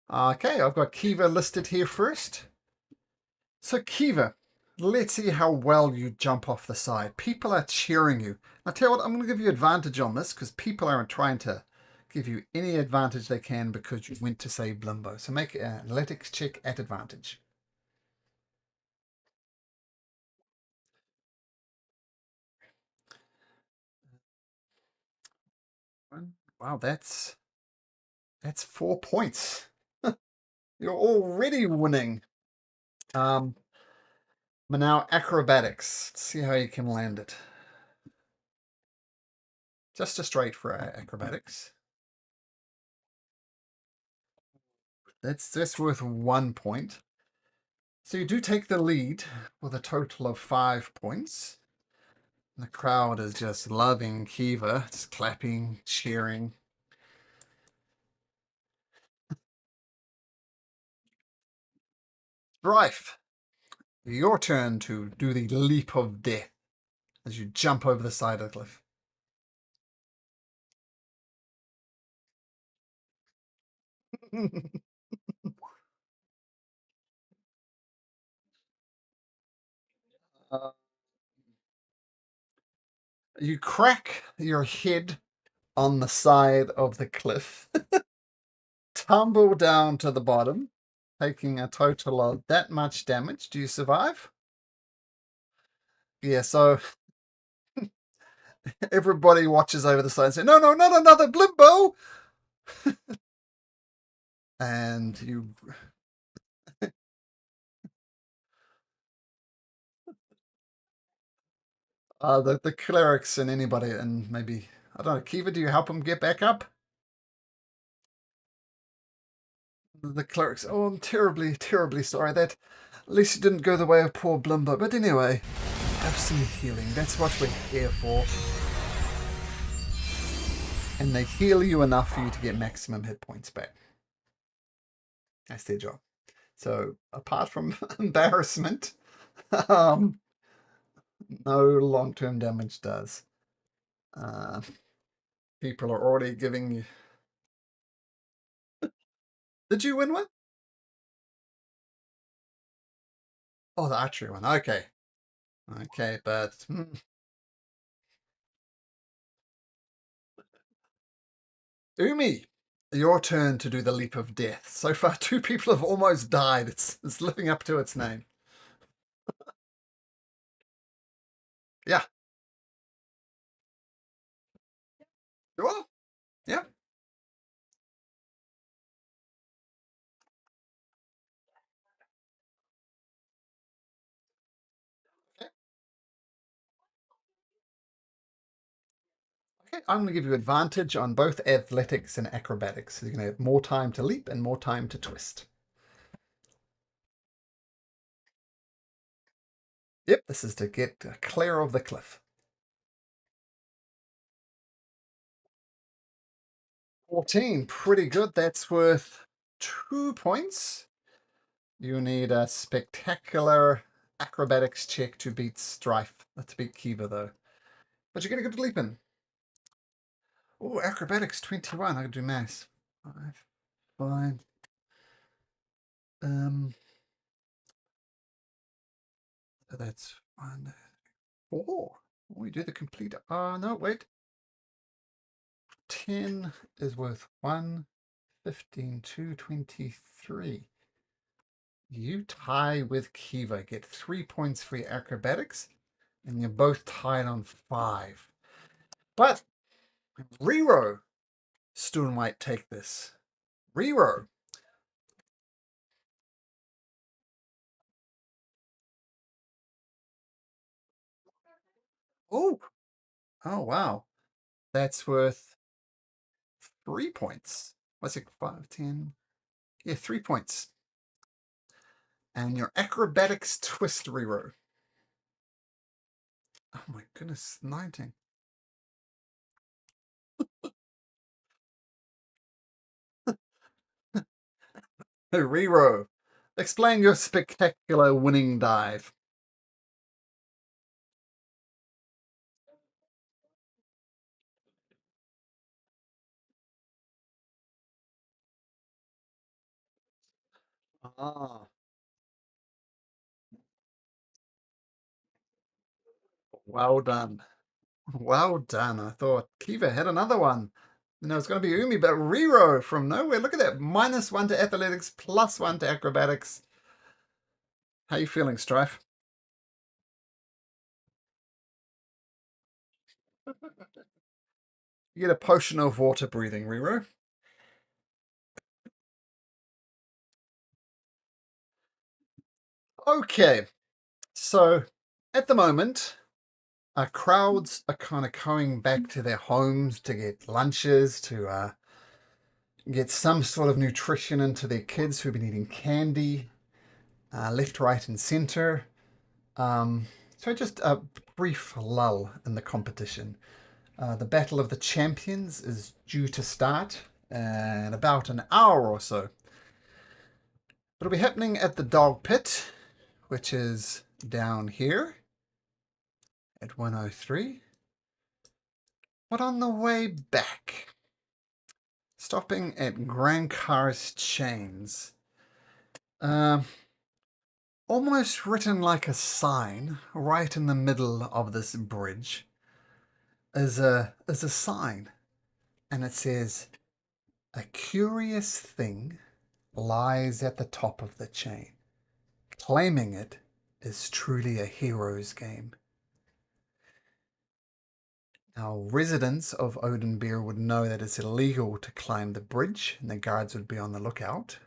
Okay, I've got Kiva listed here first. So Kiva, let's see how well you jump off the side. People are cheering you. I'll tell you what, I'm going to give you advantage on this because people aren't trying to give you any advantage they can because you went to save Blimbo. So make an athletics check at advantage. Wow, that's 4 points. You're already winning. But now acrobatics. Let's see how you can land it. Just a straight for acrobatics. That's worth 1 point. So you do take the lead with a total of 5 points. The crowd is just loving Kiva. It's clapping, cheering. Strife, your turn to do the leap of death as you jump over the side of the cliff. You crack your head on the side of the cliff, tumble down to the bottom, taking a total of that much damage. Do you survive? Yeah, so everybody watches over the side and say, no, not another blimbo! And you... the clerics and anybody, and maybe, I don't know, Kiva, do you help him get back up? The clerics, oh, I'm terribly, terribly sorry. That at least it didn't go the way of poor Blimbo. But anyway, have some healing. That's what we're here for. And they heal you enough for you to get maximum hit points back. That's their job. So apart from embarrassment, no long-term damage does. People are already giving you... Did you win one? Oh, the archery one. Okay. Okay, but... Umi, your turn to do the leap of death. So far, 2 people have almost died. It's living up to its name. Yeah. Sure. Yeah. Okay. Okay, I'm going to give you advantage on both athletics and acrobatics. So you're going to have more time to leap and more time to twist. Yep, this is to get clear of the cliff. 14, pretty good. That's worth 2 points. You need a spectacular acrobatics check to beat Strife. To beat Kiva, though. But you're going to get leaping. Oh, acrobatics 21. I can do maths. 5, 5. So that's 1, 4. We do the complete. No, wait. 10 is worth 1. 15, 2, 23. You tie with Kiva. Get 3 points for your acrobatics, and you're both tied on 5. But Rero, Stu might take this. Rero. Oh, wow. That's worth 3 points. What's it? 5, 10. Yeah, 3 points. And your acrobatics twist Rero. Oh my goodness, 19. Rero, explain your spectacular winning dive. Ah, well done. Well done. I thought Kiva had another one. No, it's going to be Umi, but Rero from nowhere. Look at that. -1 to athletics, +1 to acrobatics. How you feeling, Strife? You get a potion of water breathing, Riro. Okay, so at the moment, crowds are kind of going back to their homes to get lunches, to get some sort of nutrition into their kids who've been eating candy, left, right, and center. So just a brief lull in the competition. The Battle of the Champions is due to start in about an hour or so. It'll be happening at the Dog Pit, which is down here at 103. But on the way back, stopping at Grand Car's Chains, almost written like a sign right in the middle of this bridge is a sign, and it says, "A curious thing lies at the top of the chain. Claiming it is truly a hero's game." Now, residents of Oathbreaker would know that it's illegal to climb the bridge, and the guards would be on the lookout.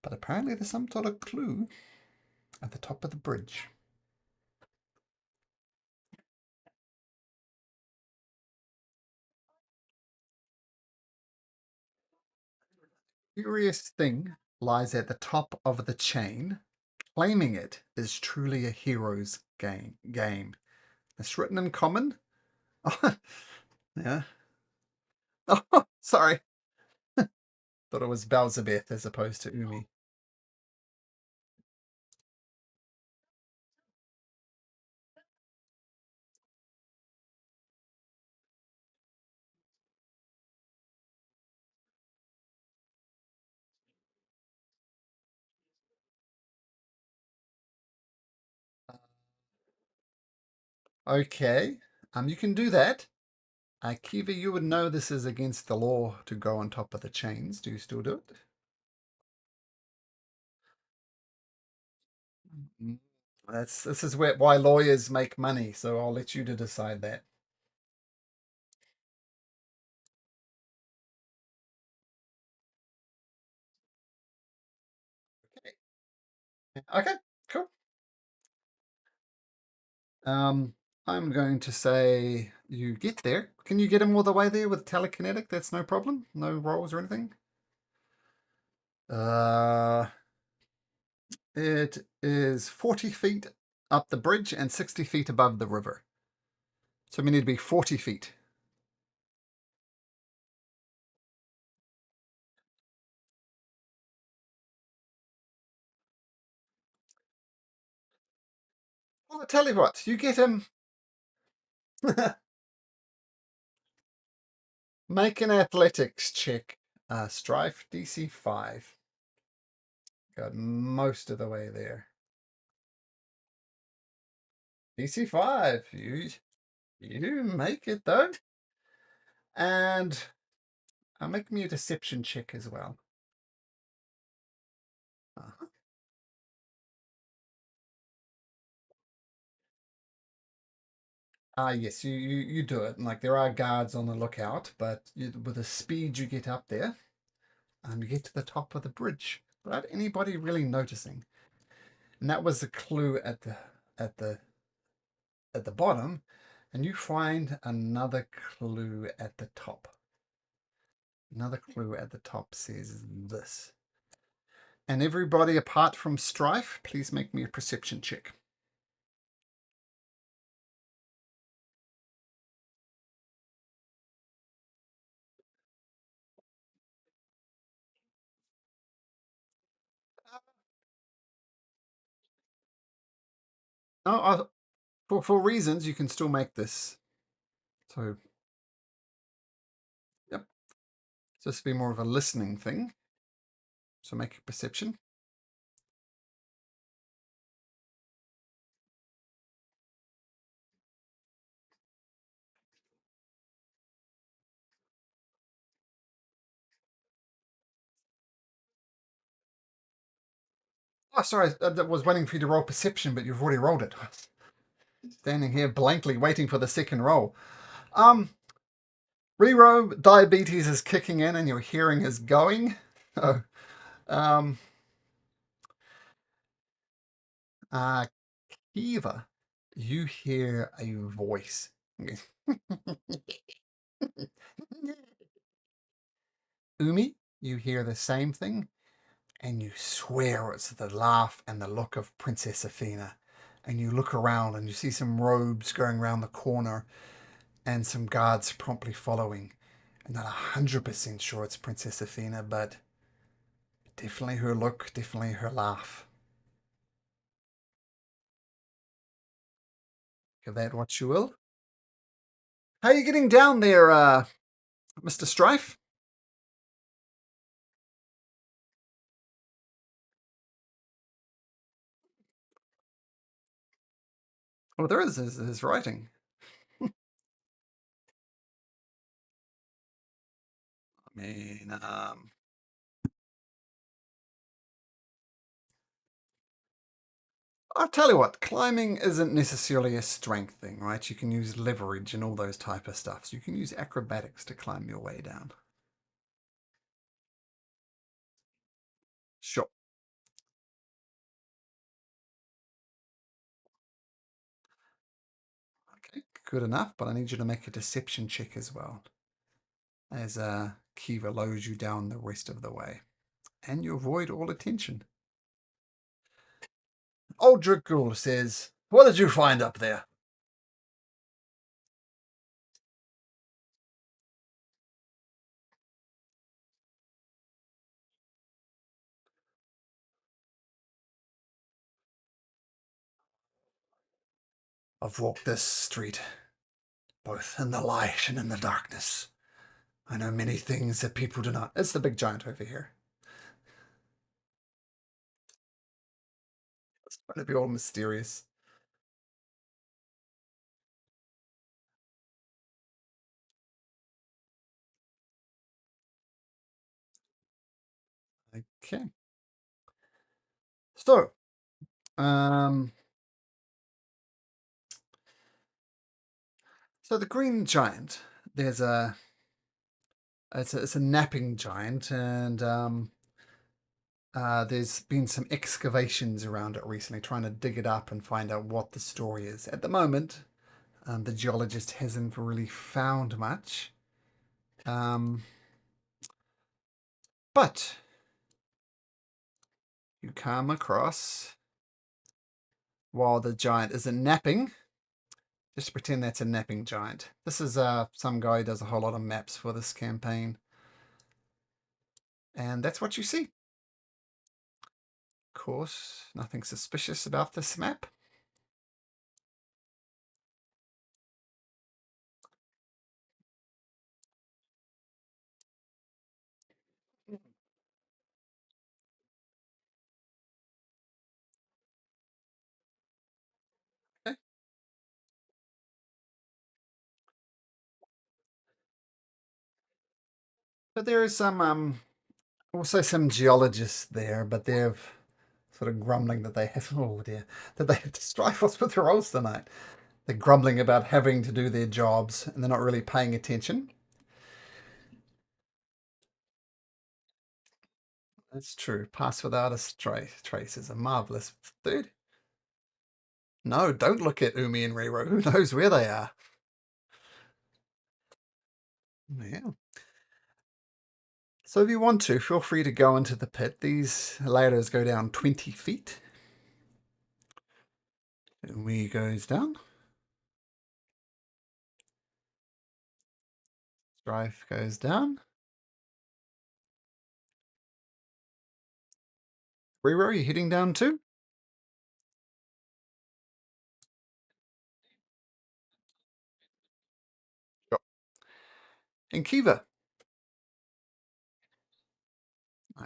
But apparently there's some sort of clue at the top of the bridge. Curious thing lies at the top of the chain. Claiming it is truly a hero's game. It's written in common. Yeah. Oh, sorry. Thought it was Belzebeth as opposed to Umi. Okay. You can do that. Kiva, you would know this is against the law to go on top of the chains. Do you still do it? This is why lawyers make money, so I'll let you to decide that. Okay, cool. I'm going to say you get there. Can you get him all the way there with telekinetic? That's no problem. No rolls or anything. It is 40 feet up the bridge and 60 feet above the river. So we need to be 40 feet. Well, I'll tell you what, you get him. Make an athletics check. Strife DC 5. Got most of the way there. DC 5. You make it though. And make me a deception check as well. Yes, you do it. And like there are guards on the lookout, but with the speed you get up there, you get to the top of the bridge without anybody really noticing. And that was the clue at the bottom, and you find another clue at the top. Another clue at the top says this. And everybody apart from Strife, please make me a perception check. No, for reasons you can still make this. So, yep. So this will be more of a listening thing. So make a perception. Oh, sorry, I was waiting for you to roll perception, but you've already rolled it. Standing here blankly waiting for the second roll. Rero, diabetes is kicking in and your hearing is going. Oh, Kiva, you hear a voice. Umi, you hear the same thing, and you swear it's the laugh and the look of Princess Athena. And you look around and you see some robes going around the corner and some guards promptly following. I'm not 100% sure it's Princess Athena, but definitely her look, definitely her laugh. Give that what you will. How are you getting down there, Mr. Strife? Well, there is his writing. I mean, I'll tell you what, climbing isn't necessarily a strength thing, right? You can use leverage and all those type of stuff. So you can use acrobatics to climb your way down. Sure. Okay, good enough, but I need you to make a deception check as well. As Kiva lowers you down the rest of the way. And you avoid all attention. Old Dragul says, what did you find up there? I've walked this street, both in the light and in the darkness. I know many things that people do not. It's the big giant over here. It's trying to be all mysterious. Okay. So, so the green giant, there's it's a napping giant, and there's been some excavations around it recently, trying to dig it up and find out what the story is. At the moment, the geologist hasn't really found much. But you come across, while the giant isn't napping, just pretend that's a napping giant. This is some guy who does a whole lot of maps for this campaign. And that's what you see. Of course, nothing suspicious about this map. Okay. But there is some also some geologists there, but they're sort of grumbling that they have oh dear, that they have to strive us with the rolls tonight. They're grumbling about having to do their jobs and they're not really paying attention. That's true. Pass without a trace is a marvelous dude. No, don't look at Umi and Rero. Who knows where they are? Yeah. So if you want to, feel free to go into the pit. These ladders go down 20 feet. Umi goes down. Strife goes down. Rero, you heading down too? Sure. And Kiva.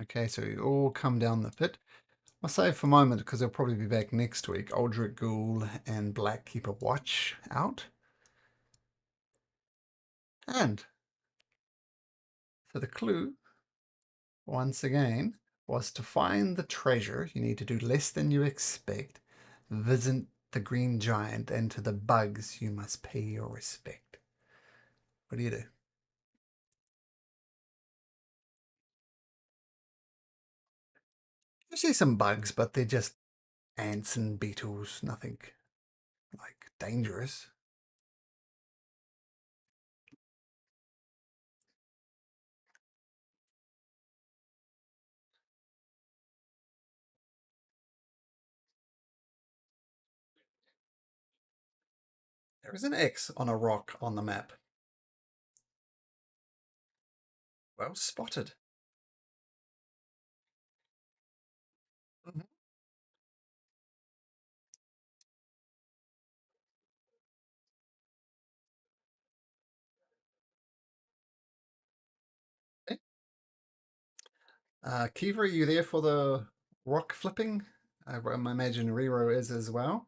Okay, so you all come down the pit. I'll save for a moment because they'll probably be back next week. Aldrich Ghoul and Black keep a watch out. And so the clue, once again, was to find the treasure. You need to do less than you expect. Visit the green giant, and to the bugs you must pay your respect. What do you do? You see some bugs, but they're just ants and beetles, nothing like dangerous. There is an X on a rock on the map. Well spotted. Mhm. Okay. Kiva, are you there for the rock flipping? I imagine Rero is as well.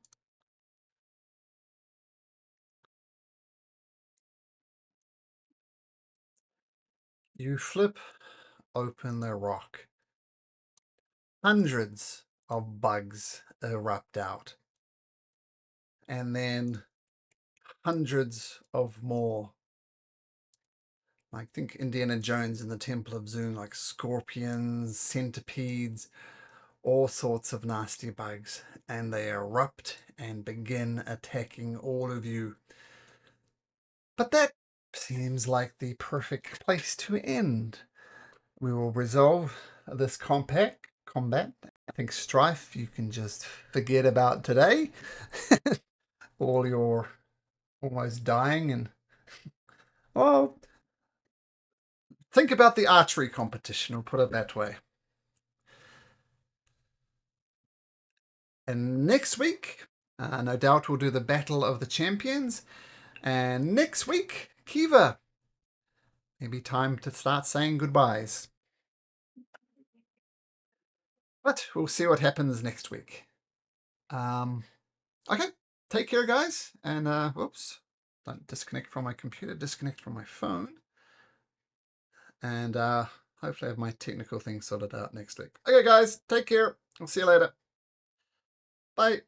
You flip open the rock. Hundreds of bugs erupt out. And then hundreds of more. I think Indiana Jones in the Temple of Zoom, like scorpions, centipedes, all sorts of nasty bugs. And they erupt and begin attacking all of you. But that seems like the perfect place to end. We will resolve this combat. I think strife you can just forget about today. All your almost dying and well, think about the archery competition, we'll put it that way. And next week, no doubt we'll do the Battle of the Champions. And next week, Kiva, maybe time to start saying goodbyes. But we'll see what happens next week. Okay, take care, guys. And whoops, don't disconnect from my computer, disconnect from my phone. And hopefully I have my technical things sorted out next week. Okay, guys, take care. I'll see you later. Bye.